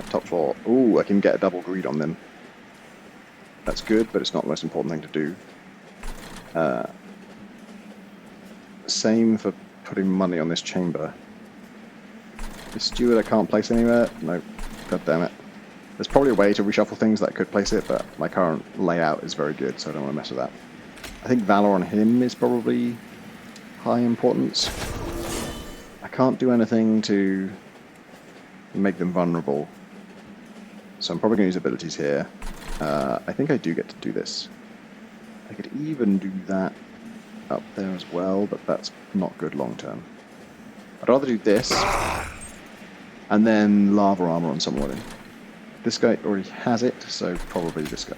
Top floor. Ooh, I can get a double greed on them. That's good, but it's not the most important thing to do. Same for putting money on this chamber. This steward I can't place anywhere. Nope. God damn it. There's probably a way to reshuffle things that could place it, but my current layout is very good, so I don't want to mess with that. I think Valor on him is probably high importance. I can't do anything to make them vulnerable, so I'm probably going to use abilities here. I think I do get to do this. I could even do that up there as well, but that's not good long term. I'd rather do this, and then lava armor on someone. This guy already has it, so probably this guy.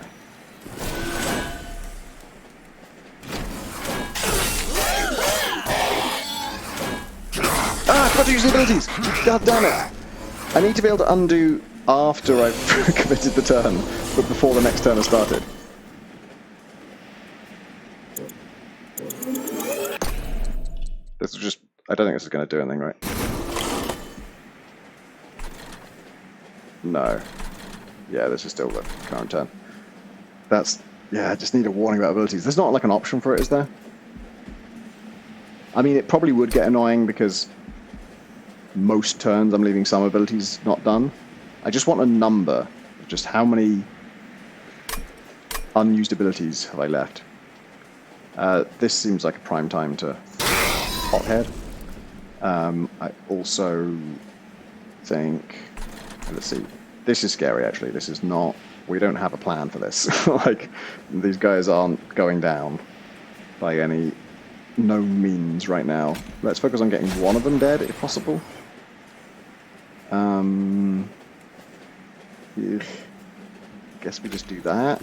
Ah, I forgot to use the abilities! God damn it! I need to be able to undo after I've committed the turn, but before the next turn has started. This is just... I don't think this is going to do anything, right? No. Yeah, this is still the current turn. That's... yeah, I just need a warning about abilities. There's not like an option for it, is there? I mean, it probably would get annoying because most turns I'm leaving some abilities not done. I just want a number of just how many unused abilities have I left. This seems like a prime time to hothead. I also think... let's see. This is scary, actually. This is not... we don't have a plan for this. Like, these guys aren't going down by any known means right now. Let's focus on getting one of them dead, if possible. I guess we just do that.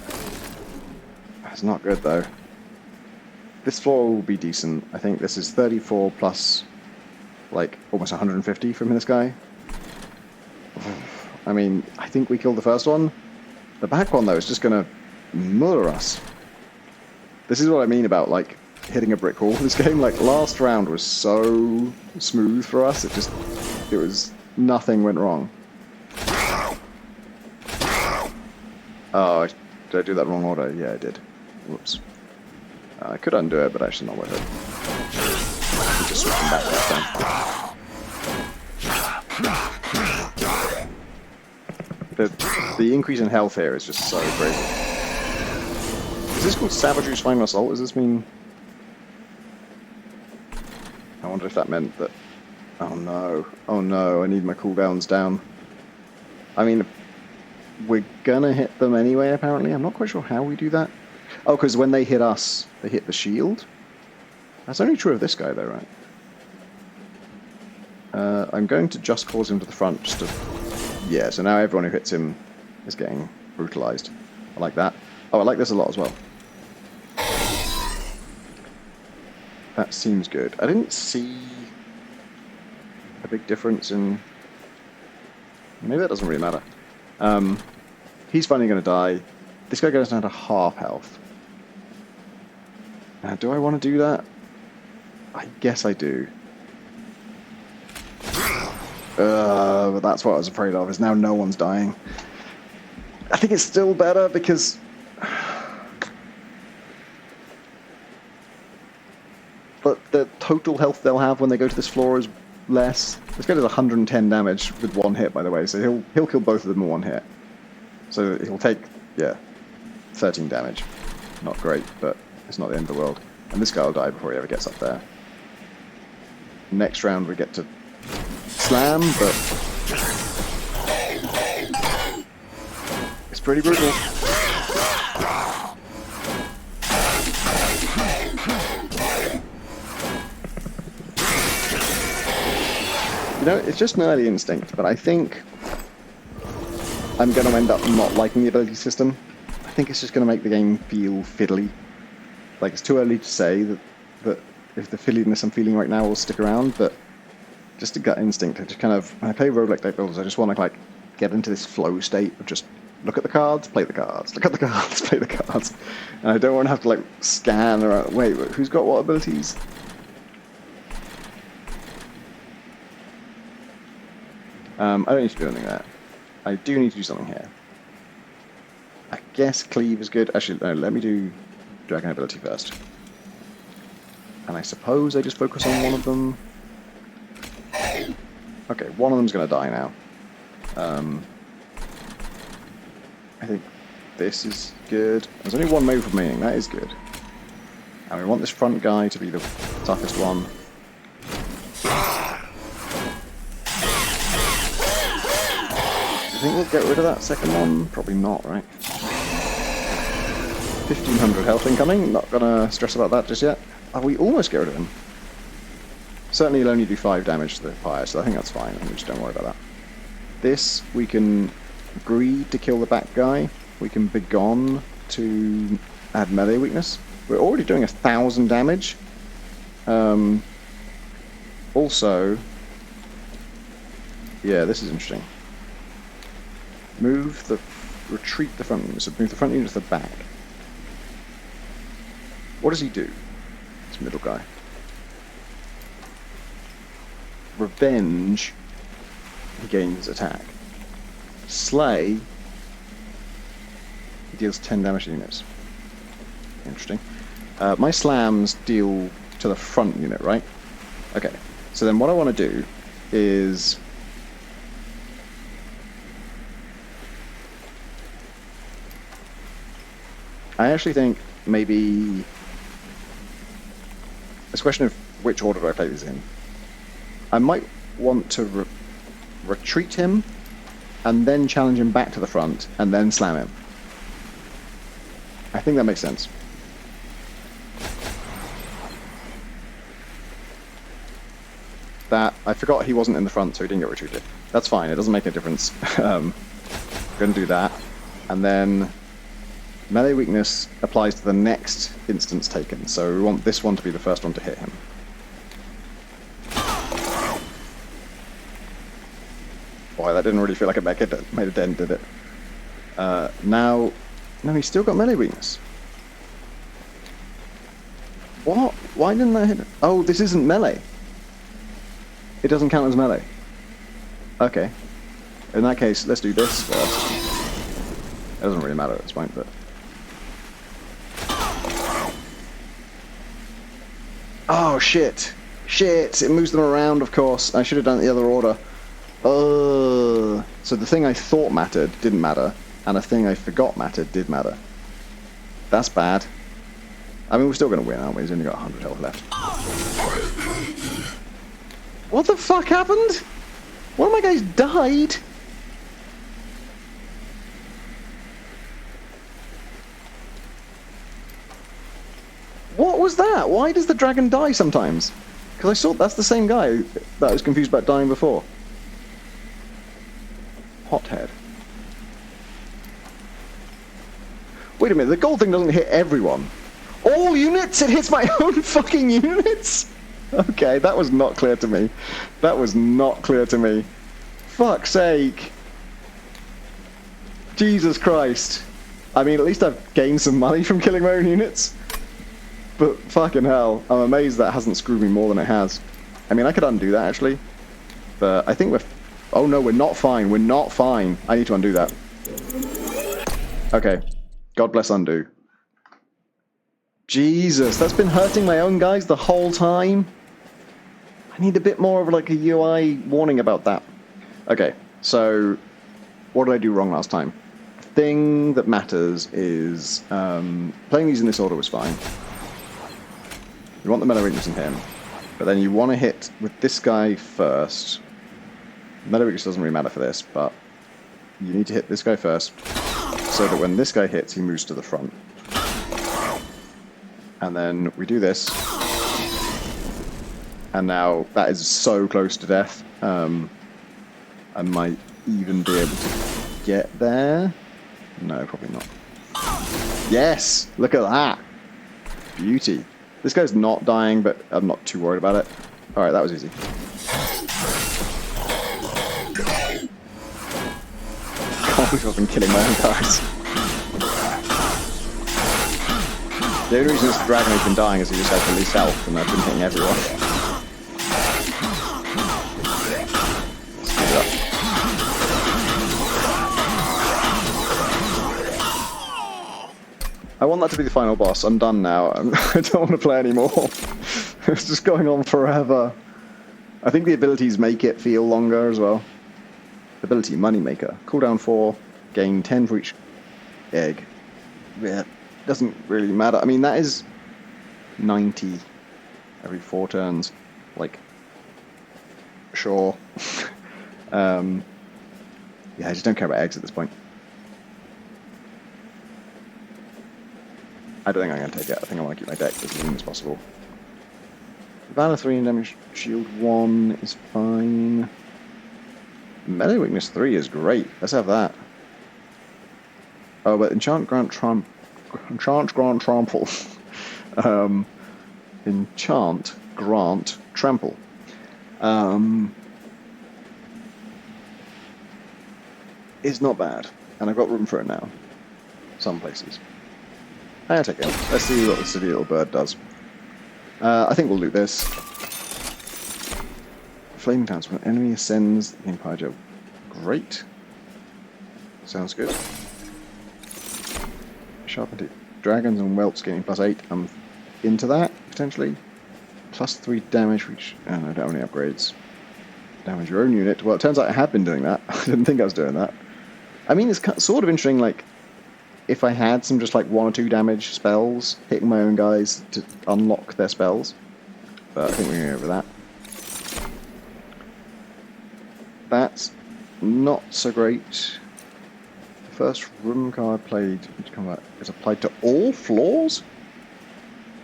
That's not good, though. This floor will be decent. I think this is 34 plus, like, almost 150 from this guy. I mean, I think we killed the first one. The back one, though, is just going to murder us. This is what I mean about, like, hitting a brick wall for this game. Like, last round was so smooth for us. It was... nothing went wrong. Oh, did I do that wrong order? Yeah, I did. Whoops. I could undo it, but actually not worth it. We just switch them back last time. The increase in health here is just so crazy. Is this called Savagery's Final Assault? Does this mean... I wonder if that meant that... oh no. Oh no, I need my cooldowns down. I mean, we're gonna hit them anyway, apparently. I'm not quite sure how we do that. Oh, because when they hit us, they hit the shield? That's only true of this guy, though, right? I'm going to just cause him to the front, just to... yeah, so now everyone who hits him is getting brutalized. I like that. Oh, I like this a lot as well. That seems good. I didn't see a big difference in... maybe that doesn't really matter. He's finally going to die. This guy goes down to half health. Now, do I want to do that? I guess I do. But that's what I was afraid of, is now no one's dying. I think it's still better because... but the total health they'll have when they go to this floor is less. This guy does 110 damage with one hit, by the way, so he'll kill both of them in one hit. So he'll take, 13 damage. Not great, but it's not the end of the world. And this guy will die before he ever gets up there. Next round we get to slam, but it's pretty brutal. You know, it's just an early instinct, but I think I'm going to end up not liking the ability system. I think it's just going to make the game feel fiddly. Like, it's too early to say that if the fiddliness I'm feeling right now will stick around, but just a gut instinct. I just kind of, when I play roguelike deck builders, I just want to like get into this flow state of just look at the cards, play the cards, look at the cards, play the cards. And I don't want to have to like scan or wait, who's got what abilities? I don't need to do anything there. I do need to do something here. I guess cleave is good. Actually, no, let me do dragon ability first. And I suppose I just focus on one of them. Okay, one of them's going to die now. I think this is good. There's only one move remaining, that is good. And we want this front guy to be the toughest one. I think we'll get rid of that second one. Probably not, right? 1500 health incoming. Not gonna stress about that just yet. Oh, we almost get rid of him. Certainly he'll only do 5 damage to the fire, so I think that's fine. I think we just don't worry about that. This, we can greed to kill the back guy. We can begone to add melee weakness. We're already doing 1000 damage. Also, yeah, this is interesting. Retreat the front unit, so move the front unit to the back. What does he do? This middle guy. Revenge, he gains attack. Slay, he deals 10 damage to units. Interesting. My slams deal to the front unit, right? Okay, so then what I want to do is... I actually think maybe... It's a question of which order do I play these in. I might want to retreat him, and then challenge him back to the front, and then slam him. I think that makes sense. That, I forgot he wasn't in the front, so he didn't get retreated. That's fine, it doesn't make a difference. Gonna do that, and then melee weakness applies to the next instance taken, so we want this one to be the first one to hit him. Boy, that didn't really feel like it made a dent, did it? Now... No, he's still got melee weakness. What? Why didn't I hit it? Oh, this isn't melee. It doesn't count as melee. Okay. In that case, let's do this first. It doesn't really matter at this point, but... Oh, shit. Shit, it moves them around, of course. I should have done it the other order. So the thing I thought mattered didn't matter, and a thing I forgot mattered did matter. That's bad. I mean, we're still going to win, aren't we? He's only got 100 health left. What the fuck happened? One of my guys died? What was that? Why does the dragon die sometimes? Because I saw that's the same guy that I was confused about dying before. Hothead. Wait a minute, the gold thing doesn't hit everyone. All units? It hits my own fucking units? Okay, that was not clear to me. That was not clear to me. Fuck's sake. Jesus Christ. I mean, at least I've gained some money from killing my own units. But fucking hell, I'm amazed that hasn't screwed me more than it has. I mean, I could undo that actually. But I think we're Oh no, we're not fine. We're not fine. I need to undo that. Okay. God bless undo. Jesus, that's been hurting my own guys the whole time. I need a bit more of like a UI warning about that. Okay, so what did I do wrong last time? The thing that matters is playing these in this order was fine. You want the melee weakness in him, but then you want to hit with this guy first. Melee weakness doesn't really matter for this, but you need to hit this guy first, so that when this guy hits, he moves to the front. And then we do this, and now that is so close to death. I might even be able to get there. No, probably not. Yes! Look at that! Beauty. This guy's not dying, but I'm not too worried about it. Alright, that was easy. Can't believe I've been killing my own guys. The only reason this dragon has been dying is he just has the least health, and I've been hitting everyone. Let's give it up. I want that to be the final boss. I'm done now. I don't want to play anymore. It's just going on forever. I think the abilities make it feel longer as well. Ability, Moneymaker. Cooldown 4, gain 10 for each egg. Yeah, doesn't really matter. I mean, that is 90 every 4 turns. Like, sure. Yeah, I just don't care about eggs at this point. I don't think I'm going to take it. I think I want to keep my deck as lean as possible. Valor 3 and damage shield 1 is fine. Melee weakness 3 is great. Let's have that. Oh, but Enchant Grant Trample. Enchant Grant Trample. Is not bad. And I've got room for it now. Some places. I'll take it. Let's see what the City Little Bird does. I think we'll loot this. Flaming Dance. When an enemy ascends the Empire Gel. Great. Sounds good. Sharpened Dragons and Whelps getting +8. I'm into that, potentially. +3 damage, which I don't know, that only upgrades. Damage your own unit. Well, it turns out I have been doing that. I didn't think I was doing that. I mean, it's sort of interesting, like, if I had some just like 1 or 2 damage spells, hitting my own guys to unlock their spells. But I think we're going to go over that. That's not so great. The first room card played is applied to all floors?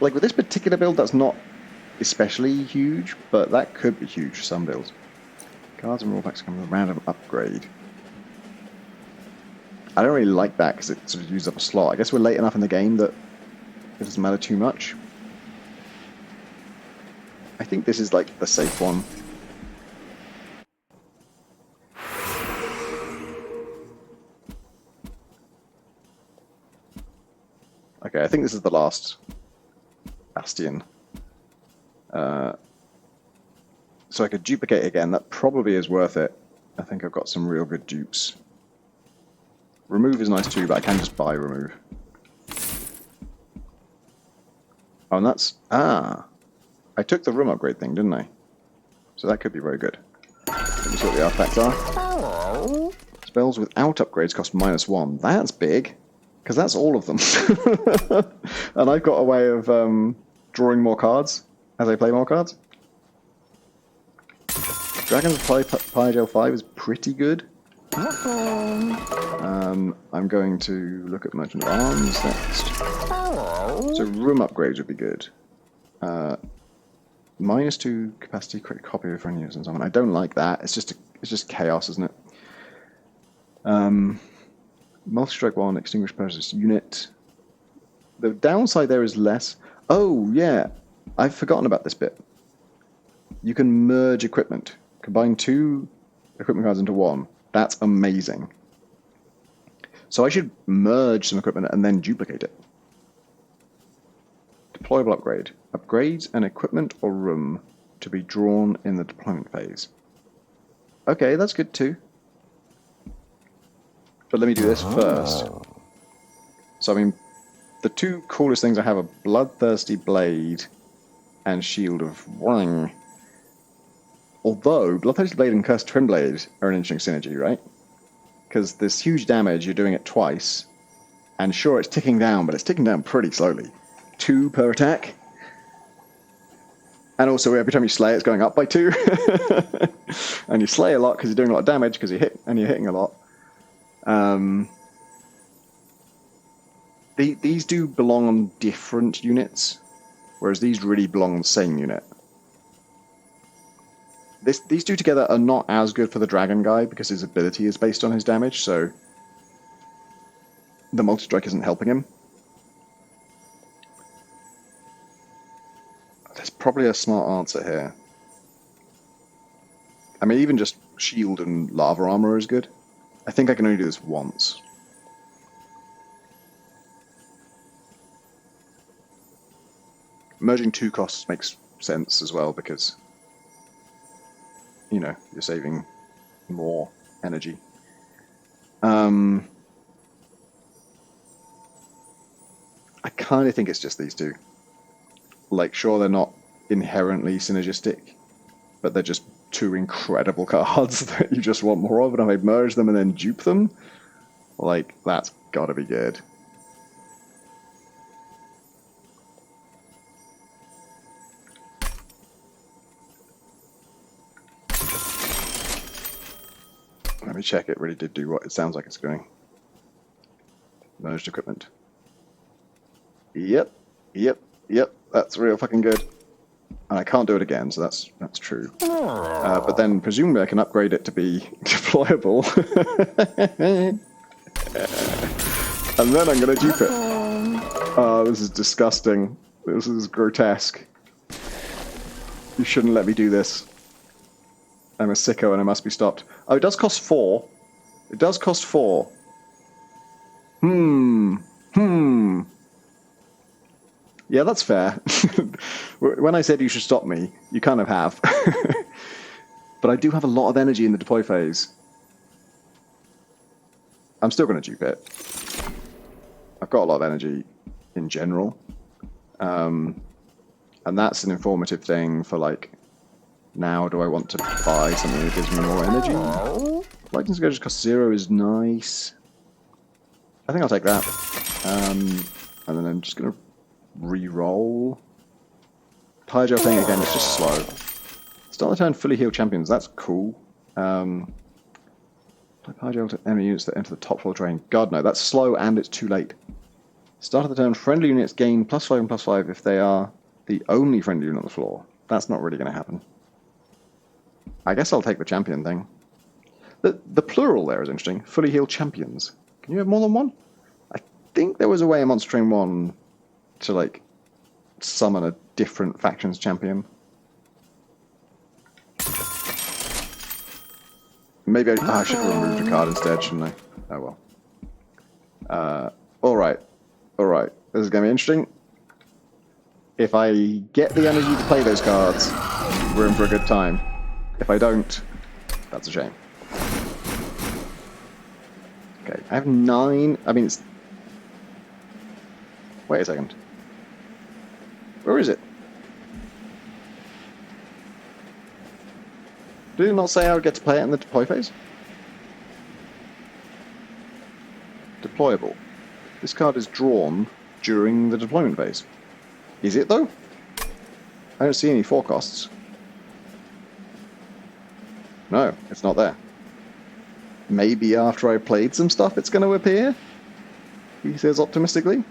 Like with this particular build, that's not especially huge, but that could be huge for some builds. Cards and rule packs come with a random upgrade. I don't really like that because it sort of uses up a slot. I guess we're late enough in the game that it doesn't matter too much. I think this is like the safe one. Okay, I think this is the last bastion. So I could duplicate again. That probably is worth it. I think I've got some real good dupes. Remove is nice too, but I can just buy remove. Oh, and that's... Ah! I took the room upgrade thing, didn't I? So that could be very good. Let me see what the artifacts are. Hello. Spells without upgrades cost -1. That's big, because that's all of them. And I've got a way of drawing more cards as I play more cards. Dragons of Pyogel 5 is pretty good. I'm going to look at Merchant of Arms next. So room upgrades would be good. -2 capacity, crit copy of friendly and so on. I don't like that. It's just chaos, isn't it? Multi-strike 1, extinguish Persis unit. The downside there is less. Oh yeah, I've forgotten about this bit. You can merge equipment. Combine 2 equipment cards into 1. That's amazing. So I should merge some equipment and then duplicate it. Deployable upgrade. Upgrades an equipment or room to be drawn in the deployment phase. Okay, that's good too. But let me do this first. So, I mean, the two coolest things I have are Bloodthirsty Blade and Shield of Wang. Although, Bloodthirsty Blade and Cursed Twin Blade are an interesting synergy, right? Because this huge damage, you're doing it twice. And sure, it's ticking down, but it's ticking down pretty slowly. 2 per attack. And also, every time you slay, it's going up by 2. And you slay a lot because you're doing a lot of damage because you hit, and you're hitting a lot. These do belong on different units, whereas these really belong on the same unit. These two together are not as good for the dragon guy because his ability is based on his damage, so the multi-strike isn't helping him. There's probably a smart answer here. I mean, even just shield and lava armor is good. I think I can only do this once. Merging 2 costs makes sense as well because, you know, you're saving more energy. I kind of think it's just these two. Like, sure, they're not inherently synergistic, but they're just 2 incredible cards that you just want more of, and if I merge them and then dupe them, like, that's gotta be good. Let me check it really did do what it sounds like it's doing. Merged equipment. Yep, that's real fucking good. And I can't do it again, so that's true. But then presumably I can upgrade it to be deployable. And then I'm going to dupe it. Oh, this is disgusting. This is grotesque. You shouldn't let me do this. I'm a sicko and I must be stopped. Oh, it does cost 4. It does cost 4. Yeah, that's fair. When I said you should stop me, you kind of have. But I do have a lot of energy in the deploy phase. I'm still going to dupe it. I've got a lot of energy in general. And that's an informative thing for, like, now do I want to buy something that gives me more energy? Lightning Scourge cost 0 is nice. I think I'll take that. And then I'm just going to re-roll. Pyro thing again, it's just slow. Start the turn fully healed champions, that's cool. Pyro to enemy units that enter the top floor terrain. God no, that's slow and it's too late. Start of the turn, friendly units gain +5 and +5 if they are the only friendly unit on the floor. That's not really going to happen. I guess I'll take the champion thing. The plural there is interesting. Fully healed champions. Can you have more than one? I think there was a way in Monster Train 1 to, like, summon a different faction's champion. Maybe I should have removed a card instead, shouldn't I? Oh well. Alright. Alright. This is going to be interesting. If I get the energy to play those cards, we're in for a good time. If I don't, that's a shame. Okay, I have 9. I mean, it's... Wait a second. Where is it? Did it not say I would get to play it in the deploy phase? Deployable. This card is drawn during the deployment phase. Is it, though? I don't see any forecasts. No, it's not there. Maybe after I played some stuff it's going to appear? He says optimistically.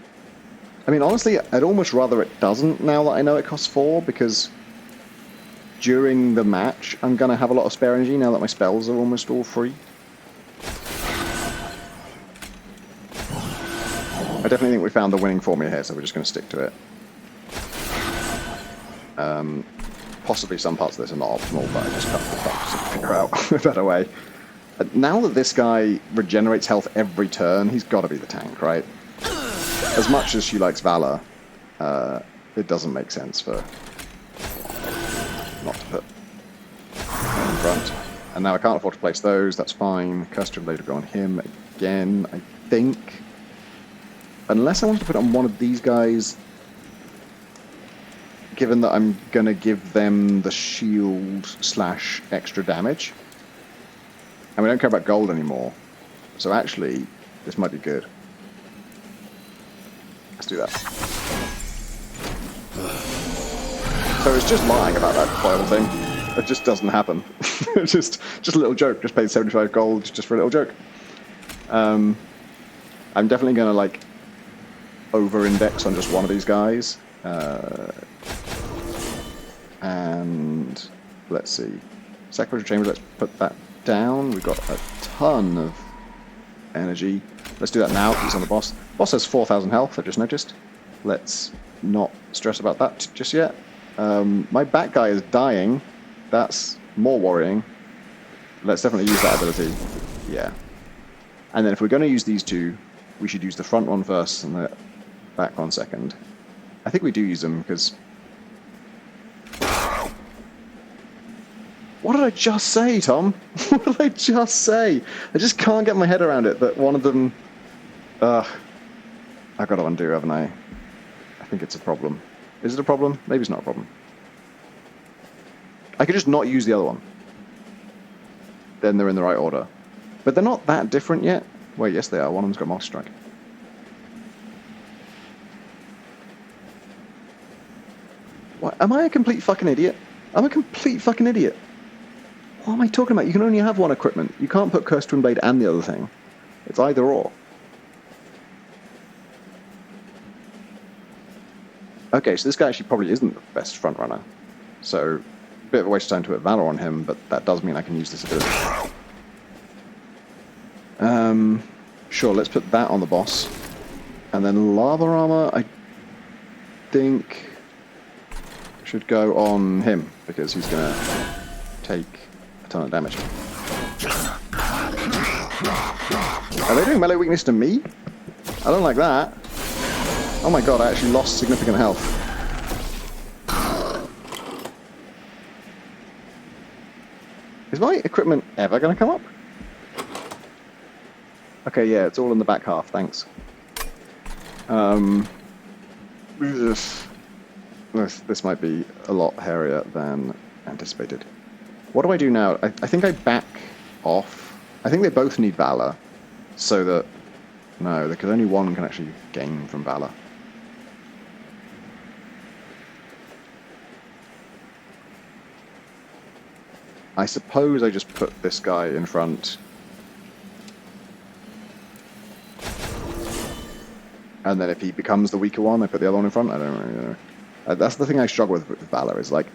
I mean, honestly, I'd almost rather it doesn't now that I know it costs 4, because during the match I'm going to have a lot of spare energy now that my spells are almost all free. I definitely think we found the winning formula here, so we're just going to stick to it. Possibly some parts of this are not optimal, but I just can't figure out a better way. Now that this guy regenerates health every turn, he's got to be the tank, right? As much as she likes Valor, it doesn't make sense for not to put her in front. And now I can't afford to place those, that's fine. Custard later go on him again, I think. Unless I want to put it on one of these guys, given that I'm going to give them the shield / extra damage. And we don't care about gold anymore. So actually, this might be good. Let's do that. So it's just lying about that foil thing. It just doesn't happen. It's just a little joke. Just paid 75 gold just for a little joke. I'm definitely going to like over-index on just one of these guys. And let's see. Sacrificial chamber, let's put that down. We've got a ton of energy. Let's do that now. He's on the boss. Boss has 4,000 health, I just noticed. Let's not stress about that just yet. My back guy is dying. That's more worrying. Let's definitely use that ability. Yeah. And then if we're going to use these two, we should use the front one first and the back one second. I think we do use them because... What did I just say, Tom? What did I just say? I just can't get my head around it that one of them... I've got to undo, haven't I? I think it's a problem. Is it a problem? Maybe it's not a problem. I could just not use the other one. Then they're in the right order. But they're not that different yet. Wait, yes they are. One of them's got Master Strike. What? Am I a complete fucking idiot? I'm a complete fucking idiot. What am I talking about? You can only have one equipment. You can't put Cursed Twin Blade and the other thing. It's either or. Okay, so this guy actually probably isn't the best front runner. So, a bit of a waste of time to put Valor on him, but that does mean I can use this ability. Sure, let's put that on the boss. And then Lava Armor, I think, should go on him, because he's going to take a ton of damage. Are they doing melee weakness to me? I don't like that. Oh my god, I actually lost significant health. Is my equipment ever going to come up? Okay, yeah, it's all in the back half, thanks. This might be a lot hairier than anticipated. What do I do now? I think I back off. I think they both need Valor, so that... No, because only one can actually gain from Valor. I suppose I just put this guy in front. And then if he becomes the weaker one, I put the other one in front. I don't really know. That's the thing I struggle with Valor, is like,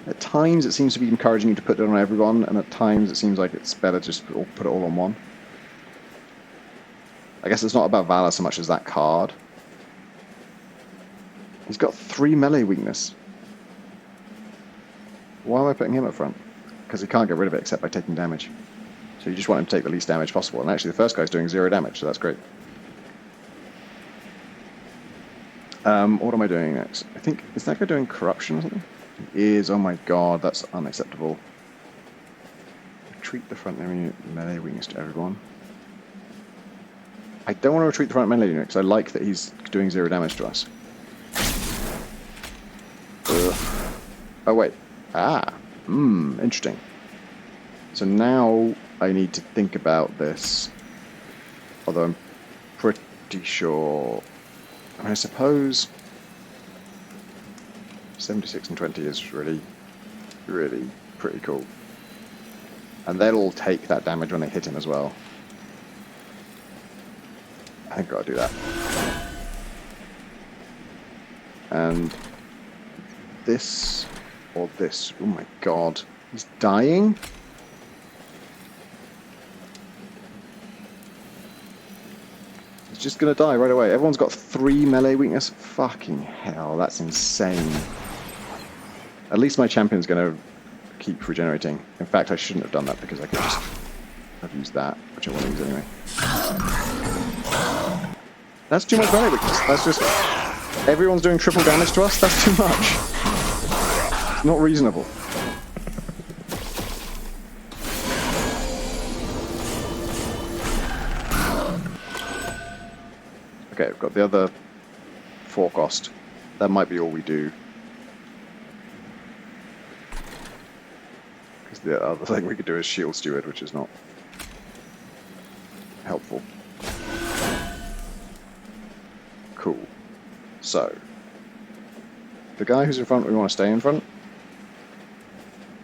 at times it seems to be encouraging you to put it on everyone, and at times it seems like it's better just to put it all on one. I guess it's not about Valor so much as that card. He's got 3 melee weakness. Why am I putting him up front? Because he can't get rid of it except by taking damage. So you just want him to take the least damage possible. And actually the first guy's doing 0 damage, so that's great. What am I doing next? I think, is that guy doing corruption or something? He is, oh my god, that's unacceptable. Retreat the front melee weakness to everyone. I don't want to retreat the front melee unit because I like that he's doing 0 damage to us. Ugh. Oh wait. Interesting. So now I need to think about this. Although I'm pretty sure... I mean, I suppose 76 and 20 is really, really pretty cool. And they'll all take that damage when they hit him as well. I think I've got to do that. And this or this. Oh my god. He's dying? He's just gonna die right away. Everyone's got 3 melee weakness. Fucking hell, that's insane. At least my champion's gonna keep regenerating. In fact, I shouldn't have done that because I could just have used that, which I want to use anyway. That's too much melee weakness. That's just... Everyone's doing triple damage to us? That's too much. It's not reasonable. got the other forecast. That might be all we do. Because the other thing we could do is shield steward, which is not helpful. Cool. So, the guy who's in front, we want to stay in front.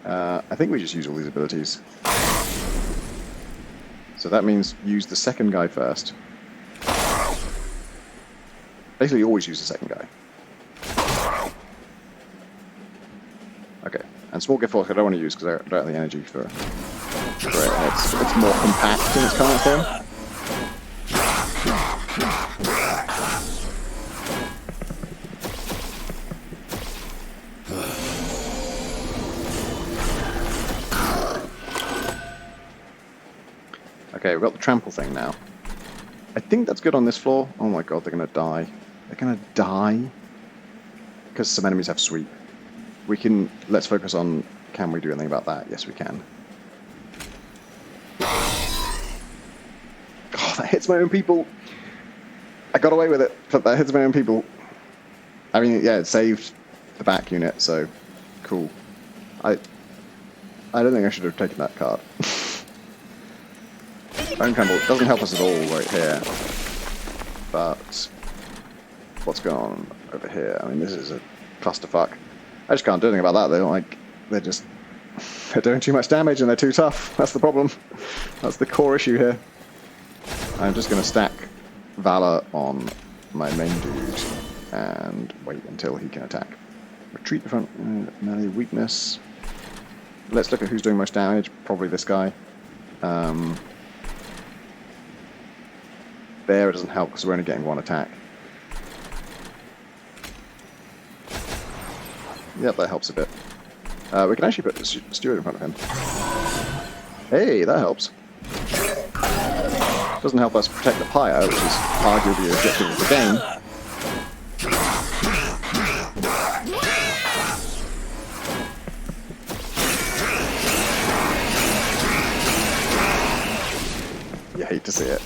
I think we just use all these abilities. So that means use the second guy first. Basically, always use the second guy. Okay, and small gift force I don't want to use because I don't have the energy for it. It's more compact in its current form. Okay, we've got the trample thing now. I think that's good on this floor. Oh my god, they're gonna die. They're gonna die? Because some enemies have sweep. We can... Let's focus on... Can we do anything about that? Yes, we can. Oh, that hits my own people! I got away with it, but that hits my own people. I mean, yeah, it saved the back unit, so... Cool. I don't think I should have taken that card. Bone Crumble doesn't help us at all right here, but what's going on over here? I mean, this is a clusterfuck. I just can't do anything about that. They're doing too much damage and they're too tough. That's the problem. That's the core issue here. I'm just going to stack Valor on my main dude and wait until he can attack. Retreat the front, melee weakness. Let's look at who's doing most damage. Probably this guy. There, it doesn't help because we're only getting one attack. Yep, that helps a bit. We can actually put the steward in front of him. Hey, that helps. Doesn't help us protect the pyre, which is arguably the objective of the game. You hate to see it.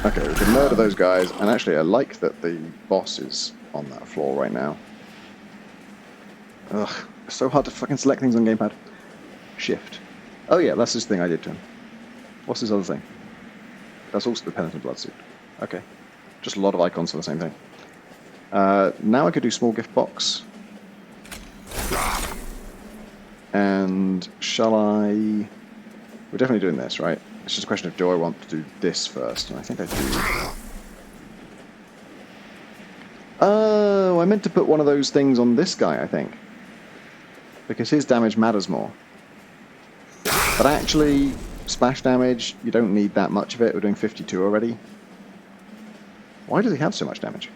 Okay, we can murder those guys, and actually I like that the boss is on that floor right now. Ugh, it's so hard to fucking select things on gamepad. Shift. Oh yeah, that's this thing I did to him. What's this other thing? That's also the Penitent Blood suit. Okay. Just a lot of icons for the same thing. Now I could do small gift box. And shall I... We're definitely doing this, right? It's just a question of do I want to do this first, and I think I do. Oh, I meant to put one of those things on this guy, I think. Because his damage matters more. But actually, splash damage, you don't need that much of it. We're doing 52 already. Why does he have so much damage?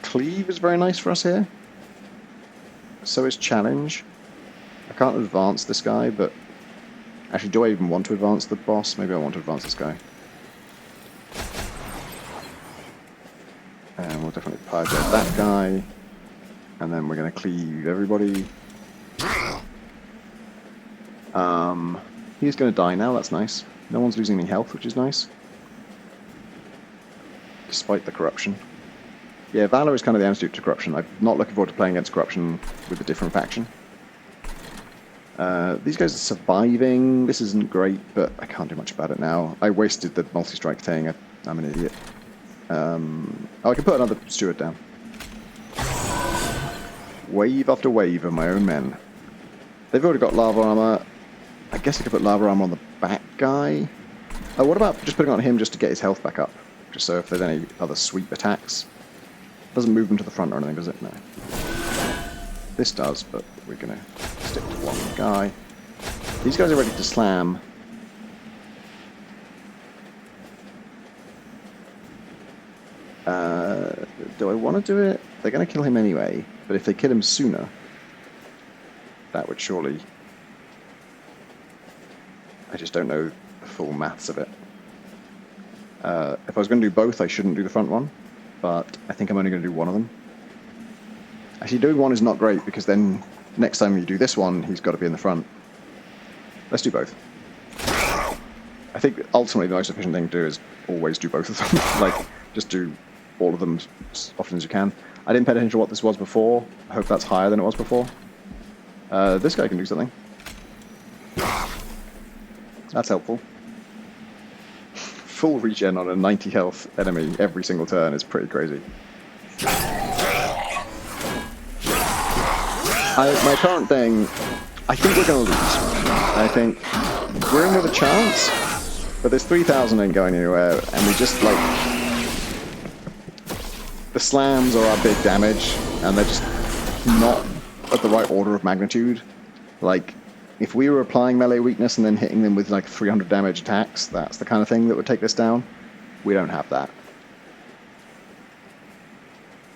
Cleave is very nice for us here. So is Challenge. I can't advance this guy, but... Actually, do I even want to advance the boss? Maybe I want to advance this guy. And we'll definitely purge out that guy. And then we're going to cleave everybody. He's going to die now, that's nice. No one's losing any health, which is nice. Despite the corruption. Yeah, Valor is kind of the antidote to corruption. I'm not looking forward to playing against corruption with a different faction. These guys are surviving. This isn't great, but I can't do much about it now. I wasted the multi-strike thing. I'm an idiot. Oh, I can put another steward down. Wave after wave of my own men. They've already got lava armor. I guess I could put lava armor on the back guy. Oh, what about just putting on him just to get his health back up? Just so if there's any other sweep attacks. Doesn't move him to the front or anything, does it? No. This does, but we're going to stick to one guy. These guys are ready to slam. Do I want to do it? They're going to kill him anyway, but if they kill him sooner, that would surely... I just don't know the full maths of it. If I was going to do both, I shouldn't do the front one, but I think I'm only going to do one of them. Actually, doing one is not great, because then next time you do this one, he's got to be in the front. Let's do both. I think ultimately the most efficient thing to do is always do both of them. Like, just do all of them as often as you can. I didn't pay attention to what this was before. I hope that's higher than it was before. This guy can do something. That's helpful. Full regen on a 90 health enemy every single turn is pretty crazy. My current thing, I think we're going to lose. I think we're in with a chance, but this 3,000 ain't going anywhere, and we just, like... The slams are our big damage, and they're just not at the right order of magnitude. Like, if we were applying melee weakness and then hitting them with, like, 300 damage attacks, that's the kind of thing that would take this down. We don't have that.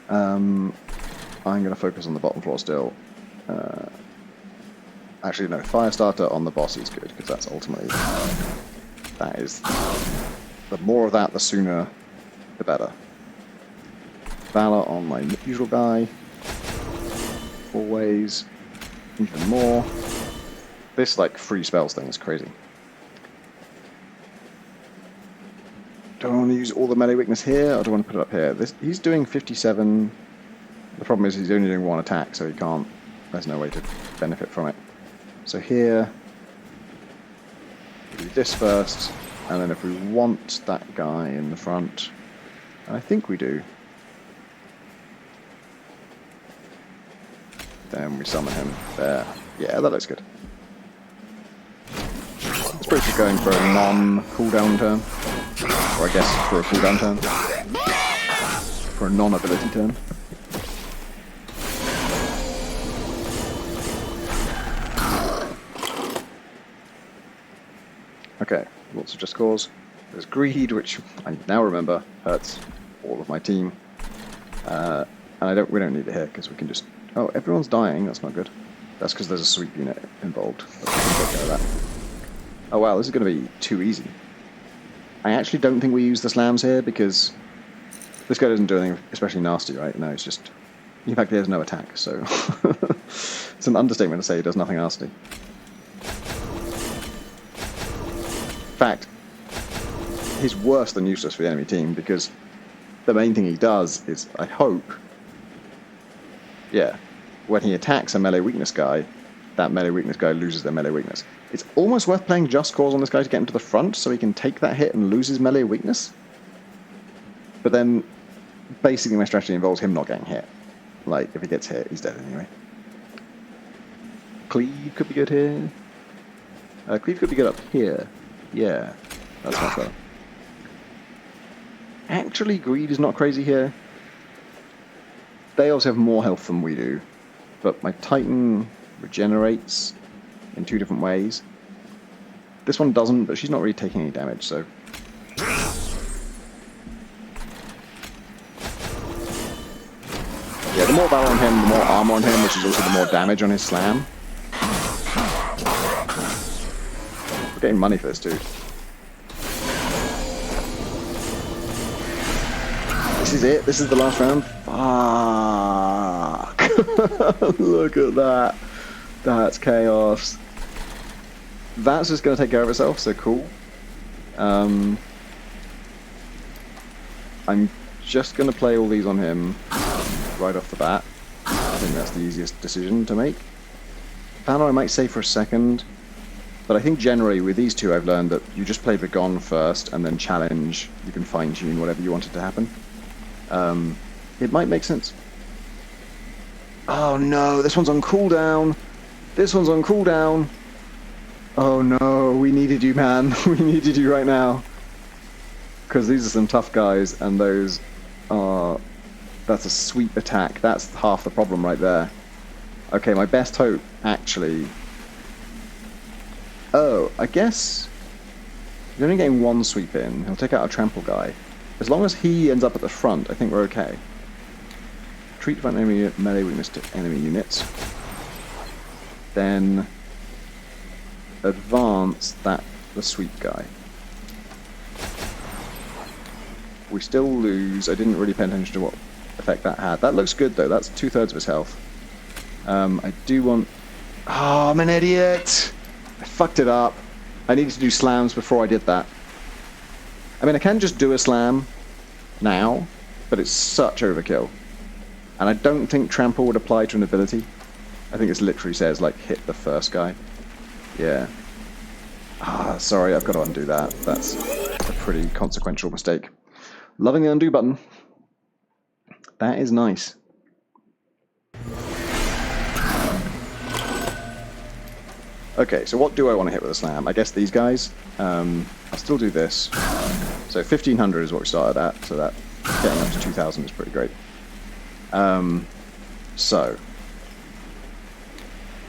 I'm going to focus on the bottom floor still. Actually, no, Firestarter on the boss is good, because that's ultimately... That is... The more of that, the sooner, the better. Valor on my usual guy. Always. Even more. This, like, free spells thing is crazy. Do I want to use all the melee weakness here, or do I want to put it up here? He's doing 57. The problem is he's only doing one attack, so he can't... There's no way to benefit from it. So here... we do this first, and then if we want that guy in the front... And I think we do. Then we summon him there. Yeah, that looks good. It's pretty good going for a non-cooldown turn. Or I guess for a cooldown turn. For a non-ability turn. Okay, lots of just cause. There's greed, which I now remember hurts all of my team. And we don't need it here because we can just... Oh, everyone's dying. That's not good. That's because there's a sweep unit involved. We can take care of that. Oh wow, this is going to be too easy. I actually don't think we use the slams here because this guy doesn't do anything especially nasty, right? No, it's just... In fact, he has no attack, so... It's an understatement to say he does nothing nasty. In fact, he's worse than useless for the enemy team because the main thing he does is, I hope... Yeah, when he attacks a melee weakness guy, that melee weakness guy loses their melee weakness. It's almost worth playing Just Cause on this guy to get him to the front so he can take that hit and lose his melee weakness. But then, basically my strategy involves him not getting hit. Like, if he gets hit, he's dead anyway. Cleave could be good here. Cleave could be good up here. Yeah, that's much better. Actually, Greed is not crazy here. They also have more health than we do, but my Titan regenerates in two different ways. This one doesn't, but she's not really taking any damage, so... Yeah, the more valor on him, the more armor on him, which is also the more damage on his slam. We're getting money for this too. This is it? This is the last round? Fuck! Look at that. That's chaos. That's just going to take care of itself, so cool. I'm just going to play all these on him right off the bat. I think that's the easiest decision to make. Valor I might say for a second, but I think generally with these two I've learned that you just play Begone first and then challenge. You can fine-tune whatever you want it to happen. It might make sense. Oh no, this one's on cooldown. This one's on cooldown. Oh no, we needed you, man. We needed you right now. Because these are some tough guys, and those are... That's a sweep attack. That's half the problem right there. Okay, my best hope, actually... Oh, I guess... He's only getting one sweep in. He'll take out a trample guy. As long as he ends up at the front, I think we're okay. Treat front enemy melee weakness to enemy units. Then advance the sweep guy. We still lose. I didn't really pay attention to what effect that had. That looks good though. That's 2/3 of his health. I do want... Oh, I'm an idiot! I fucked it up. I needed to do slams before I did that. I mean, I can just do a slam now, but it's such overkill. And I don't think trample would apply to an ability. I think it literally says, like, hit the first guy. Yeah. Ah, sorry, I've got to undo that. That's a pretty consequential mistake. Loving the undo button. That is nice. Okay, so what do I want to hit with a slam? I guess these guys. I'll still do this. So 1500 is what we started at, so that getting up to 2000 is pretty great. So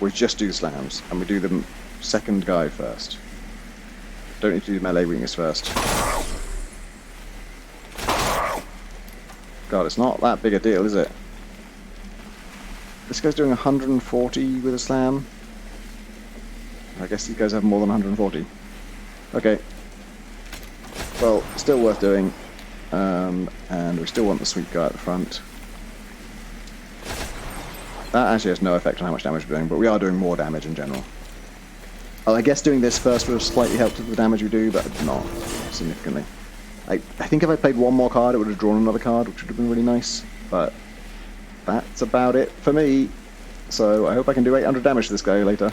we just do slams, and we do the second guy first. Don't need to do melee weakness first. God, it's not that big a deal, is it? This guy's doing 140 with a slam. I guess these guys have more than 140. Okay. Well, still worth doing. And we still want the sweet guy at the front. That actually has no effect on how much damage we're doing, but we are doing more damage in general. Well, I guess doing this first would have slightly helped with the damage we do, but not significantly. I think if I played one more card, it would have drawn another card, which would have been really nice. But that's about it for me. So I hope I can do 800 damage to this guy later.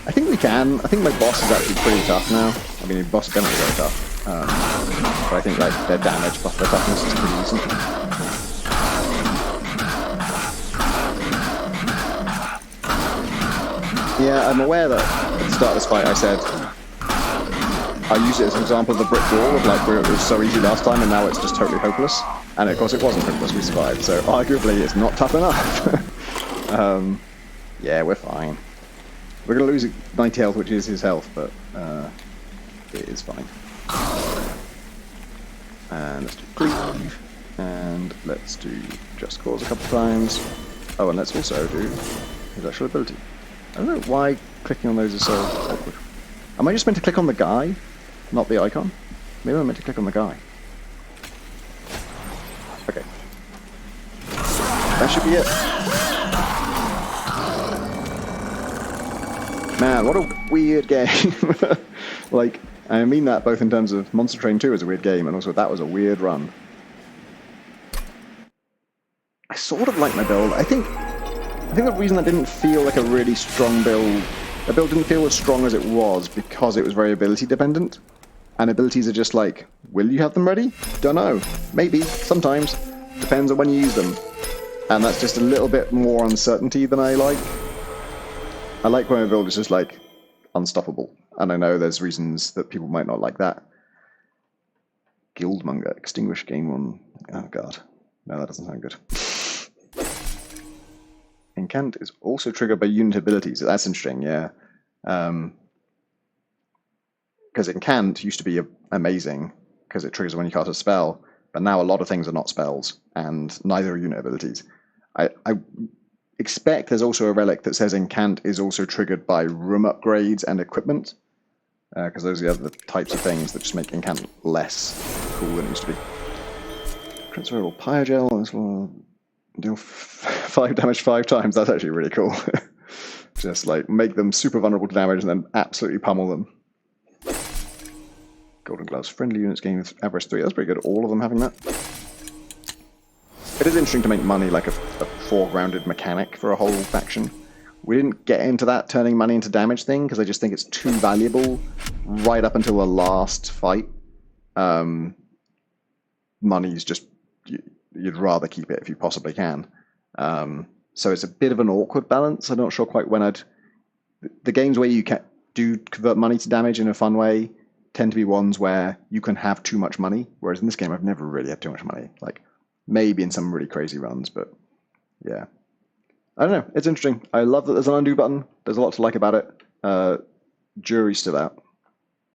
I think we can. I think my boss is actually pretty tough now. I mean, the boss is generally very tough. But I think like their damage plus their toughness is pretty decent. Yeah, I'm aware that at the start of this fight I said I used it as an example of the brick wall of like where it was so easy last time and now it's just totally hopeless. And of course it wasn't hopeless, we survived, so arguably it's not tough enough. Yeah, we're fine. We're going to lose 90 health, which is his health, but it is fine. And let's do cleave, and let's do just cause a couple of times. Oh, and let's also do his actual ability. I don't know why clicking on those is so awkward. Am I just meant to click on the guy, not the icon? Maybe I'm meant to click on the guy. Okay. That should be it. Man, what a weird game. Like, I mean that both in terms of Monster Train 2 is a weird game, and also that was a weird run. I sort of like my build. I think the reason I didn't feel like a really strong build, the build didn't feel as strong as it was because it was very ability dependent. And abilities are just like, will you have them ready? Don't know. Maybe, sometimes. Depends on when you use them. And that's just a little bit more uncertainty than I like. I like when my build is just like unstoppable. And I know there's reasons that people might not like that. Guildmonger, extinguish game one. Oh god. No, that doesn't sound good. Incant is also triggered by unit abilities. That's interesting, yeah. Because Incant used to be amazing, because it triggers when you cast a spell, but now a lot of things are not spells, and neither are unit abilities. I expect there's also a relic that says Incant is also triggered by room upgrades and equipment, because those are the other types of things that just make Incant less cool than it used to be. Transferable Pyogel, this will deal 5 damage 5 times. That's actually really cool. Just like make them super vulnerable to damage and then absolutely pummel them. Golden Gloves, friendly units gain with average 3. That's pretty good, all of them having that. It is interesting to make money like a foregrounded mechanic for a whole faction. We didn't get into that turning money into damage thing because I just think it's too valuable right up until the last fight. Money's just, you'd rather keep it if you possibly can. So it's a bit of an awkward balance. I'm not sure quite when the games where you do convert money to damage in a fun way tend to be ones where you can have too much money, whereas in this game I've never really had too much money. Like, maybe in some really crazy runs, but yeah. I don't know, it's interesting. I love that there's an undo button. There's a lot to like about it. Jury's still out.